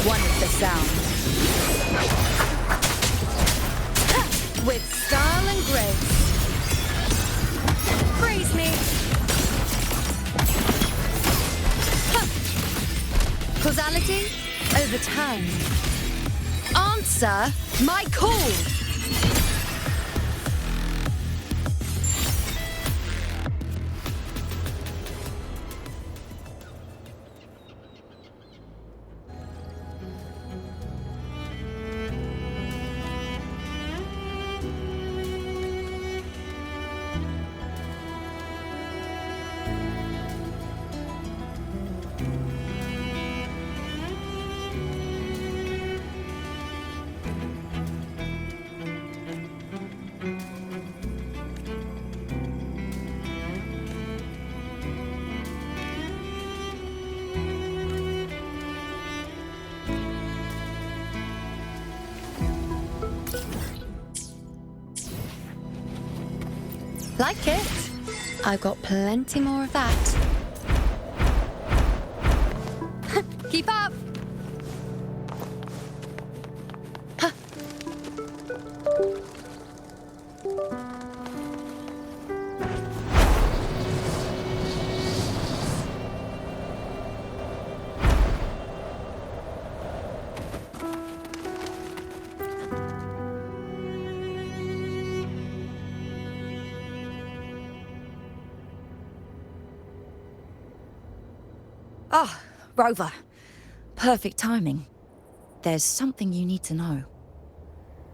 One is the sound. With style and grace. Praise me. Causality overturned. Answer my call. Like it? I've got plenty more of that. Keep up! Ah, Rover. Perfect timing. There's something you need to know.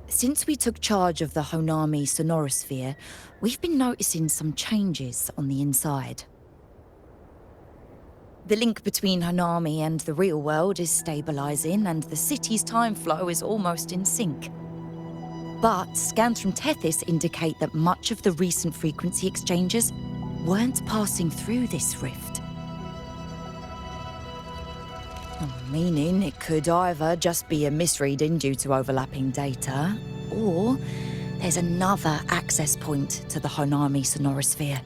Since we took charge of the Honami Sonorosphere, we've been noticing some changes on the inside. The link between Honami and the real world is stabilizing, and the city's time flow is almost in sync. But scans from Tethys indicate that much of the recent frequency exchanges weren't passing through this rift. Meaning it could either just be a misreading due to overlapping data, or there's another access point to the Honami Sonorosphere.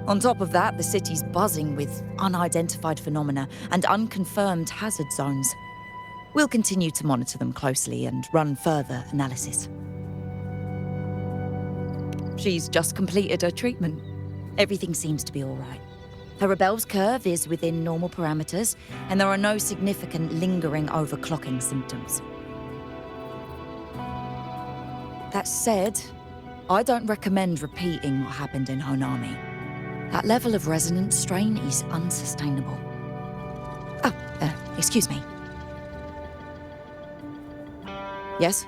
On top of that, the city's buzzing with unidentified phenomena and unconfirmed hazard zones. We'll continue to monitor them closely and run further analysis. She's just completed her treatment. Everything seems to be all right. Her Rebel's curve is within normal parameters, and there are no significant lingering overclocking symptoms. That said, I don't recommend repeating what happened in Honami. That level of resonance strain is unsustainable. Oh, excuse me. Yes?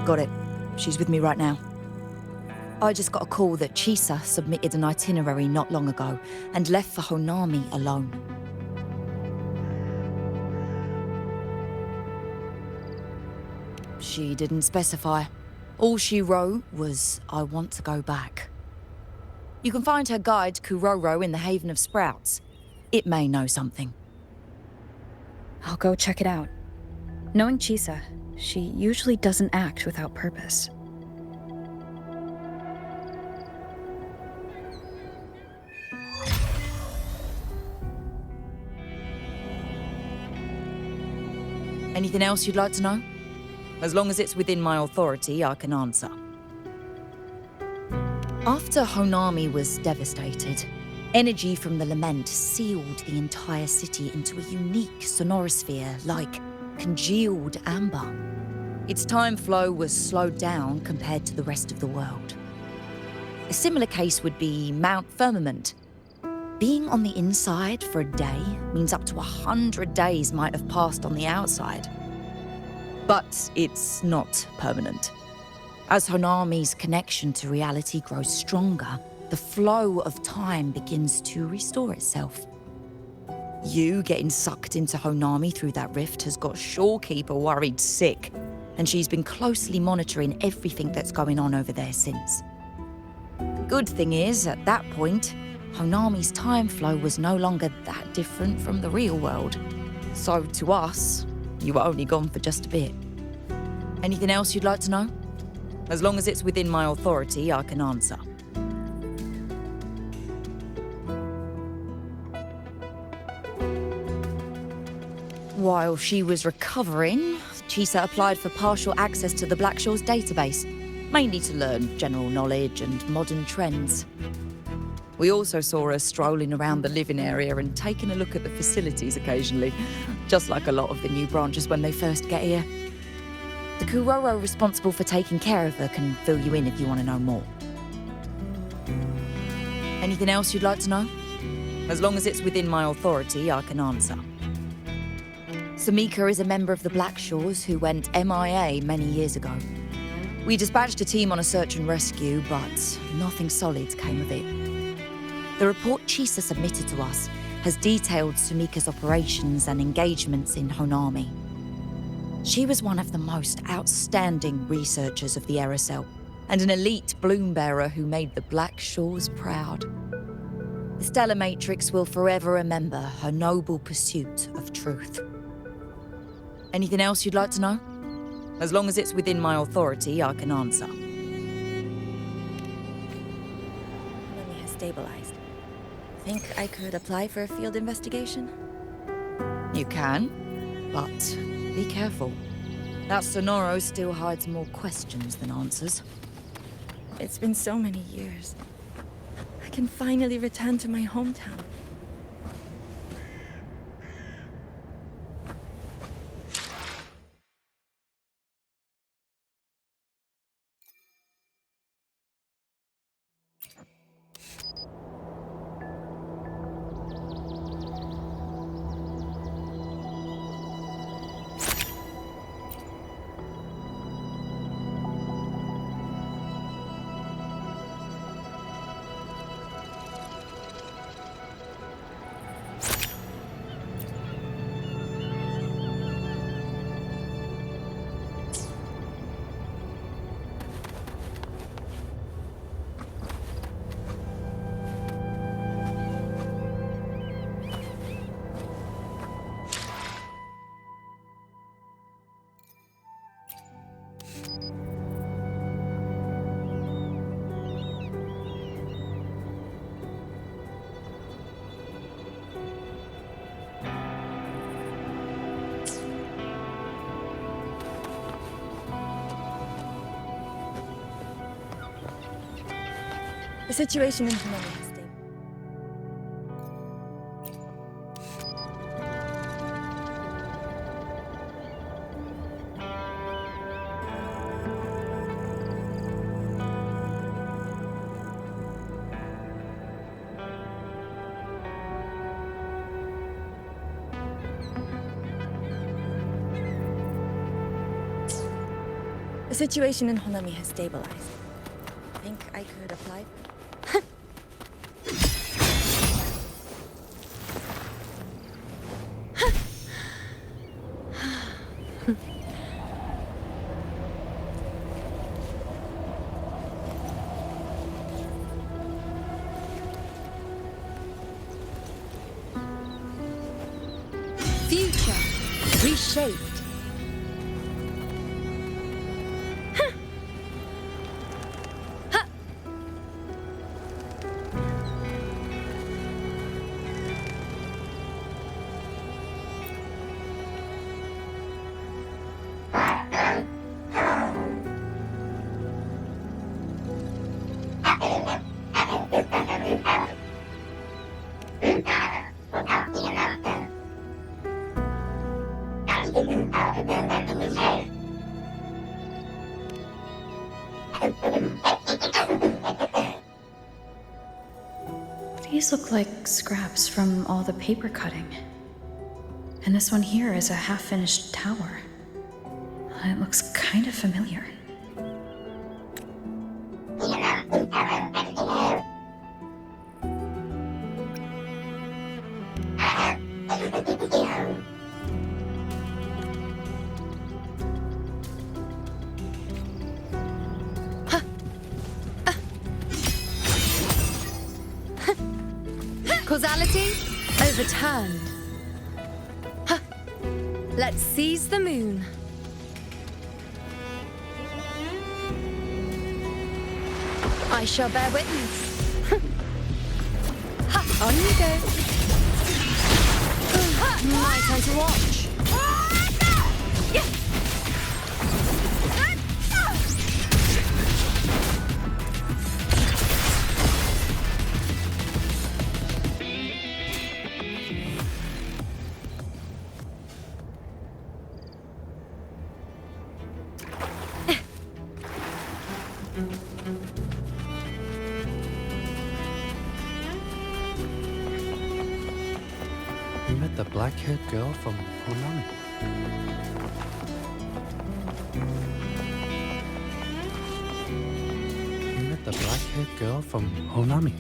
Got it. She's with me right now. I just got a call that Chisa submitted an itinerary not long ago and left for Honami alone. She didn't specify. All she wrote was, "I want to go back." You can find her guide, Kuroro, in the Haven of Sprouts. It may know something. I'll go check it out. Knowing Chisa, she usually doesn't act without purpose. Anything else you'd like to know? As long as it's within my authority, I can answer. After Honami was devastated, energy from the lament sealed the entire city into a unique sonorosphere like congealed amber. Its time flow was slowed down compared to the rest of the world. A similar case would be Mount Firmament. Being on the inside for a day means up to 100 days might have passed on the outside. But it's not permanent. As Honami's connection to reality grows stronger, the flow of time begins to restore itself. You getting sucked into Honami through that rift has got Shorekeeper worried sick, and she's been closely monitoring everything that's going on over there since. Good thing is, at that point, Honami's time flow was no longer that different from the real world. So to us, you were only gone for just a bit. Anything else you'd like to know? As long as it's within my authority, I can answer. While she was recovering, Chisa applied for partial access to the Blackshaw's database, mainly to learn general knowledge and modern trends. We also saw her strolling around the living area and taking a look at the facilities occasionally, just like a lot of the new branches when they first get here. The Kuroro responsible for taking care of her can fill you in if you want to know more. Anything else you'd like to know? As long as it's within my authority, I can answer. Samika is a member of the Blackshaws who went MIA many years ago. We dispatched a team on a search and rescue, but nothing solid came of it. The report Chisa submitted to us has detailed Sumika's operations and engagements in Honami. She was one of the most outstanding researchers of the Aerocell, and an elite bloom bearer who made the Blackshaws proud. The Stellar Matrix will forever remember her noble pursuit of truth. Anything else you'd like to know? As long as it's within my authority, I can answer. Honami has stabilized. Think I could apply for a field investigation? You can, but be careful. That Sonoro still hides more questions than answers. It's been so many years. I can finally return to my hometown. The situation in Honami has stabilized. The situation in Honami has stabilized. Think I could apply? Future reshaped. These look like scraps from all the paper cutting. And this one here is a half-finished tower. It looks kind of familiar. Causality overturned. Huh. Let's seize the moon. I shall bear witness. On you go. My turn to watch. You met the black-haired girl from Honami. You met the black-haired girl from Honami.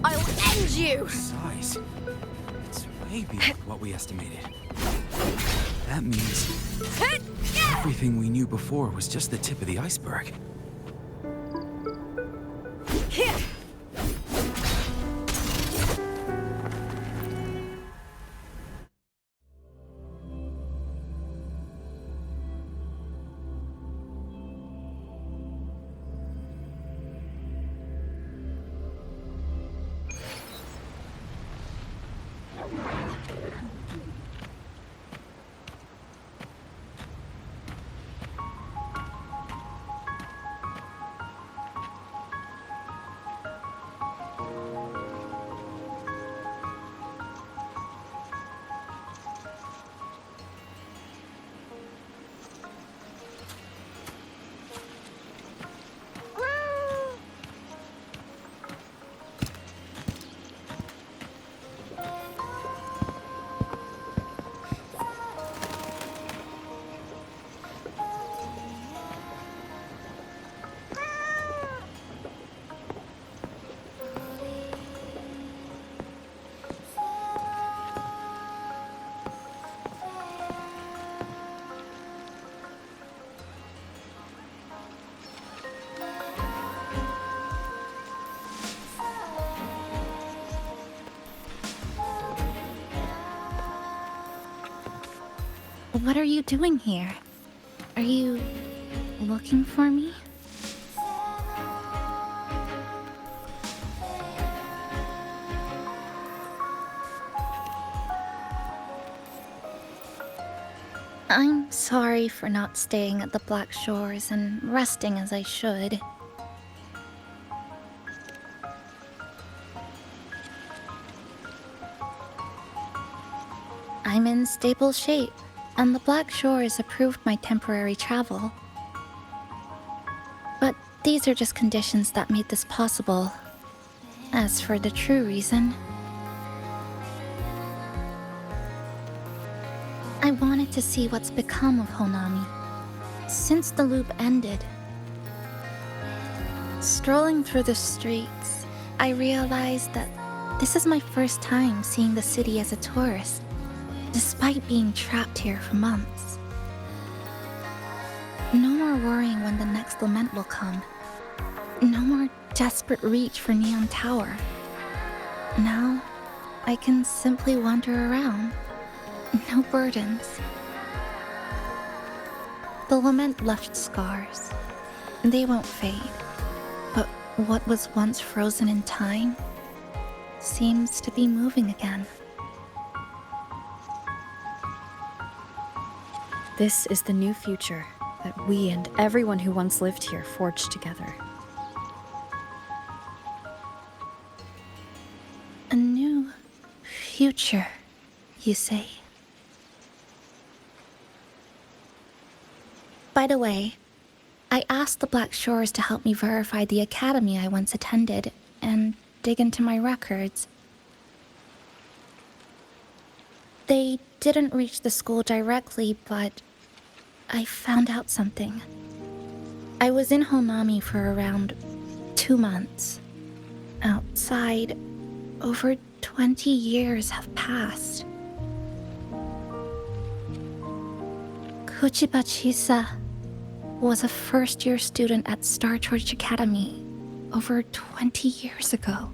I'll end you! Size. It's Maybe what we estimated. That means everything we knew before was just the tip of the iceberg. What are you doing here? Are you looking for me? I'm sorry for not staying at the Black Shores and resting as I should. I'm in stable shape, and the Black Shores approved my temporary travel. But these are just conditions that made this possible. As for the true reason, I wanted to see what's become of Honami since the loop ended. Strolling through the streets, I realized that this is my first time seeing the city as a tourist, despite being trapped here for months. No more worrying when the next lament will come. No more desperate reach for Neon Tower. Now, I can simply wander around. No burdens. The lament left scars. They won't fade. But what was once frozen in time seems to be moving again. This is the new future that we and everyone who once lived here forged together. A new future, you say? By the way, I asked the Black Shores to help me verify the academy I once attended and dig into my records. They didn't reach the school directly, but I found out something. I was in Honami for around 2 months. Outside, over 20 years have passed. Kuchiba Chisa was a first-year student at Star Church Academy over 20 years ago.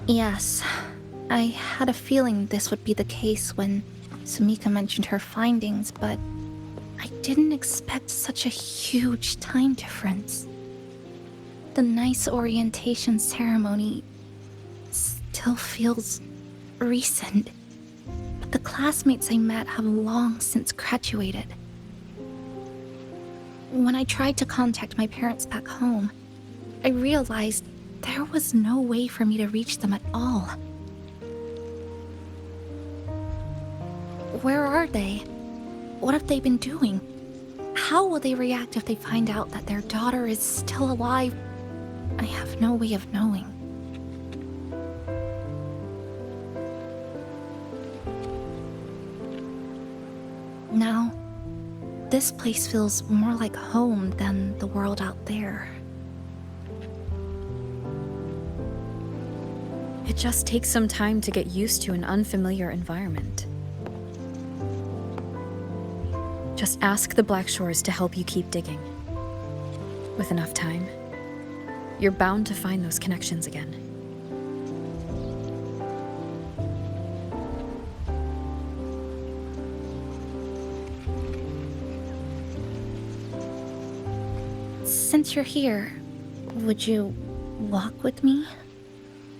Yes, I had a feeling this would be the case when Sumika mentioned her findings, but I didn't expect such a huge time difference. The nice orientation ceremony still feels recent, but the classmates I met have long since graduated. When I tried to contact my parents back home, I realized there was no way for me to reach them at all. Where are they? What have they been doing? How will they react if they find out that their daughter is still alive? I have no way of knowing. Now, this place feels more like home than the world out there. It just takes some time to get used to an unfamiliar environment. Just ask the Black Shores to help you keep digging. With enough time, you're bound to find those connections again. Since you're here, would you walk with me?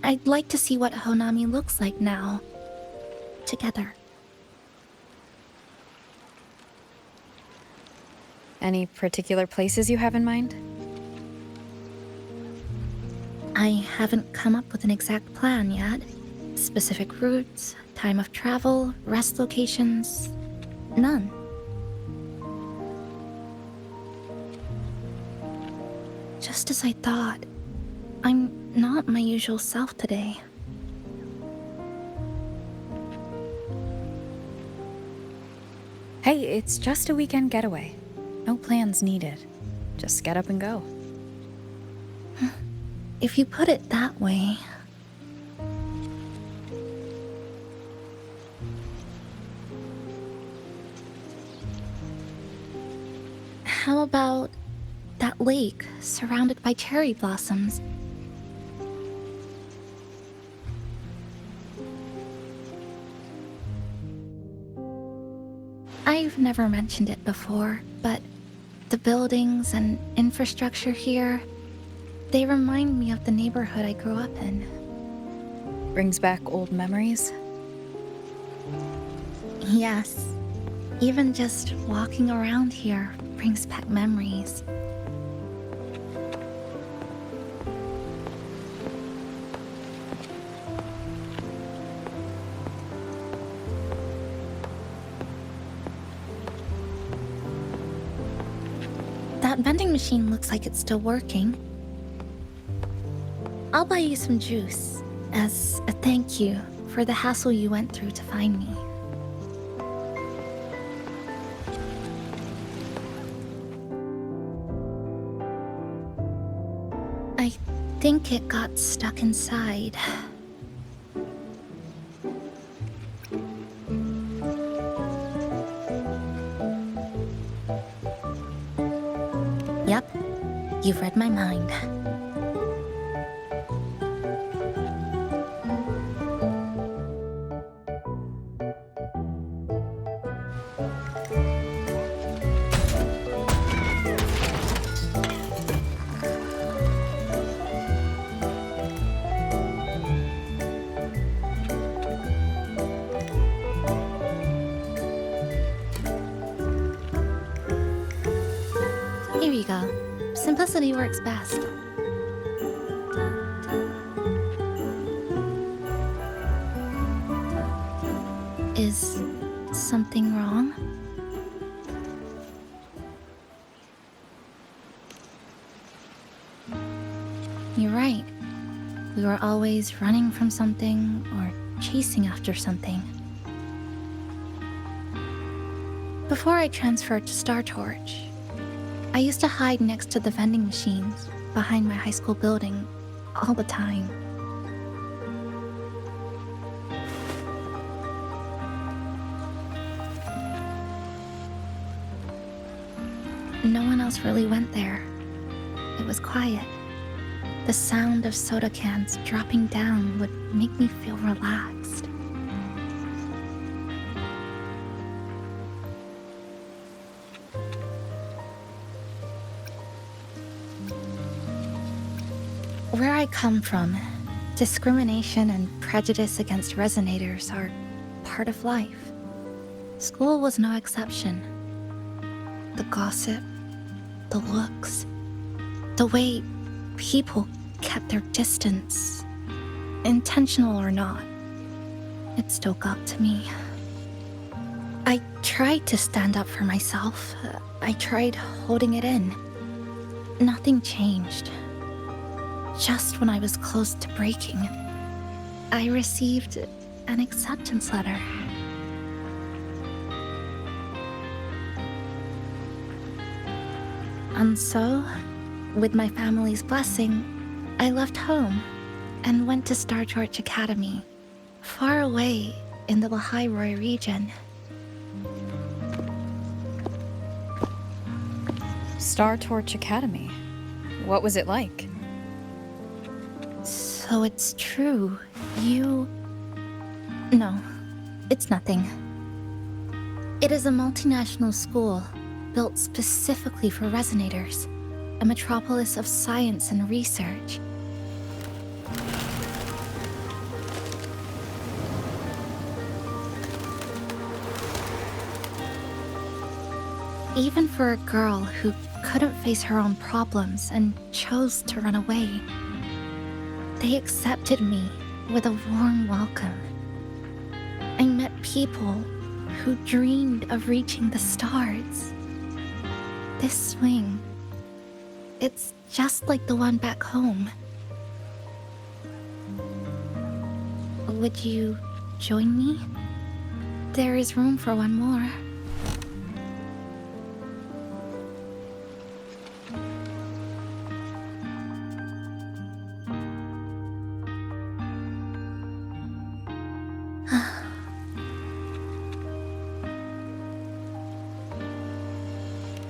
I'd like to see what Honami looks like now. Together. Any particular places you have in mind? I haven't come up with an exact plan yet. Specific routes, time of travel, rest locations, none. Just as I thought, I'm not my usual self today. Hey, it's just a weekend getaway. No plans needed. Just get up and go. If you put it that way. How about that lake surrounded by cherry blossoms? I've never mentioned it before, but the buildings and infrastructure here, they remind me of the neighborhood I grew up in. Brings back old memories? Yes. Even just walking around here brings back memories. That vending machine looks like it's still working. I'll buy you some juice as a thank you for the hassle you went through to find me. I think it got stuck inside. Yep, you've read my mind. Here you go. Simplicity works best. Is something wrong? You're right. We were always running from something or chasing after something. Before I transferred to Star Torch, I used to hide next to the vending machines behind my high school building all the time. No one else really went there. It was quiet. The sound of soda cans dropping down would make me feel relaxed. Where I come from, discrimination and prejudice against resonators are part of life. School was no exception. The gossip, the looks, the way people kept their distance, intentional or not, it still got to me. I tried to stand up for myself. I tried holding it in. Nothing changed. Just when I was close to breaking, I received an acceptance letter. And so, with my family's blessing, I left home and went to Star Torch Academy, far away in the Lahairoi region. Star Torch Academy. What was it like? So it's true. You... No, it's nothing. It is a multinational school built specifically for resonators, a metropolis of science and research. Even for a girl who couldn't face her own problems and chose to run away, they accepted me with a warm welcome. I met people who dreamed of reaching the stars. This swing, it's just like the one back home. Would you join me? There is room for one more.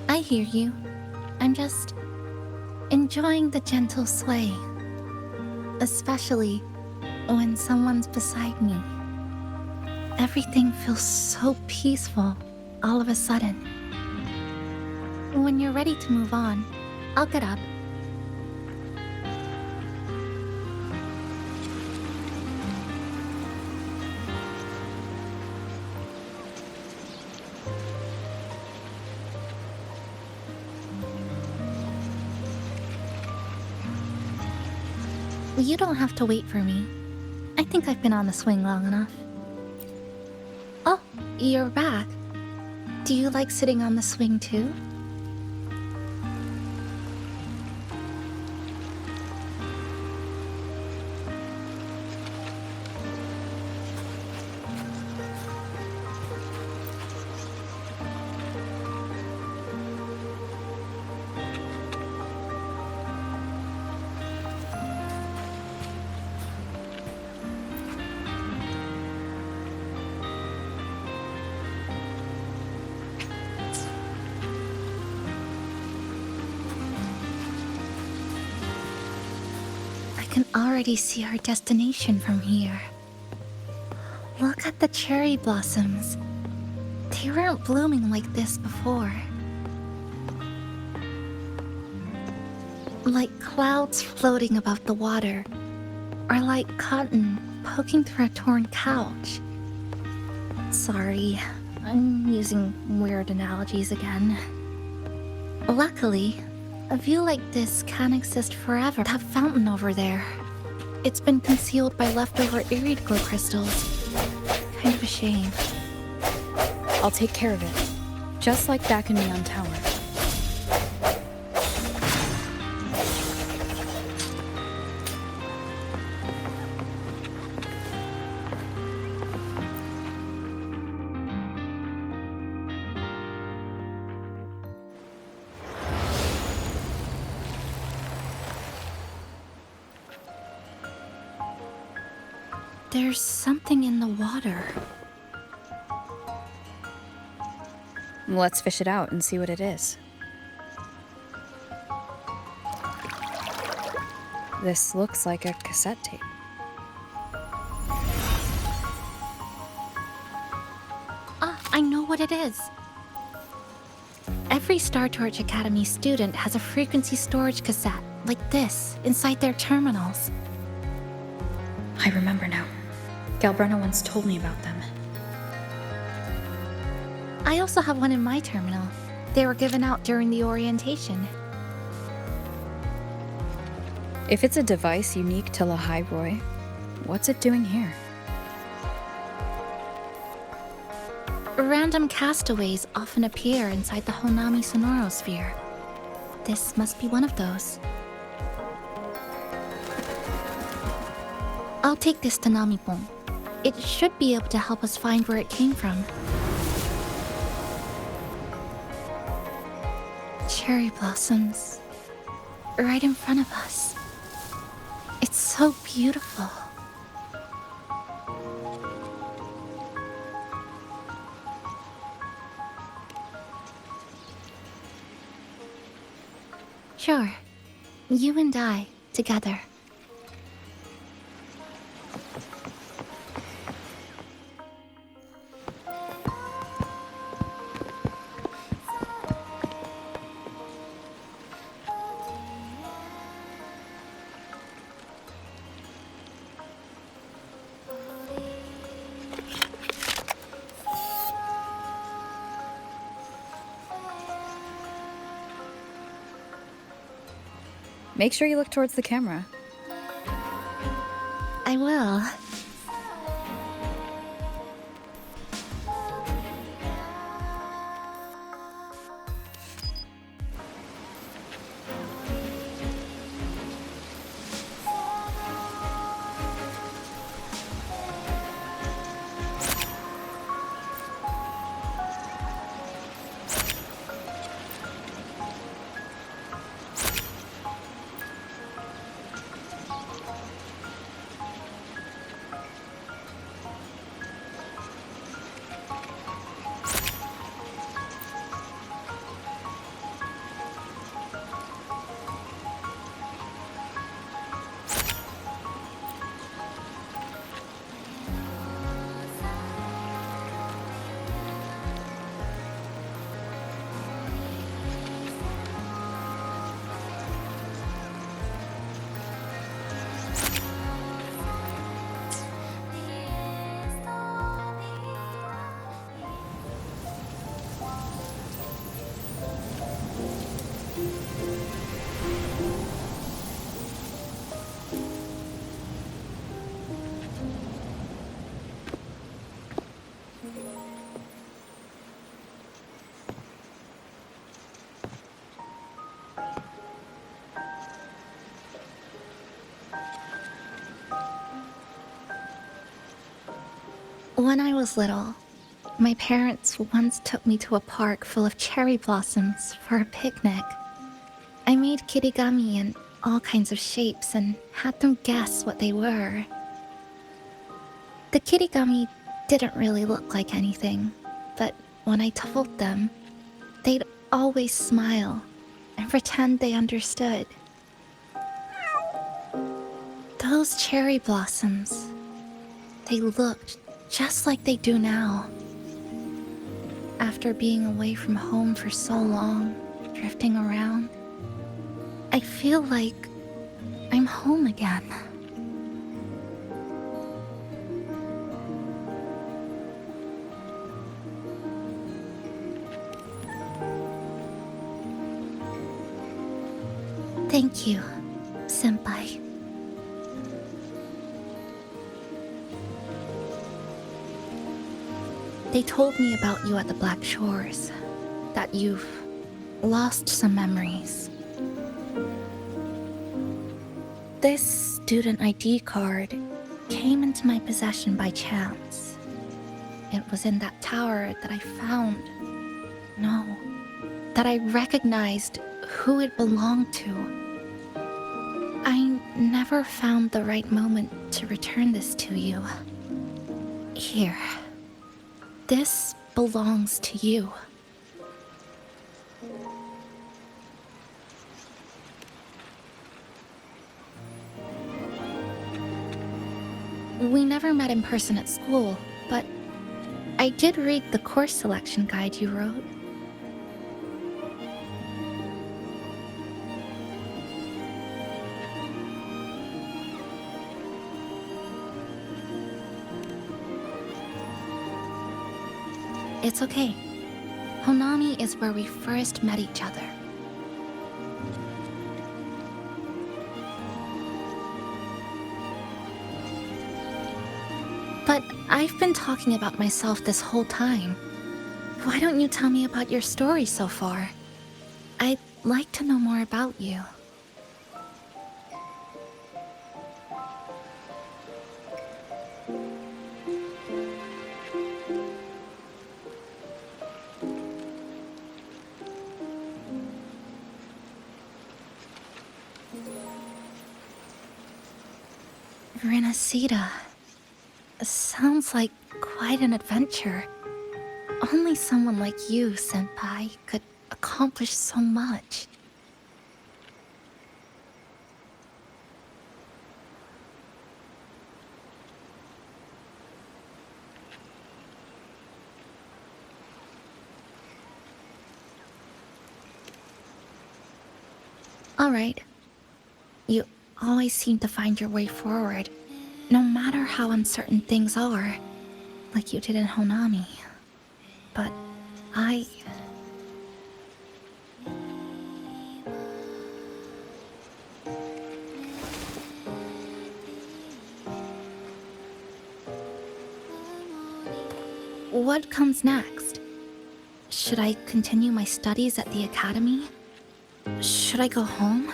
I hear you. I'm just enjoying the gentle sway, especially when someone's beside me. Everything feels so peaceful all of a sudden. When you're ready to move on, I'll get up. You don't have to wait for me. I think I've been on the swing long enough. Oh, you're back. Do you like sitting on the swing too? I can already see our destination from here. Look at the cherry blossoms. They weren't blooming like this before. Like clouds floating above the water, or like cotton poking through a torn couch. Sorry, I'm using weird analogies again. Luckily, a view like this can't exist forever. That fountain over there, it's been concealed by leftover irid glow crystals. Kind of a shame. I'll take care of it. Just like back in Neon Tower. There's something in the water. Let's fish it out and see what it is. This looks like a cassette tape. Ah, I know what it is. Every Star Torch Academy student has a frequency storage cassette like this inside their terminals. I remember now. Galbrena once told me about them. I also have one in my terminal. They were given out during the orientation. If it's a device unique to Lahairoi, what's it doing here? Random castaways often appear inside the Honami sonorosphere. This must be one of those. I'll take this to Namipon. It should be able to help us find where it came from. cherry blossoms right in front of us. It's so beautiful. Sure, you and I together. Make sure you look towards the camera. I will. When I was little, my parents once took me to a park full of cherry blossoms for a picnic. I made kirigami in all kinds of shapes and had them guess what they were. The kirigami didn't really look like anything, but when I told them, they'd always smile and pretend they understood. Those cherry blossoms, they looked just like they do now. After being away from home for so long, drifting around, I feel like I'm home again. Thank you, Senpai. They told me about you at the Black Shores, that you've lost some memories. This student ID card came into my possession by chance. It was in that tower that I found. No, that I recognized who it belonged to. I never found the right moment to return this to you. Here. This belongs to you. We never met in person at school, but I did read the course selection guide you wrote. It's okay. Honami is where we first met each other. But I've been talking about myself this whole time. Why don't you tell me about your story so far? I'd like to know more about you. Renacida. Sounds like quite an adventure. Only someone like you, Senpai, could accomplish so much. All right. You always seem to find your way forward, no matter how uncertain things are, like you did in Honami. But I... What comes next? Should I continue my studies at the academy? Should I go home?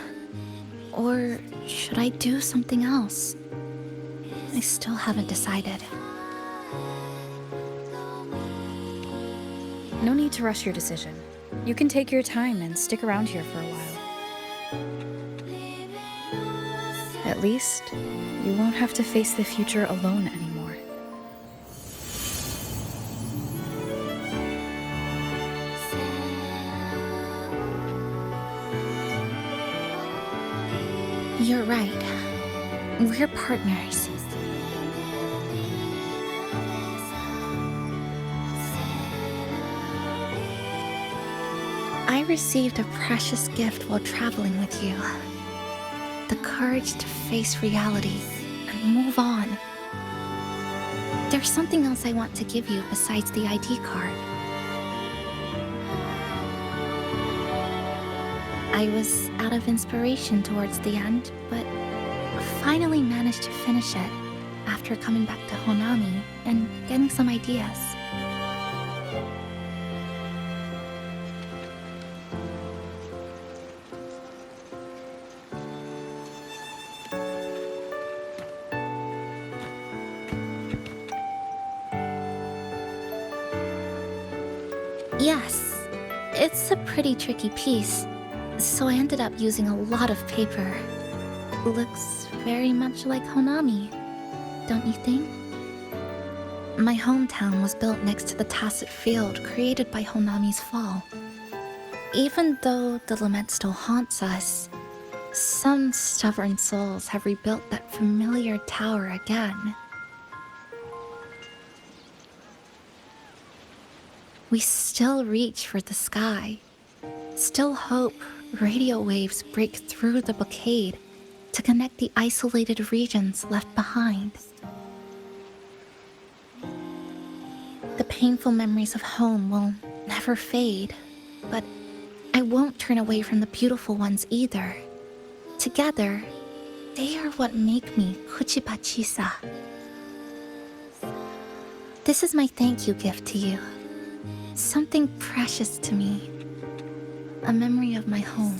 Or should I do something else? I still haven't decided. No need to rush your decision. You can take your time and stick around here for a while. At least, you won't have to face the future alone anymore. You're right. We're partners. I received a precious gift while traveling with you. The courage to face reality and move on. There's something else I want to give you besides the ID card. I was out of inspiration towards the end, but finally managed to finish it after coming back to Honami and getting some ideas. Yes, it's a pretty tricky piece. So I ended up using a lot of paper. Looks very much like Honami, don't you think? My hometown was built next to the tacit field created by Honami's fall. Even though the lament still haunts us, some stubborn souls have rebuilt that familiar tower again. We still reach for the sky, still hope radio waves break through the blockade to connect the isolated regions left behind. The painful memories of home will never fade, but I won't turn away from the beautiful ones either. Together, they are what make me Kuchibachisa. This is my thank you gift to you. Something precious to me. A memory of my home.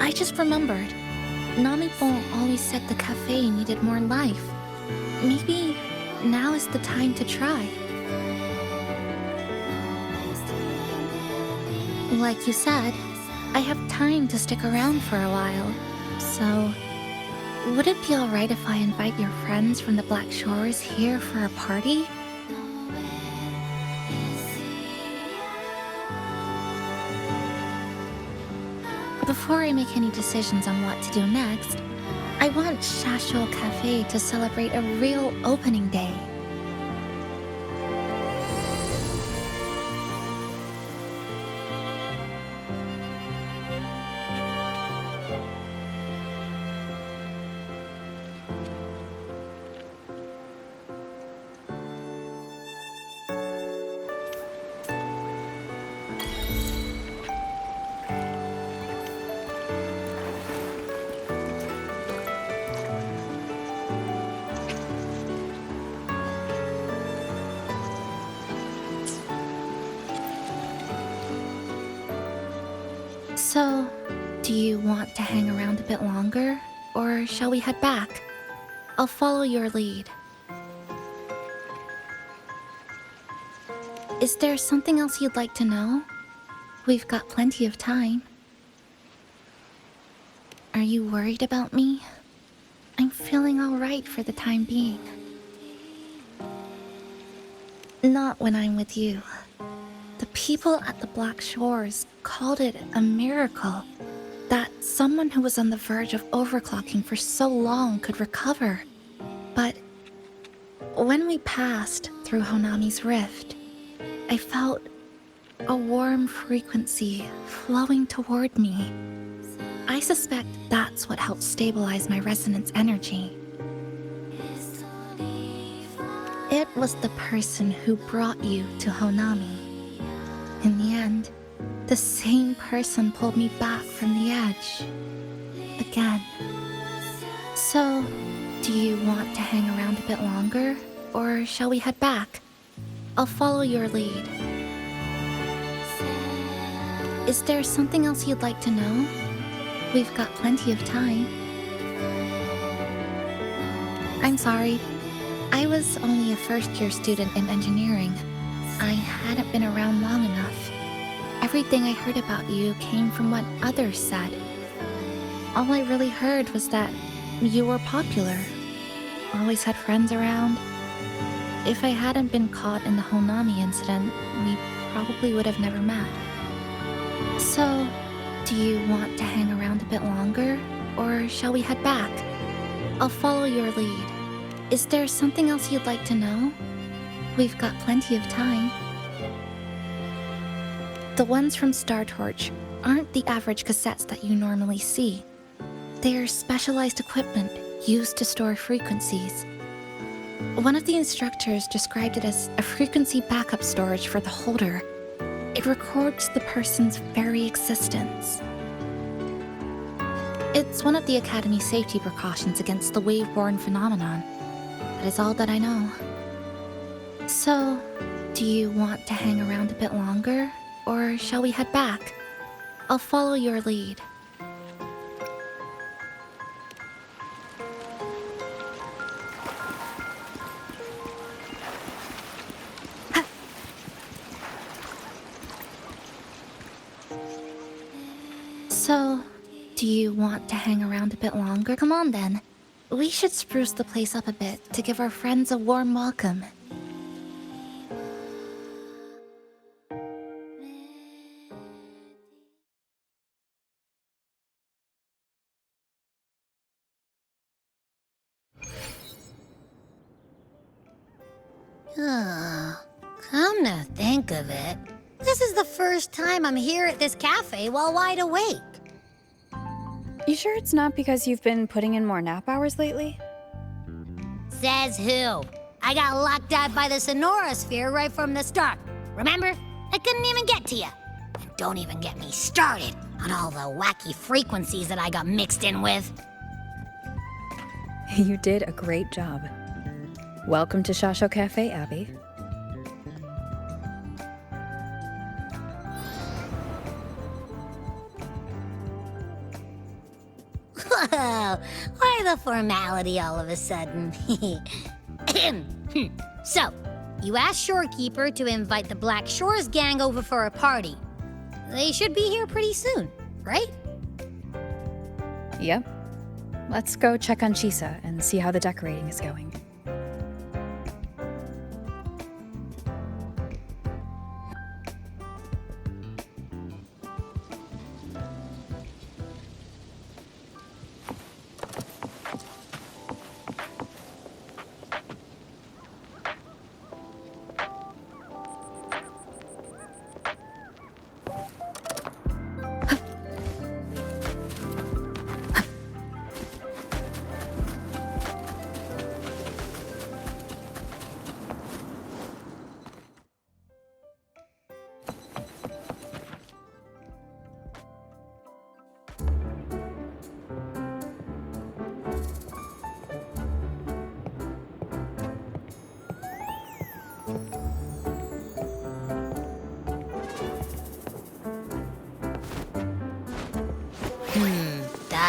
I just remembered. Namipon always said the cafe needed more life. Maybe now is the time to try. Like you said, I have time to stick around for a while, so would it be alright if I invite your friends from the Black Shores here for a party? Before I make any decisions on what to do next, I want Shasho Cafe to celebrate a real opening day. So, do do you want to hang around a bit longer, or shall we head back? I'll follow your lead. Is there something else you'd like to know? We've got plenty of time. Are you worried about me? I'm feeling all right for the time being. Not when I'm with you. The people at the Black Shores called it a miracle that someone who was on the verge of overclocking for so long could recover. But when we passed through Honami's rift, I felt a warm frequency flowing toward me. I suspect that's what helped stabilize my resonance energy. It was the person who brought you to Honami. In the end, the same person pulled me back from the edge. Again. So, do you want to hang around a bit longer, or shall we head back? I'll follow your lead. Is there something else you'd like to know? We've got plenty of time. I'm sorry. I was only a first-year student in engineering. I hadn't been around long enough. Everything I heard about you came from what others said. All I really heard was that you were popular. Always had friends around. If I hadn't been caught in the Honami incident, we probably would have never met. So, do you want to hang around a bit longer, or shall we head back? I'll follow your lead. Is there something else you'd like to know? We've got plenty of time. The ones from Star Torch aren't the average cassettes that you normally see. They are specialized equipment used to store frequencies. One of the instructors described it as a frequency backup storage for the holder. It records the person's very existence. It's one of the Academy's safety precautions against the wave-borne phenomenon. That is all that I know. So, do you want to hang around a bit longer, or shall we head back? I'll follow your lead. So, do you want to hang around a bit longer? Come on then. We should spruce the place up a bit to give our friends a warm welcome. Come to think of it, this is the first time I'm here at this cafe while wide awake. You sure it's not because you've been putting in more nap hours lately? Says who? I got locked out by the Sonorosphere right from the start. Remember? I couldn't even get to you. And don't even get me started on all the wacky frequencies that I got mixed in with. You did a great job. Welcome to Shasho Cafe, Abby. Whoa, why the formality all of a sudden? So, you asked Shorekeeper to invite the Black Shores gang over for a party. They should be here pretty soon, right? Yep. Let's go check on Chisa and see how the decorating is going.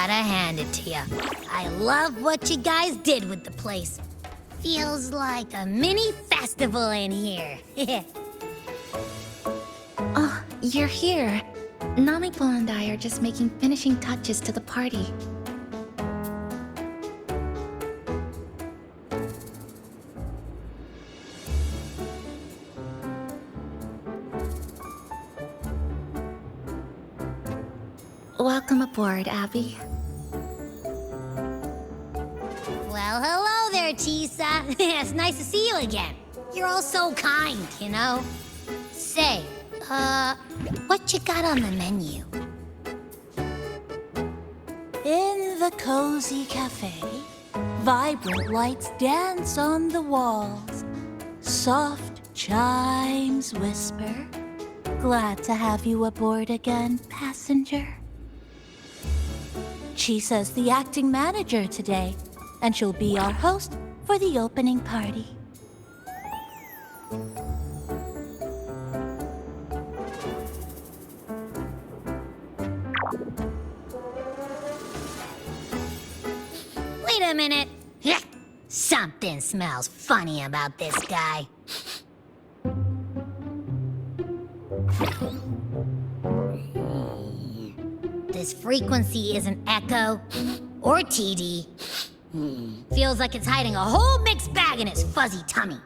Gotta hand it to ya. I love what you guys did with the place. Feels like a mini festival in here. Oh, you're here. Namiko and I are just making finishing touches to the party. Welcome aboard, Abby. Well, hello there, Chisa. It's nice to see you again. You're all so kind, you know? Say, what you got on the menu? In the cozy cafe, vibrant lights dance on the walls. Soft chimes whisper. Glad to have you aboard again, passenger. Chisa's the acting manager today, and she'll be our host for the opening party. Wait a minute. Something smells funny about this guy. This frequency isn't echo or TD. Feels like it's hiding a whole mixed bag in its fuzzy tummy.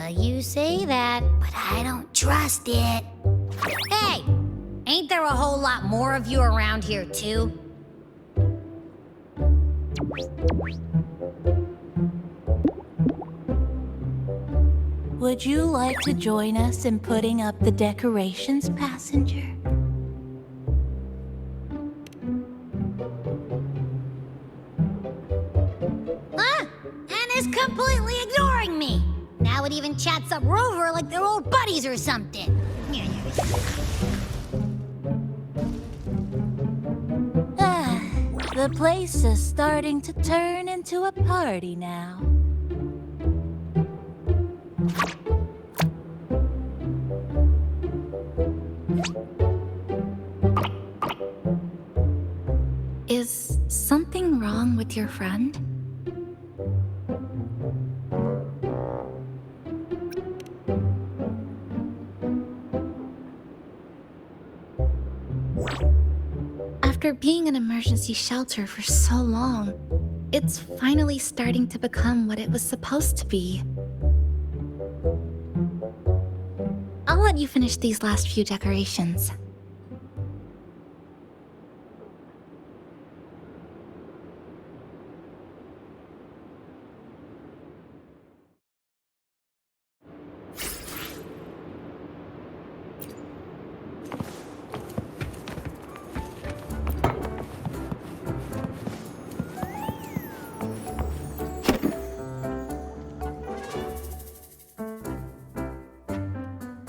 You say that, but I don't trust it. Hey, ain't there a whole lot more of you around here too? Would you like to join us in putting up the decorations, passenger? And is completely ignoring me. Now it even chats up Rover like they're old buddies or something. The place is starting to turn into a party now. Is something wrong with your friend? After being an emergency shelter for so long, it's finally starting to become what it was supposed to be. I'll let you finish these last few decorations.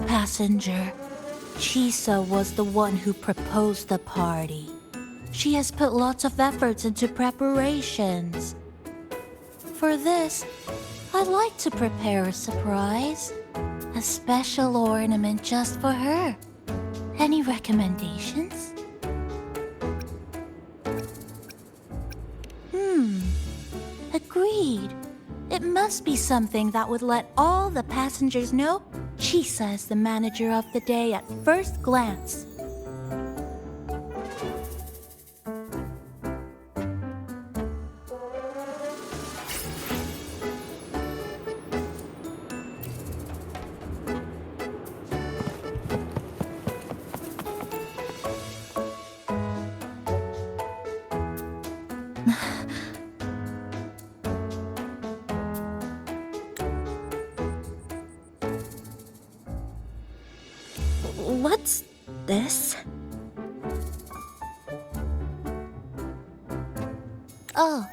Passenger, Chisa was the one who proposed the party. She has put lots of efforts into preparations. For this, I'd like to prepare a surprise. A special ornament just for her. Any recommendations? Agreed. It must be something that would let all the passengers know Chisa is the manager of the day at first glance. What's this? Oh,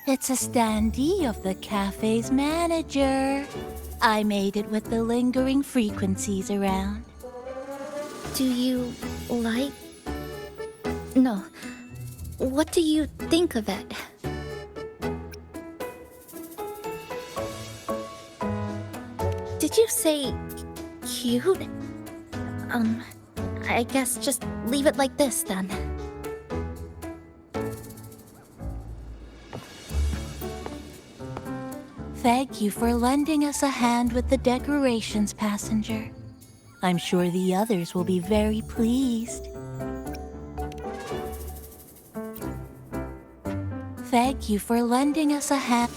it's a standee of the cafe's manager. I made it with the lingering frequencies around. Do you like... No. What do you think of it? Did you say cute. I guess just leave it like this then. Thank you for lending us a hand with the decorations, passenger. I'm sure the others will be very pleased. Thank you for lending us a hand.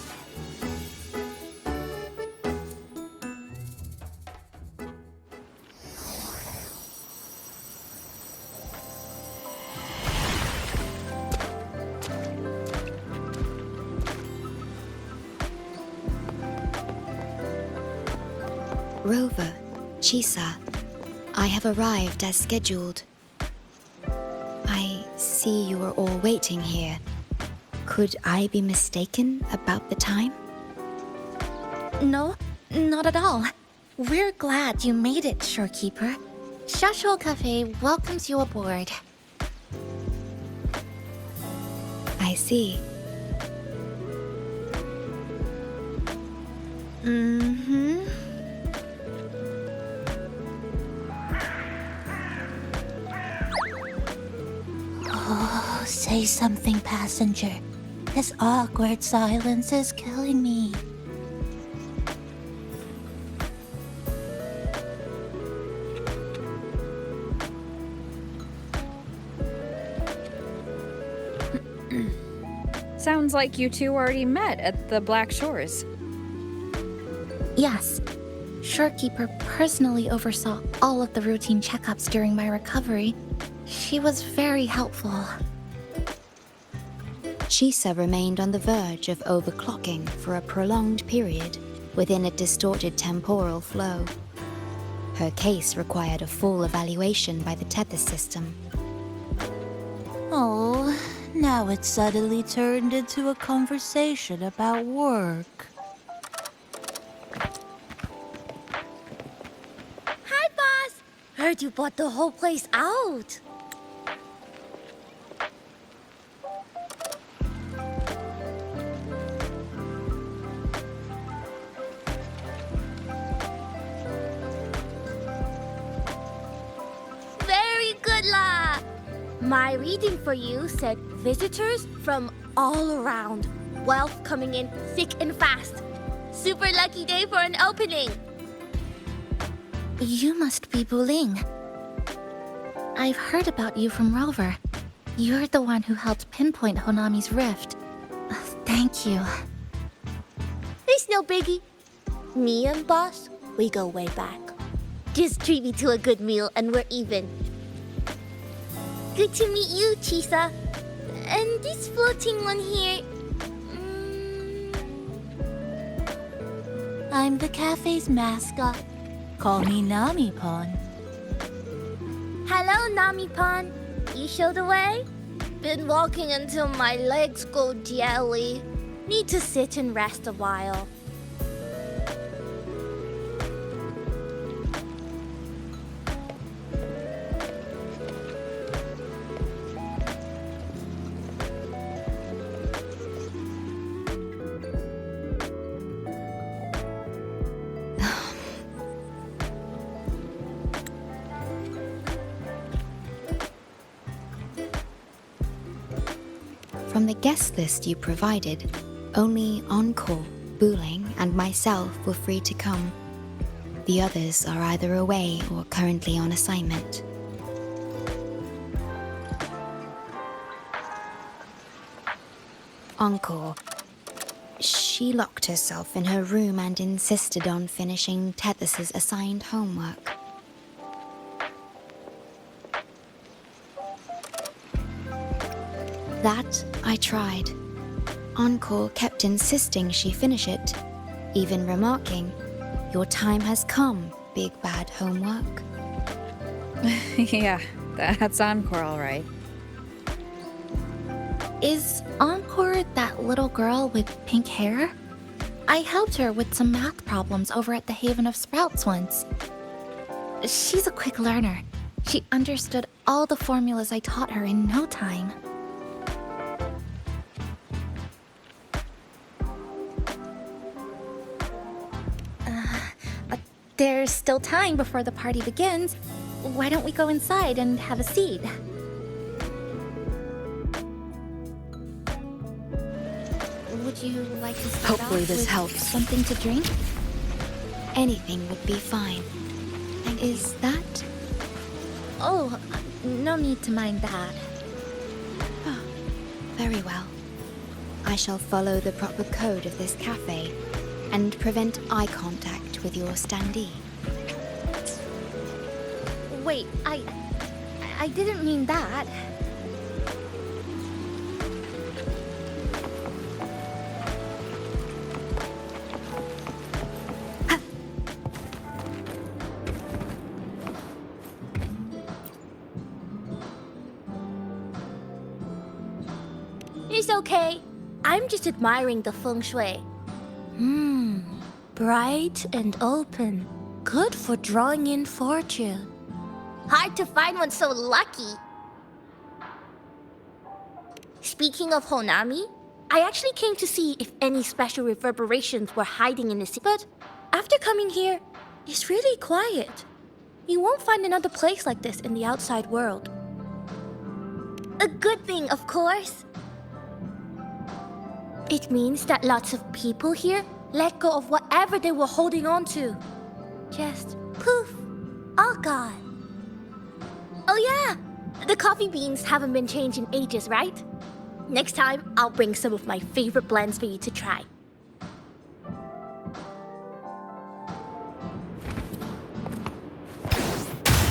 Rover, Chisa, I have arrived as scheduled. I see you are all waiting here. Could I be mistaken about the time? No, not at all. We're glad you made it, Shorekeeper. Shasho Cafe welcomes you aboard. I see. Mm-hmm. Oh, say something, passenger. This awkward silence is killing me. Sounds like you two already met at the Black Shores. Yes. Shorekeeper personally oversaw all of the routine checkups during my recovery. She was very helpful. Chisa remained on the verge of overclocking for a prolonged period within a distorted temporal flow. Her case required a full evaluation by the Tethys system. Oh, now it's suddenly turned into a conversation about work. Hi, boss! Heard you bought the whole place out. Very good, La! My reading for you said visitors from all around. Wealth coming in thick and fast. Super lucky day for an opening. You must be Buling. I've heard about you from Rover. You're the one who helped pinpoint Honami's rift. Thank you. It's no biggie. Me and boss, we go way back. Just treat me to a good meal and we're even. Good to meet you, Chisa. And this floating one here... I'm the cafe's mascot. Call me Nami-pon. Hello, Nami-pon. You show the way? Been walking until my legs go jelly. Need to sit and rest a while. From the guest list you provided, only Encore, Buling, and myself were free to come. The others are either away or currently on assignment. Encore. She locked herself in her room and insisted on finishing Tethys's assigned homework. That I tried. Encore kept insisting she finish it, even remarking, "Your time has come, big bad homework." Yeah, that's Encore all right. Is Encore that little girl with pink hair? I helped her with some math problems over at the Haven of Sprouts once. She's a quick learner. She understood all the formulas I taught her in no time. there's still time before the party begins. Why don't we go inside and have a seat? Would you like to start Hopefully off this with helps. something to drink? Anything would be fine. Is that? Oh, no need to mind that. Very well. I shall follow the proper code of this cafe and prevent eye contact with your standee. Wait, I didn't mean that. It's okay. I'm just admiring the feng shui. Bright and open. Good for drawing in fortune. Hard to find one so lucky. Speaking of Honami, I actually came to see if any special reverberations were hiding in the city. But after coming here, it's really quiet. You won't find another place like this in the outside world. A good thing, of course. It means that lots of people here let go of whatever they were holding on to. Just poof, all gone. Oh yeah, the coffee beans haven't been changed in ages, right? Next time, I'll bring some of my favorite blends for you to try.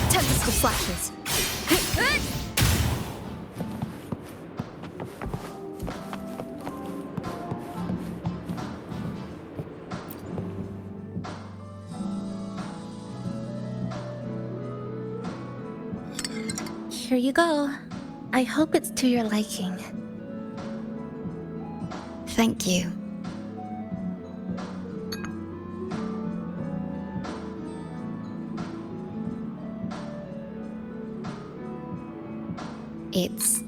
Tentacle flashes. Here you go. I hope it's to your liking. Thank you. It's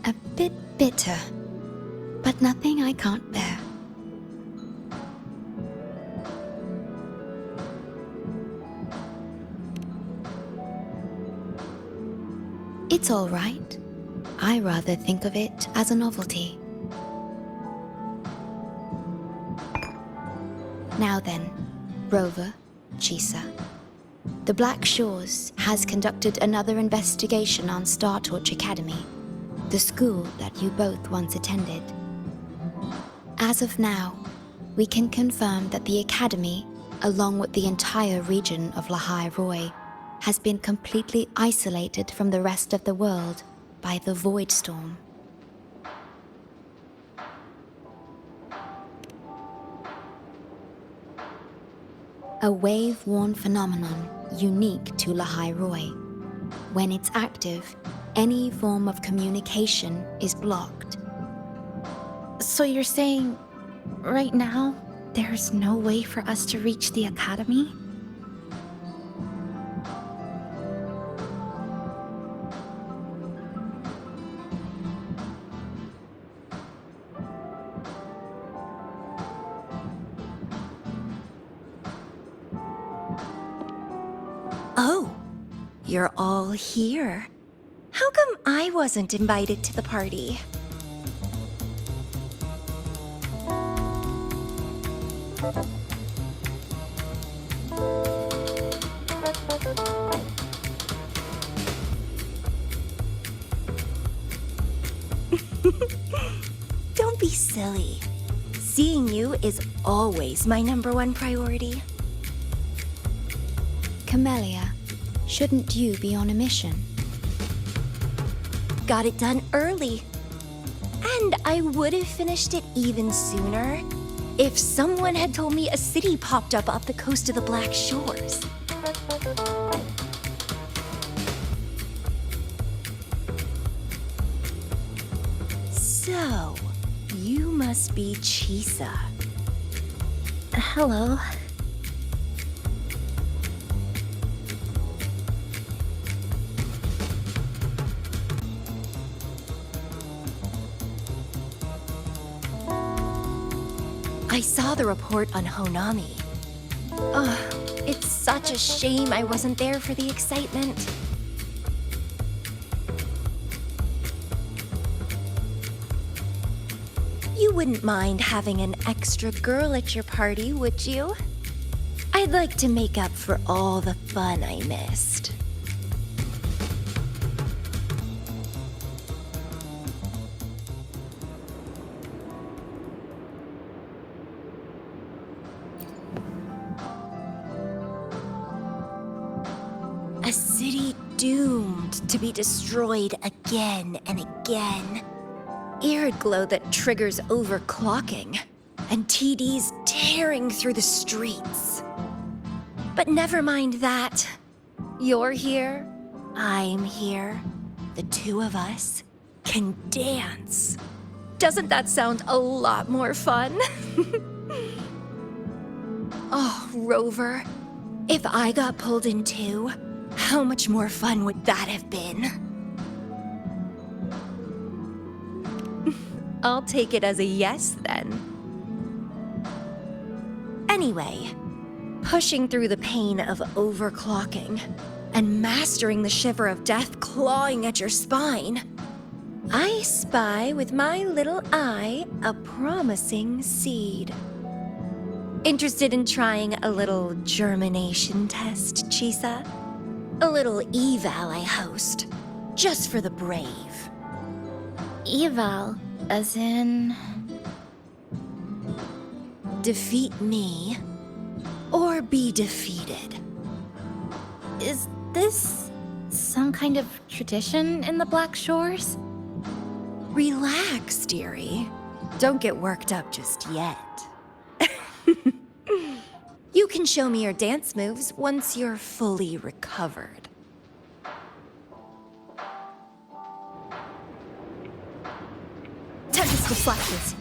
a bit bitter, but nothing I can't bear. It's all right. I rather think of it as a novelty. Now then, Rover, Chisa. The Black Shores has conducted another investigation on Star Torch Academy, the school that you both once attended. As of now, we can confirm that the Academy, along with the entire region of Lahai Roi, has been completely isolated from the rest of the world by the Void Storm. A wave-worn phenomenon unique to Lahai Roi. When it's active, any form of communication is blocked. So you're saying, right now, there's no way for us to reach the Academy? Oh, you're all here. How come I wasn't invited to the party? Don't be silly. Seeing you is always my #1 priority. Camellia, shouldn't you be on a mission? Got it done early. And I would have finished it even sooner if someone had told me a city popped up off the coast of the Black Shores. So, you must be Chisa. Hello. I saw the report on Honami. It's such a shame I wasn't there for the excitement. You wouldn't mind having an extra girl at your party, would you? I'd like to make up for all the fun I missed. A city doomed to be destroyed again and again. Arid glow that triggers overclocking, and TDs tearing through the streets. But never mind that. You're here, I'm here. The two of us can dance. Doesn't that sound a lot more fun? Oh, Rover, if I got pulled in too, how much more fun would that have been? I'll take it as a yes, then. Anyway, pushing through the pain of overclocking and mastering the shiver of death clawing at your spine, I spy with my little eye a promising seed. Interested in trying a little germination test, Chisa? A little eval I host, just for the brave. Eval, as in... Defeat me, or be defeated. Is this some kind of tradition in the Black Shores? Relax, dearie. Don't get worked up just yet. You can show me your dance moves once you're fully recovered. Tempest of flashes.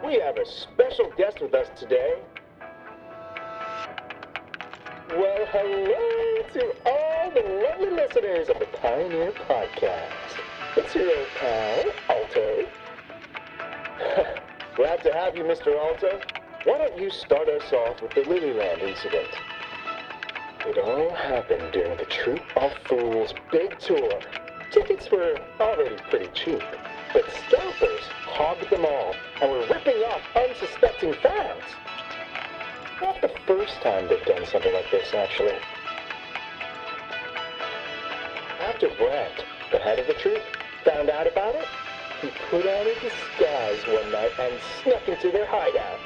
We have a special guest with us today. Well, hello to all the lovely listeners of the Pioneer Podcast. It's your old pal, Alto. Glad to have you, Mr. Alto. Why don't you start us off with the Lilyland incident? It all happened during the Troop of Fools big tour. Tickets were already pretty cheap, but scalpers hogged them all and were ripping off unsuspecting fans. Not the first time they've done something like this, actually. After Brant, the head of the troop, found out about it, he put on a disguise one night and snuck into their hideout.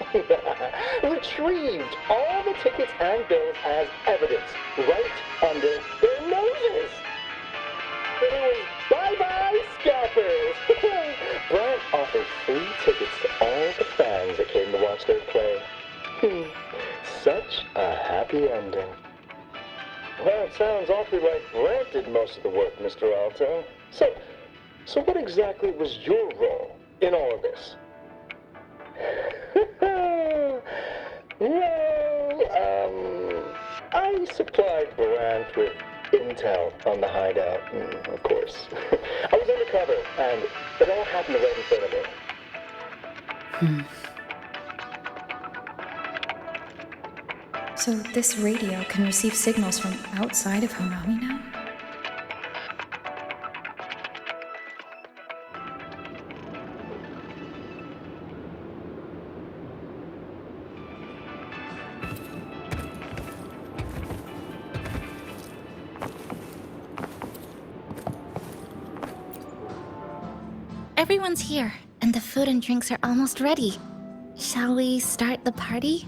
Retrieved all the tickets and bills as evidence right under their noses. It was bye-bye scalpers. Brant offered free tickets to all the fans that came to watch their play. Such a happy ending. Well, it sounds awfully like Brant did most of the work, Mr. Alto. So what exactly was your role in all of this? Well, I supplied Brant with intel on the hideout, of course. I was undercover, and it all happened right in front of me. So this radio can receive signals from outside of Honami now? Everyone's here, and the food and drinks are almost ready. Shall we start the party?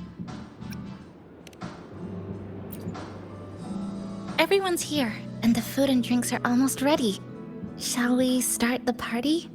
Everyone's here, and the food and drinks are almost ready. Shall we start the party?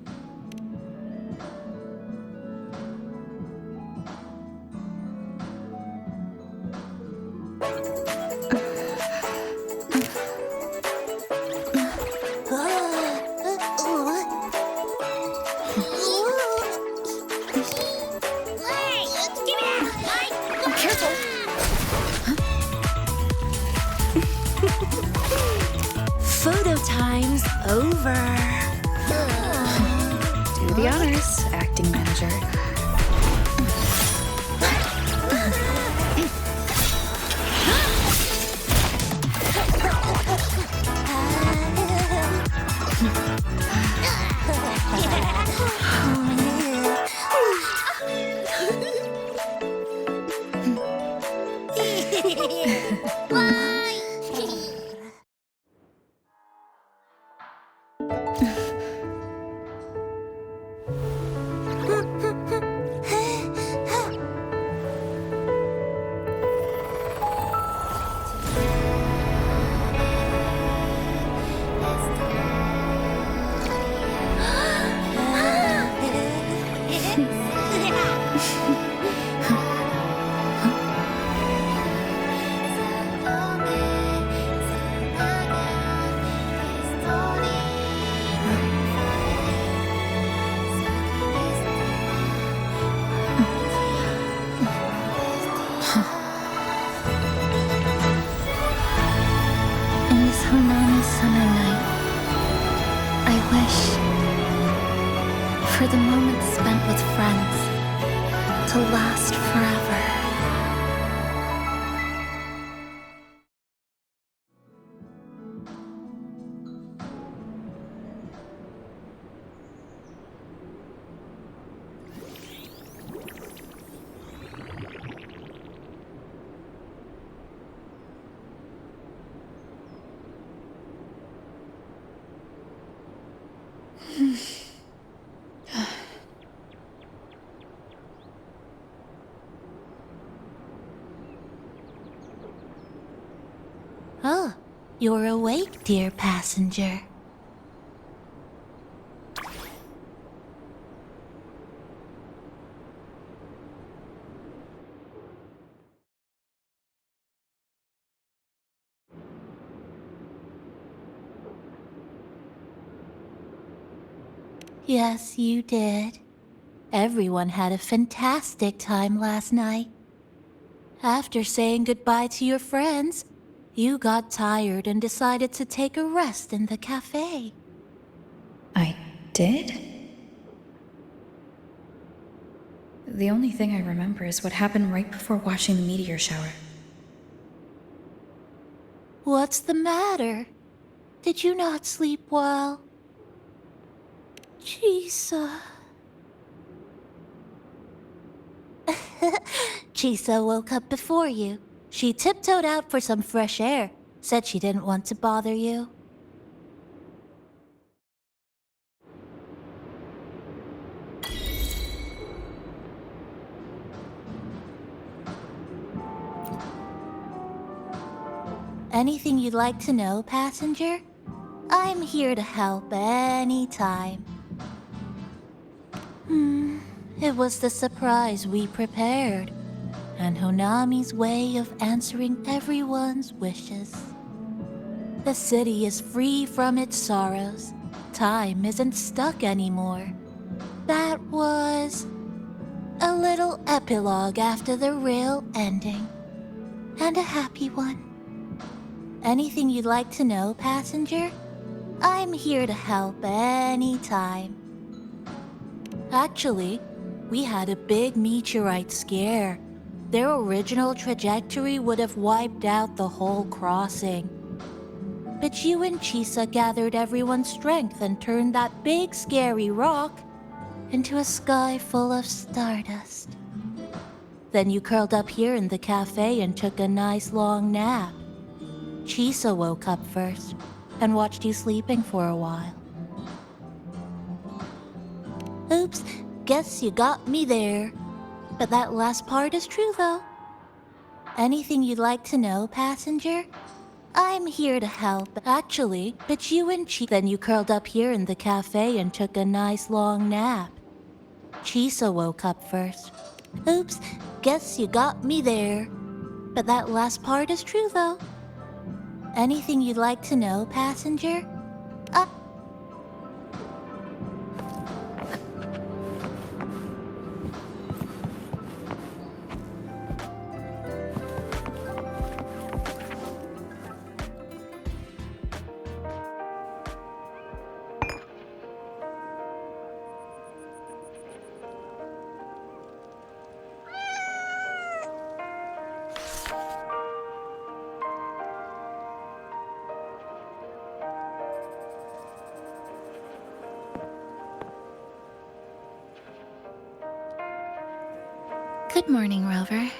over. Do the honors, acting manager. In this Honami summer night, I wish for the moments spent with friends to last forever. Oh, you're awake, dear passenger. Yes, you did. Everyone had a fantastic time last night. After saying goodbye to your friends, you got tired and decided to take a rest in the cafe. I did? The only thing I remember is what happened right before watching the meteor shower. What's the matter? Did you not sleep well? Chisa. Chisa woke up before you. She tiptoed out for some fresh air, said she didn't want to bother you. Anything you'd like to know, passenger? I'm here to help anytime. It was the surprise we prepared, and Honami's way of answering everyone's wishes. The city is free from its sorrows. Time isn't stuck anymore. That was a little epilogue after the real ending, and a happy one. Anything you'd like to know, passenger? I'm here to help anytime. Actually, we had a big meteorite scare. Their original trajectory would have wiped out the whole crossing. But you and Chisa gathered everyone's strength and turned that big scary rock into a sky full of stardust. Then you curled up here in the cafe and took a nice long nap. Chisa woke up first and watched you sleeping for a while. Oops, guess you got me there. But that last part is true, though. Anything you'd like to know, passenger? I'm here to help. Actually, but you and Then you curled up here in the cafe and took a nice long nap. Chisa woke up first. Oops, guess you got me there. But that last part is true, though. Anything you'd like to know, passenger? Good morning, Rover.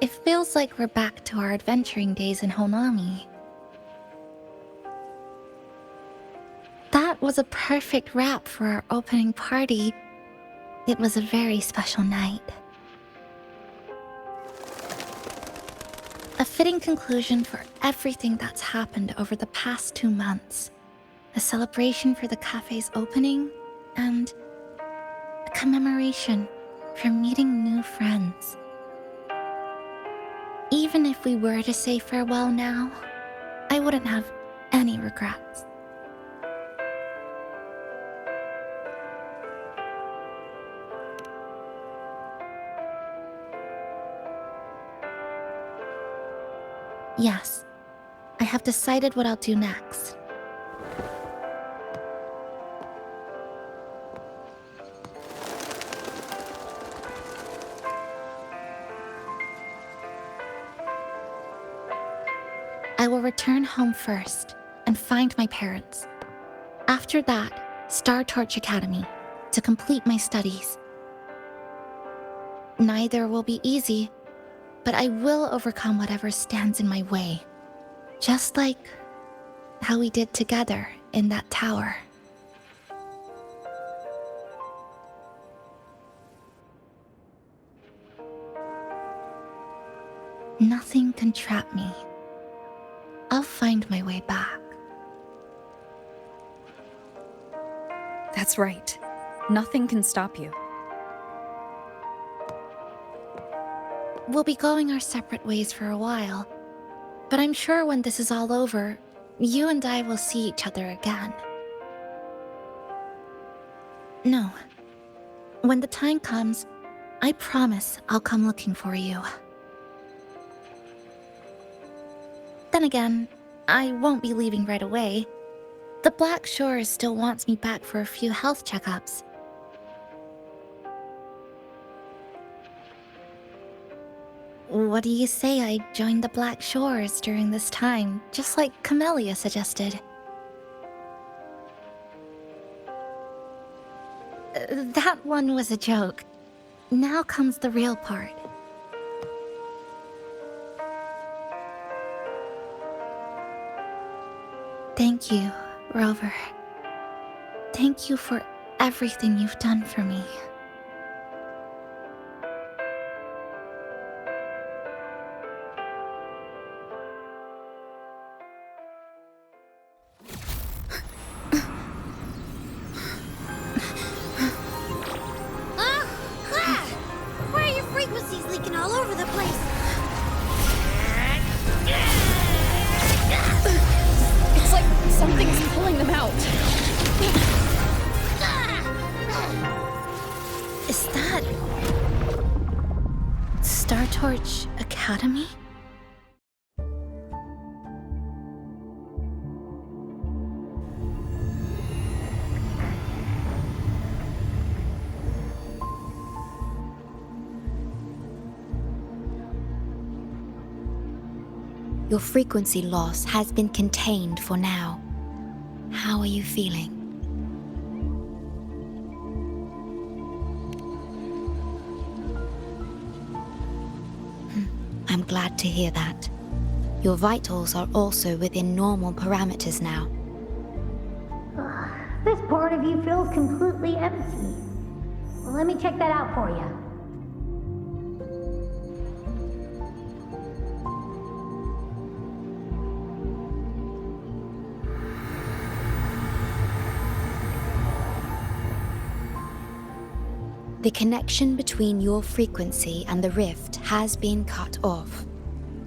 It feels like we're back to our adventuring days in Honami. That was a perfect wrap for our opening party. It was a very special night. A fitting conclusion for everything that's happened over the past 2 months. A celebration for the cafe's opening, and a commemoration for meeting new friends. Even if we were to say farewell now, I wouldn't have any regrets. Yes, I have decided what I'll do next. I will return home first and find my parents. After that, Star Torch Academy to complete my studies. Neither will be easy, but I will overcome whatever stands in my way. Just like how we did together in that tower. Nothing can trap me. I'll find my way back. That's right. Nothing can stop you. We'll be going our separate ways for a while, but I'm sure when this is all over, you and I will see each other again. No. When the time comes, I promise I'll come looking for you. Then again, I won't be leaving right away. The Black Shores still wants me back for a few health checkups. What do you say I join the Black Shores during this time, just like Camellia suggested? That one was a joke. Now comes the real part. Thank you, Rover. Thank you for everything you've done for me. Why are your frequencies leaking all over the place? It's like something's pulling them out. Is that Star Torch Academy? Your frequency loss has been contained for now. How are you feeling? I'm glad to hear that. Your vitals are also within normal parameters now. This part of you feels completely empty. Well, let me check that out for you. The connection between your frequency and the rift has been cut off.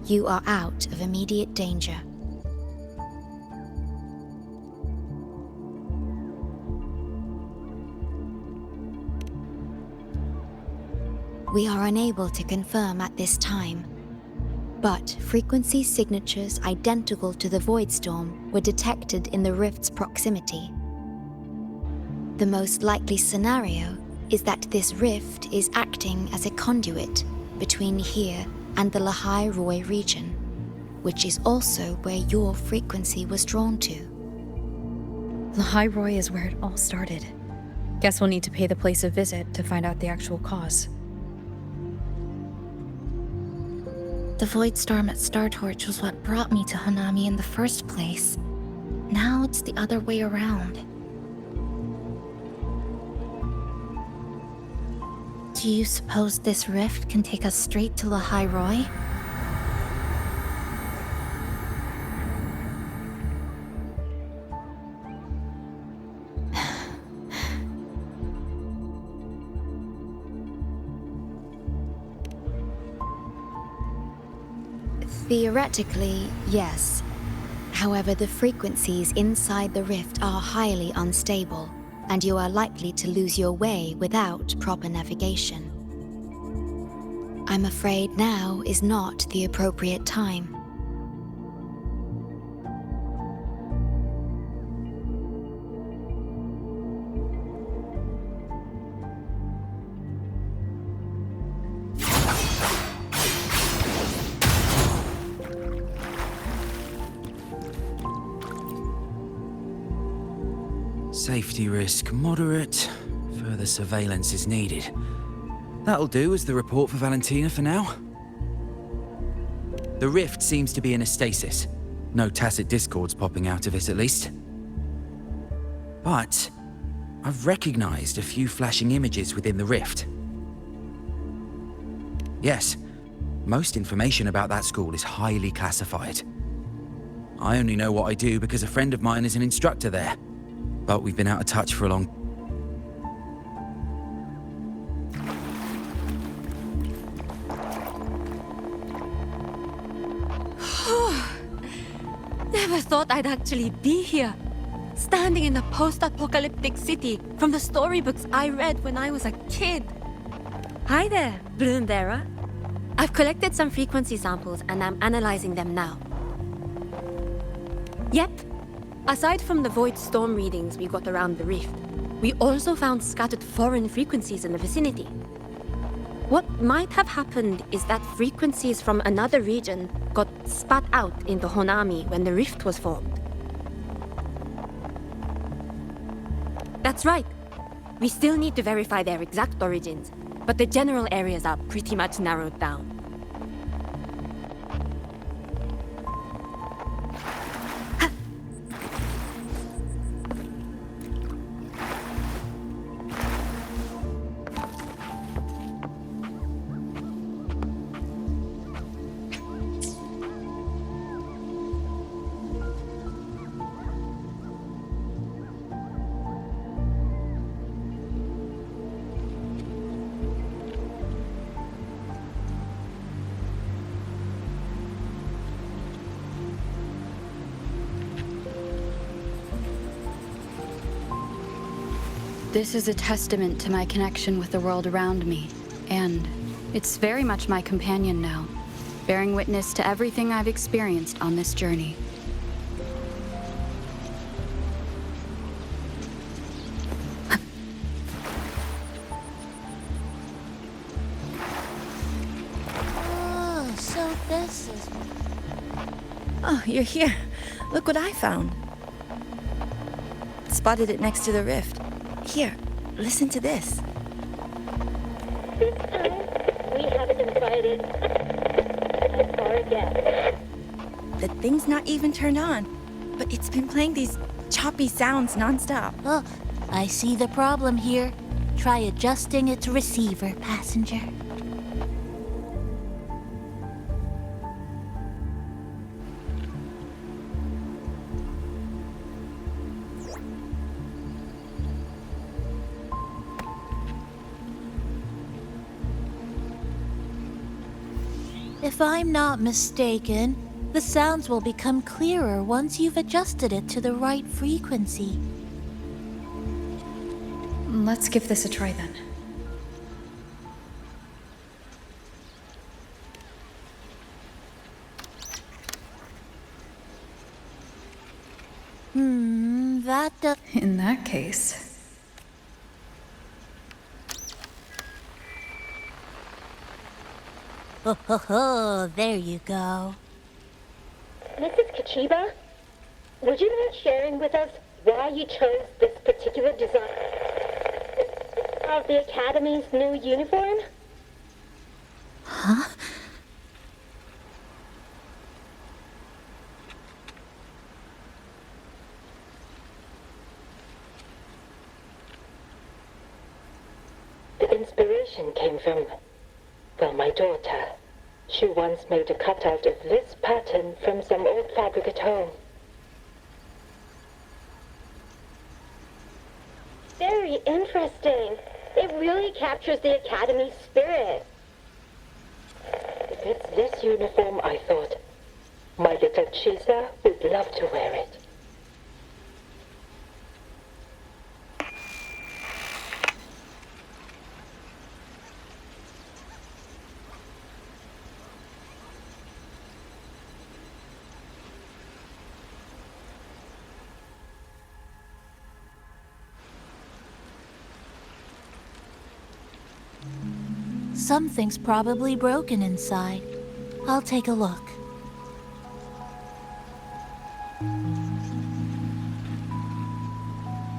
You are out of immediate danger. We are unable to confirm at this time, but frequency signatures identical to the Void Storm were detected in the rift's proximity. The most likely scenario is that this rift is acting as a conduit between here and the Lehigh Roy region, which is also where your frequency was drawn to. Lehigh Roy is where it all started. Guess we'll need to pay the place a visit to find out the actual cause. The void storm at Star Torch was what brought me to Honami in the first place. Now it's the other way around. Do you suppose this rift can take us straight to Lehigh Roy? Theoretically, yes. However, the frequencies inside the rift are highly unstable, and you are likely to lose your way without proper navigation. I'm afraid now is not the appropriate time. Safety risk moderate. Further surveillance is needed. That'll do as the report for Valentina for now. The rift seems to be in a stasis. No tacit discords popping out of it, at least. But I've recognized a few flashing images within the rift. Yes, most information about that school is highly classified. I only know what I do because a friend of mine is an instructor there. But we've been out of touch for a long... Never thought I'd actually be here. Standing in a post-apocalyptic city from the storybooks I read when I was a kid. Hi there, Bloombearer. I've collected some frequency samples and I'm analyzing them now. Yep. Aside from the void storm readings we got around the rift, we also found scattered foreign frequencies in the vicinity. What might have happened is that frequencies from another region got spat out into Honami when the rift was formed. That's right. We still need to verify their exact origins, but the general areas are pretty much narrowed down. This is a testament to my connection with the world around me, and it's very much my companion now, bearing witness to everything I've experienced on this journey. Oh, so this is... Oh, you're here. Look what I found. Spotted it next to the rift. Here, listen to this. This time, we haven't invited our guests. The thing's not even turned on, but it's been playing these choppy sounds nonstop. Oh, I see the problem here. Try adjusting its receiver, passenger. If I'm not mistaken, the sounds will become clearer once you've adjusted it to the right frequency. Let's give this a try then. In that case... Oh, there you go. Mrs. Kachiba, would you mind sharing with us why you chose this particular design of the Academy's new uniform? Huh? The inspiration came from, well, my daughter. She once made a cutout of this pattern from some old fabric at home. Very interesting. It really captures the Academy's spirit. If it's this uniform, I thought, my little Chisa would love to wear it. Something's probably broken inside. I'll take a look.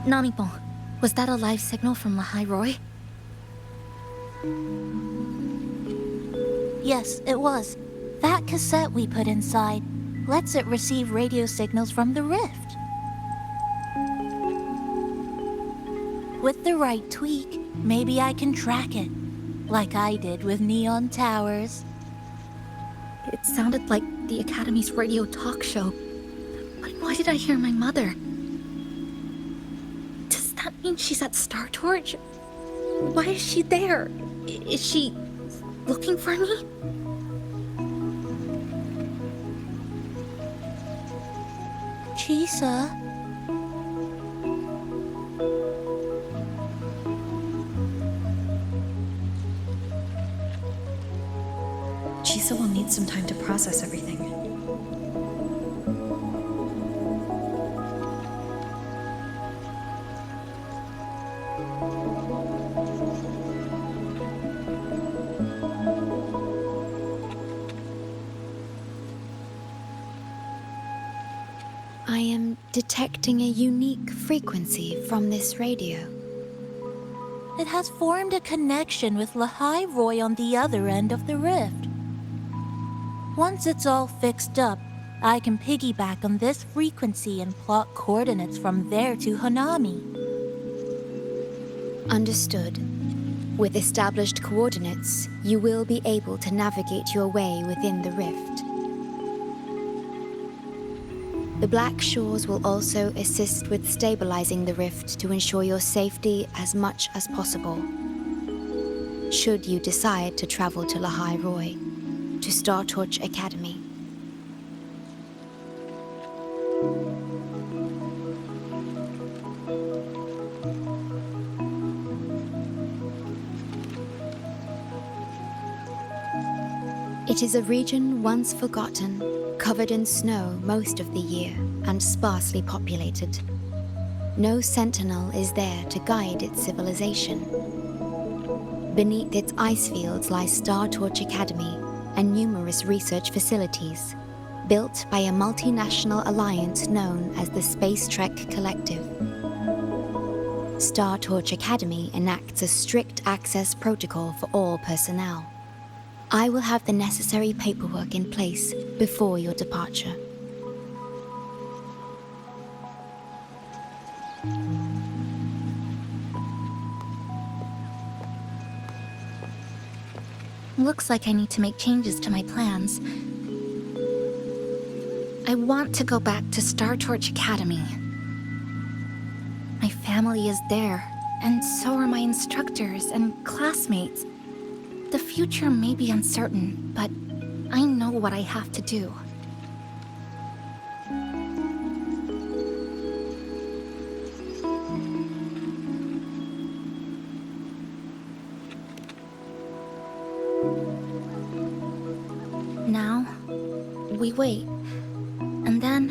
Namipon, was that a live signal from Lahai Roy? Yes, it was. That cassette we put inside lets it receive radio signals from the rift. With the right tweak, maybe I can track it, like I did with Neon Towers. It sounded like the Academy's radio talk show. But why did I hear my mother? Does that mean she's at Star Torch? Why is she there? Is she looking for me? Chisa? Chisa will need some time to process everything. I am detecting a unique frequency from this radio. It has formed a connection with Lahai Roy on the other end of the rift. Once it's all fixed up, I can piggyback on this frequency and plot coordinates from there to Hanami. Understood. With established coordinates, you will be able to navigate your way within the rift. The Black Shores will also assist with stabilizing the rift to ensure your safety as much as possible. Should you decide to travel to Lahai Roy, to Star Torch Academy. It is a region once forgotten, covered in snow most of the year, and sparsely populated. No sentinel is there to guide its civilization. Beneath its ice fields lies Star Torch Academy and numerous research facilities, built by a multinational alliance known as the Space Trek Collective. Star Torch Academy enacts a strict access protocol for all personnel. I will have the necessary paperwork in place before your departure. Looks like I need to make changes to my plans. I want to go back to Star Torch Academy. My family is there, and so are my instructors and classmates. The future may be uncertain, but I know what I have to do. Now, we wait, and then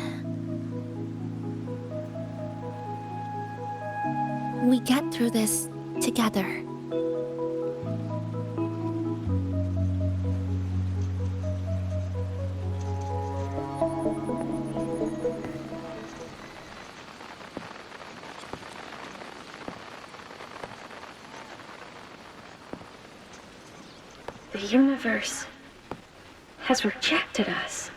we get through this together. The universe has rejected us.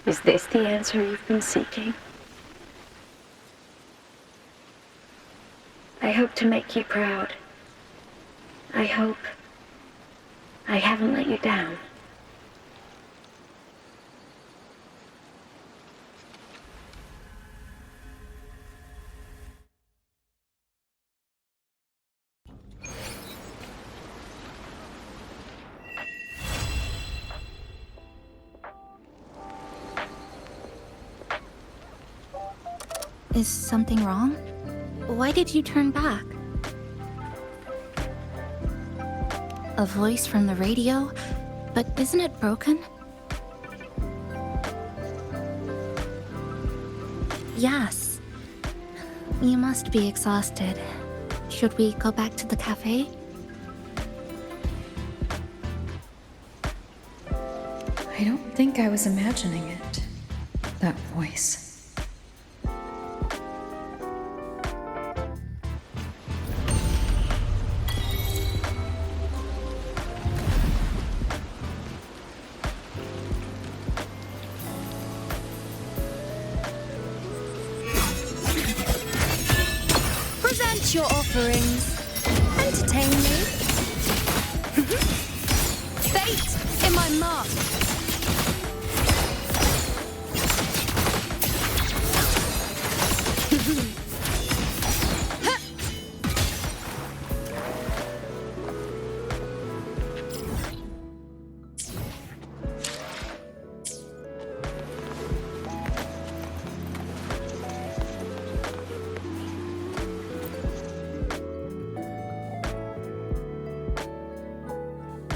Is this the answer you've been seeking? I hope to make you proud. I hope I haven't let you down. Is something wrong? Why did you turn back? A voice from the radio? But isn't it broken? Yes. You must be exhausted. Should we go back to the cafe? I don't think I was imagining it. That voice. Present your offerings. Entertain me. Fate in my mark.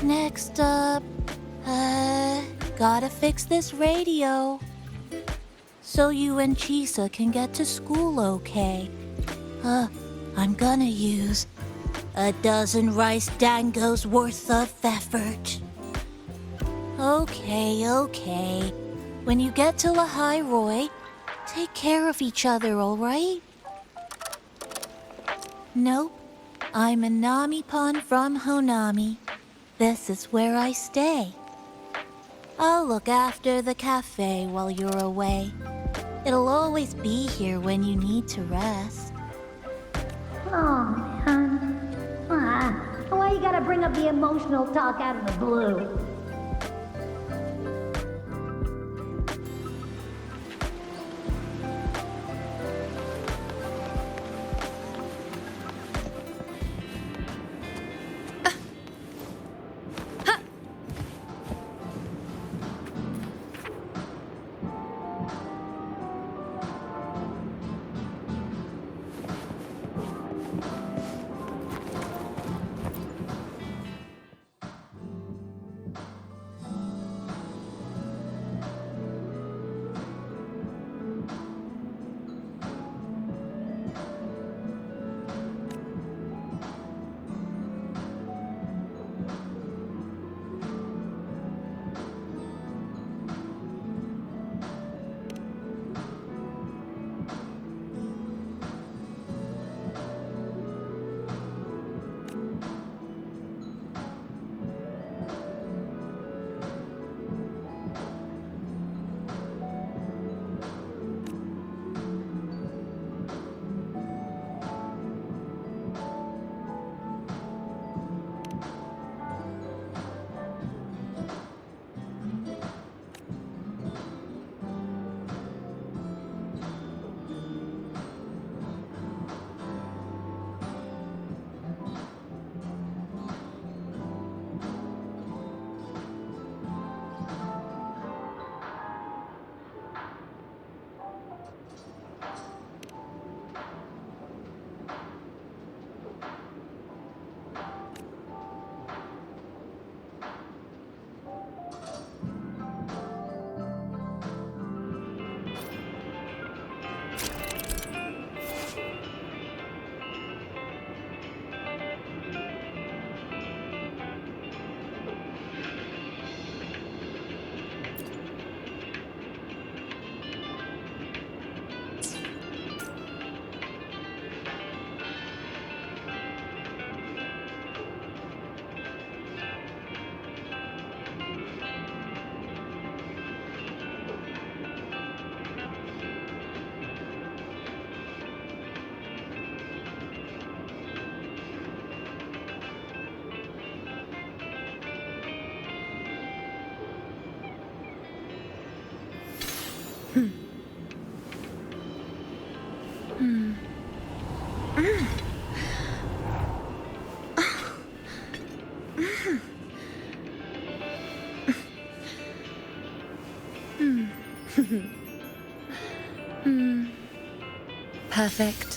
Next up, gotta fix this radio. So you and Chisa can get to school okay. I'm gonna use a dozen rice dangos worth of effort. Okay. When you get to Lahairoi, take care of each other, alright? Nope. I'm a Nami-pon from Honami. This is where I stay. I'll look after the cafe while you're away. It'll always be here when you need to rest. Oh, man. Why you gotta bring up the emotional talk out of the blue? Perfect.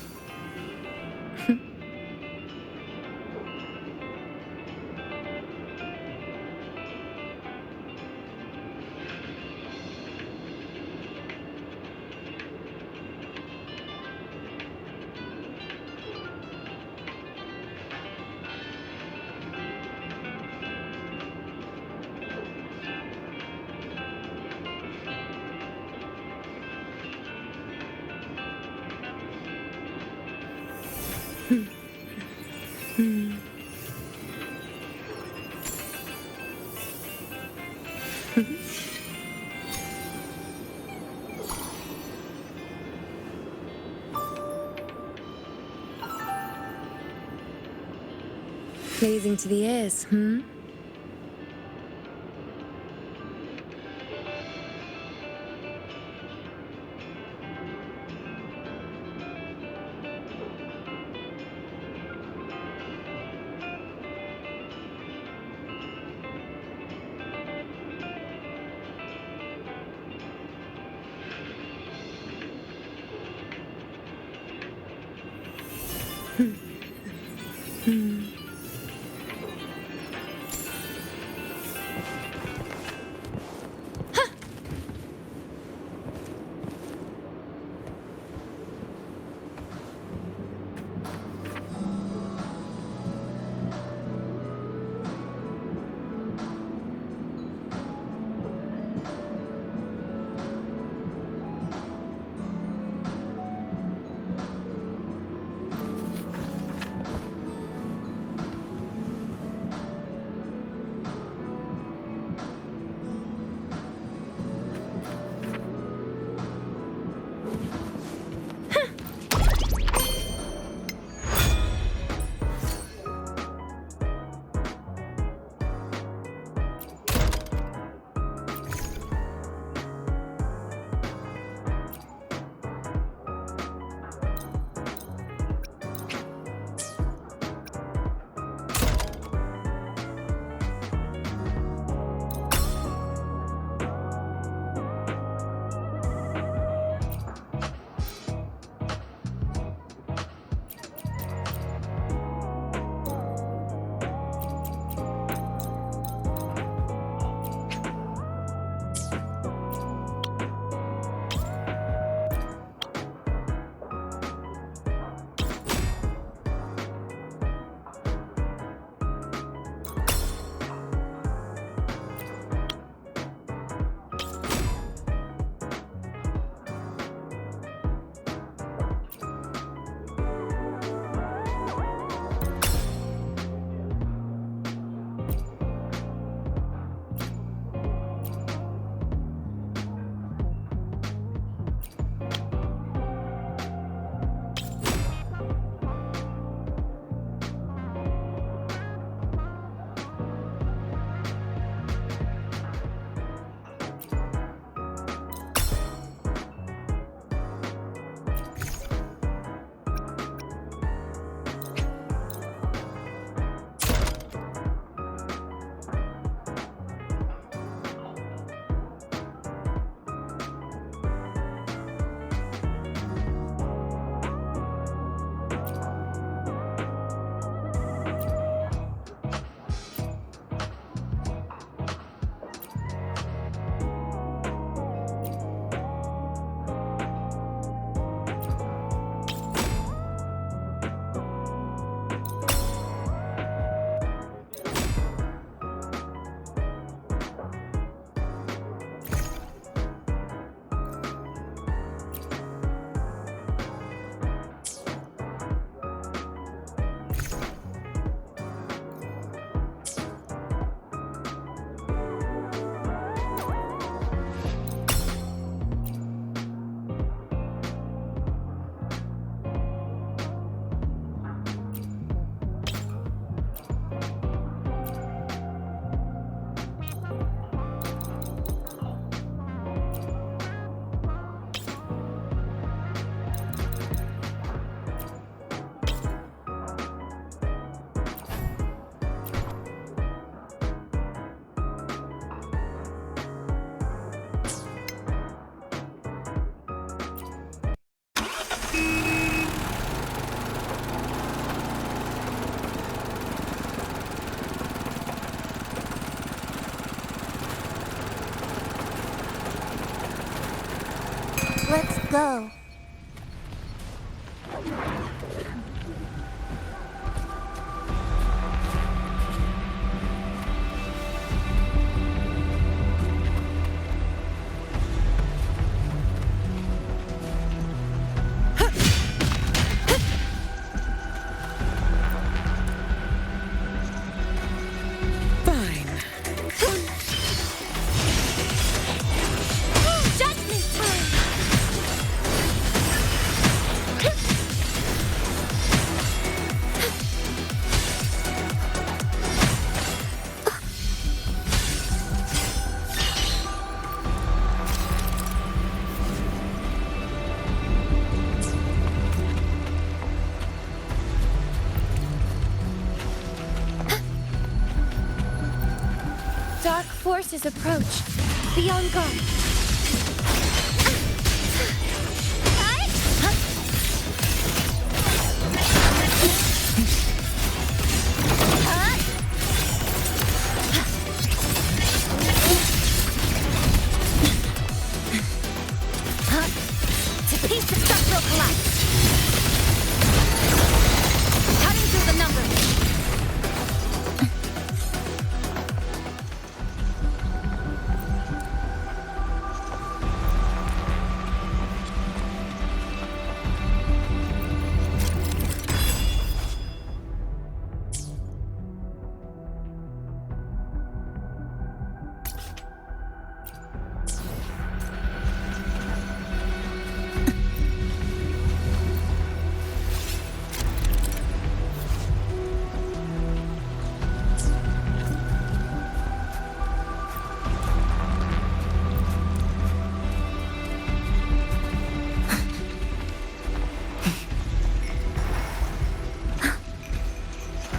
Pleasing to the ears, hmm? Dark forces approach. Be on guard. To piece the structural collapse. Cutting through the numbers.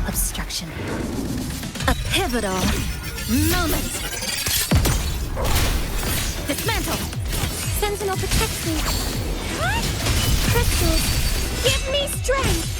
Obstruction. A pivotal moment. Dismantle. Sentinel protects me. What? Crystals, give me strength!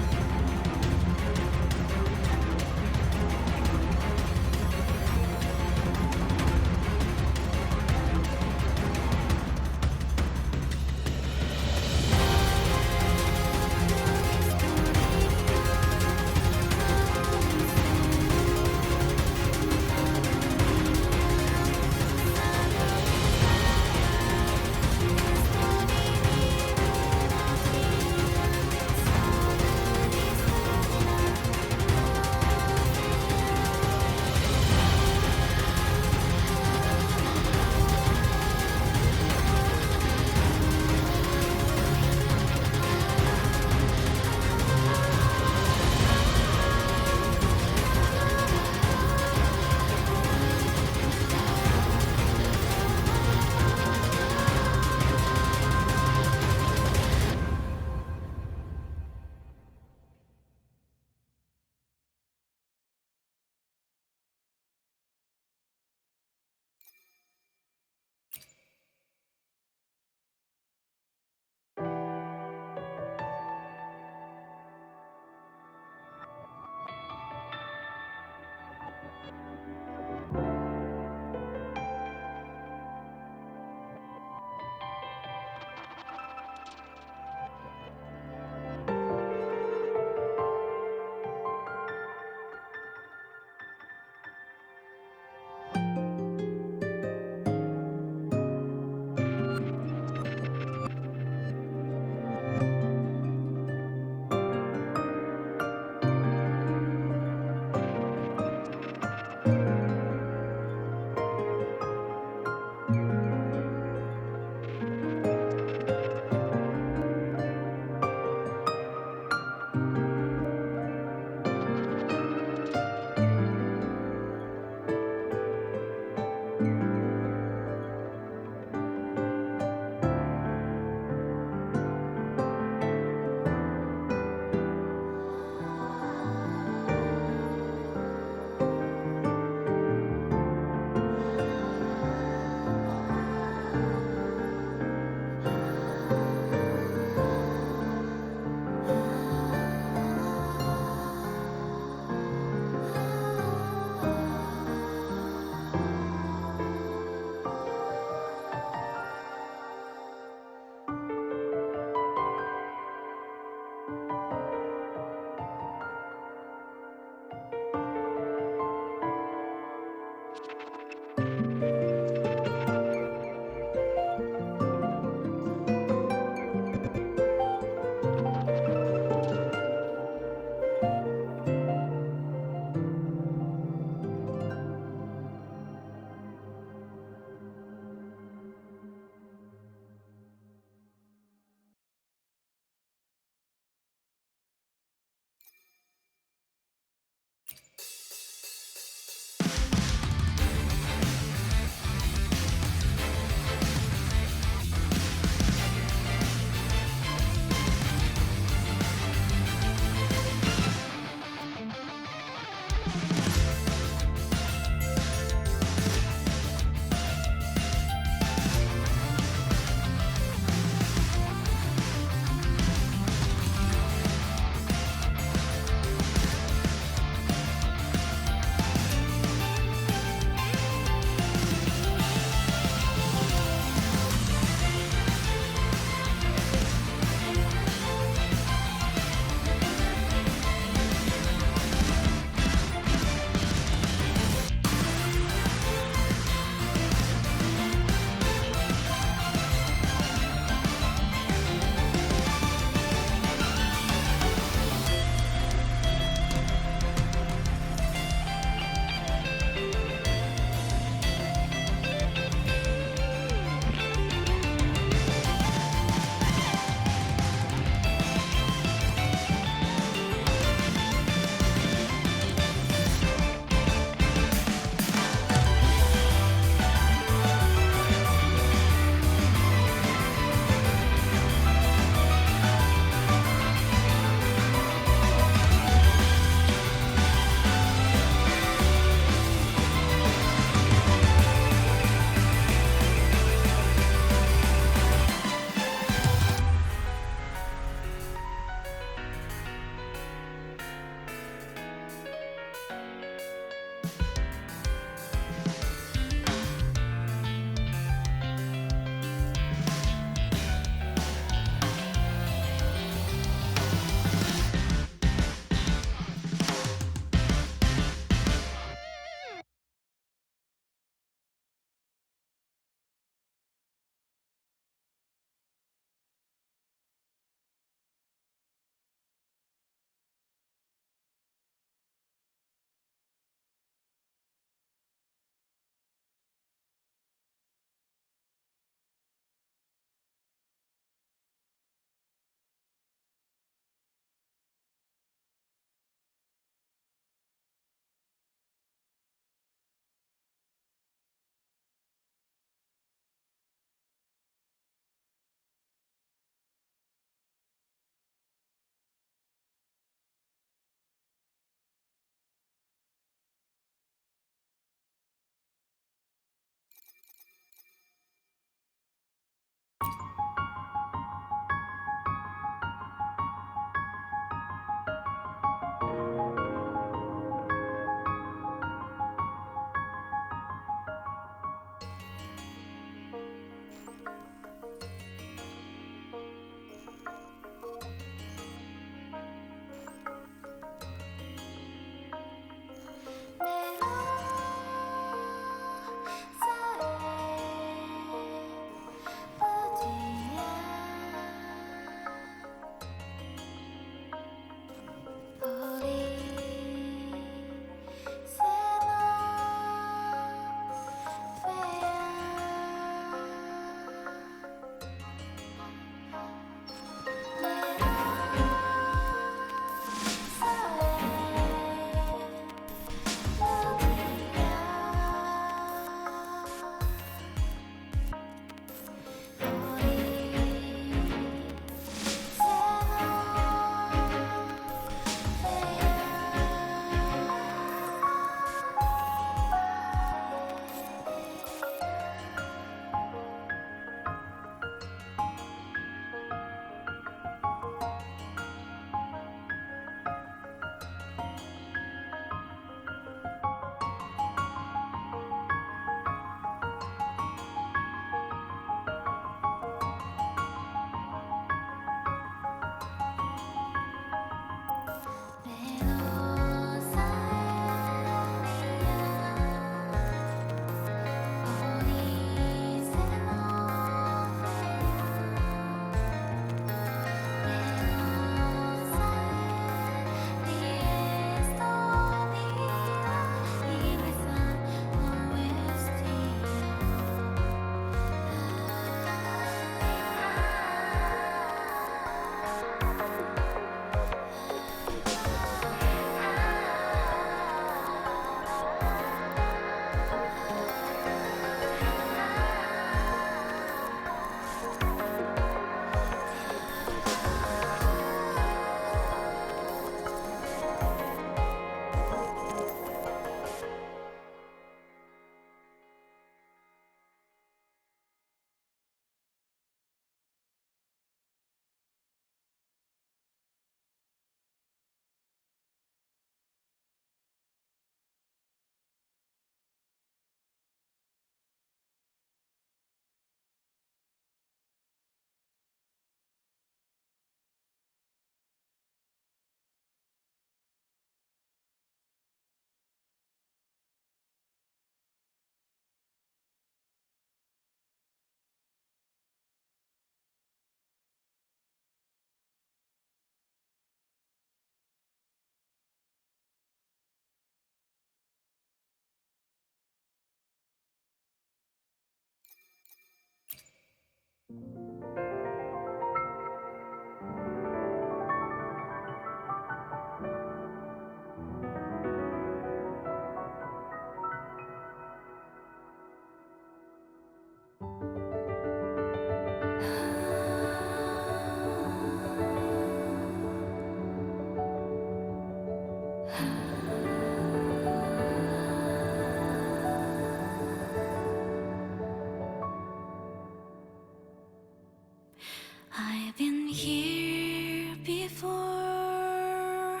I've been here before.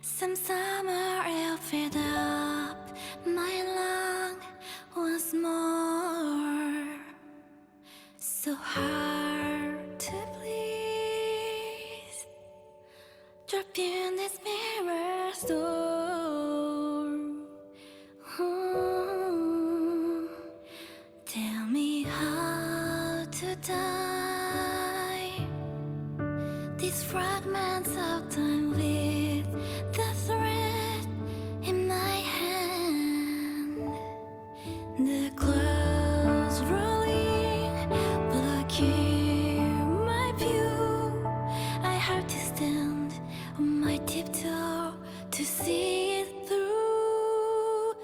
Some summer air filled up my lung once more. So hard to please. Drop in this mirror storm. Tell me how to die. These fragments of time with the thread in my hand. The clouds rolling, blocking my view. I have to stand on my tiptoe to see it through.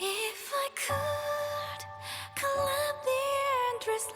If I could climb the endless